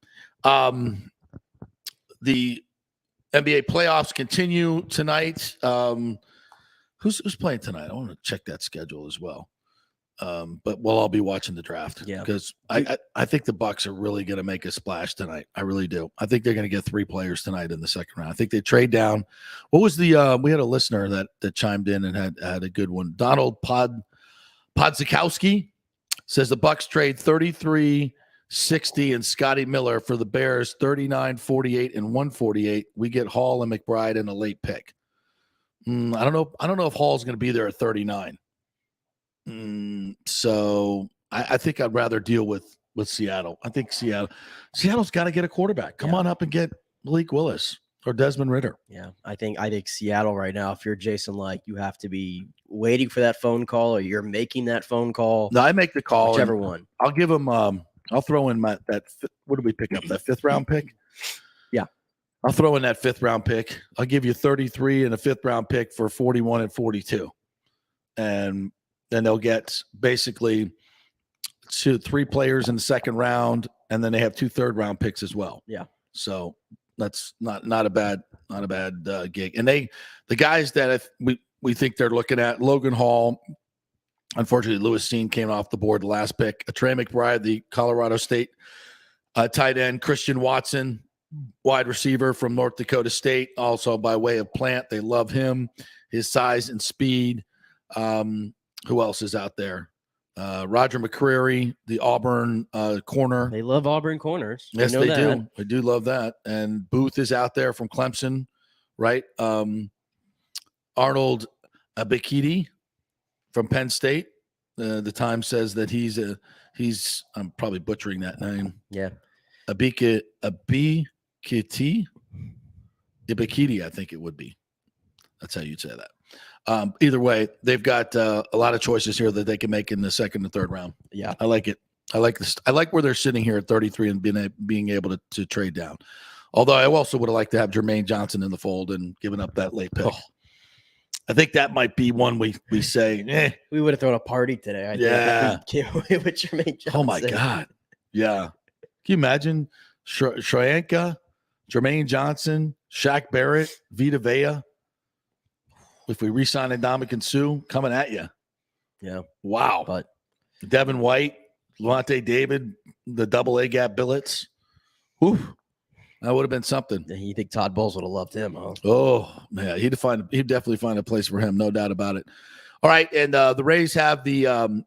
The NBA playoffs continue tonight. Who's playing tonight? I want to check that schedule as well. But we'll all be watching the draft. Yeah. Because I think the Bucs are really going to make a splash tonight. I really do. I think they're going to get 3 players tonight in the second round. I think they trade down. What was the we had a listener that chimed in and had a good one. Donald Podzikowski says the Bucs trade 33, 60 and Scotty Miller for the Bears 39, 48 and 148. We get Hall and McBride and a late pick. I don't know if Hall's going to be there at 39. So I think I'd rather deal with Seattle. I think Seattle's got to get a quarterback. Come on up and get Malik Willis or Desmond Ridder. Yeah, I think Seattle right now, if you're Jason Licht, you have to be waiting for that phone call or you're making that phone call. No, I make the call. Whichever one. I'll give him I'll throw in what did we pick up? That 5th round pick? Yeah. I'll throw in that 5th round pick. I'll give you 33 and a 5th round pick for 41 and 42. And then they'll get basically 3 players in the second round, and then they have 2 third-round picks as well. Yeah. So that's not a bad gig. And the guys that we think they're looking at, Logan Hall. Unfortunately, Lewis Cine came off the board the last pick. Trey McBride, the Colorado State tight end. Christian Watson, wide receiver from North Dakota State, also by way of Plant. They love him, his size and speed. Who else is out there? Roger McCreary, the Auburn corner. They love Auburn corners. Yes, they do. They do love that. And Booth is out there from Clemson, right? Arnold Abikidi from Penn State. The Times says that he's I'm probably butchering that name. Yeah. Abikiti, I think it would be. That's how you'd say that. Either way, they've got a lot of choices here that they can make in the second and third round. Yeah, I like it. I like this. I like where they're sitting here at 33 and being able to trade down. Although I also would have liked to have Jermaine Johnson in the fold and given up that late pick. I think that might be one we say, We would have thrown a party today. I think. Came away with Jermaine Johnson. Oh, my God. Yeah. Can you imagine Shrianka, Jermaine Johnson, Shaq Barrett, Vita Vea? If we re-sign Ndamukong Suh, coming at you. Yeah. Wow. But Devin White, Levante David, the double A gap billets. Whew. That would have been something. You think Todd Bowles would have loved him, huh? Oh, man. He'd definitely find a place for him, no doubt about it. All right, and the Rays have the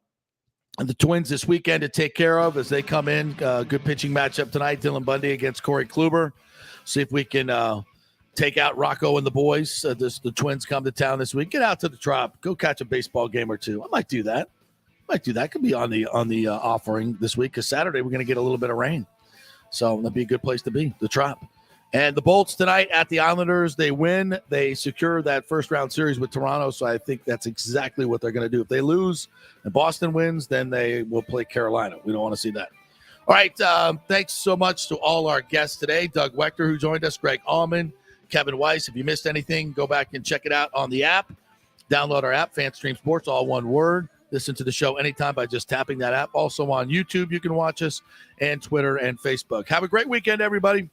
Twins this weekend to take care of as they come in. Good pitching matchup tonight. Dylan Bundy against Corey Kluber. See if we can take out Rocco and the boys. The Twins come to town this week. Get out to the Trop. Go catch a baseball game or two. I might do that. Could be on the offering this week because Saturday we're going to get a little bit of rain. So that'd be a good place to be, the Trop. And the Bolts tonight at the Islanders, they win. They secure that first-round series with Toronto, so I think that's exactly what they're going to do. If they lose and Boston wins, then they will play Carolina. We don't want to see that. All right, thanks so much to all our guests today. Doug Waechter, who joined us, Greg Auman, Kevin Weiss. If you missed anything, go back and check it out on the app. Download our app, FanStream Sports, all one word. Listen to the show anytime by just tapping that app. Also on YouTube, you can watch us, and Twitter and Facebook. Have a great weekend, everybody.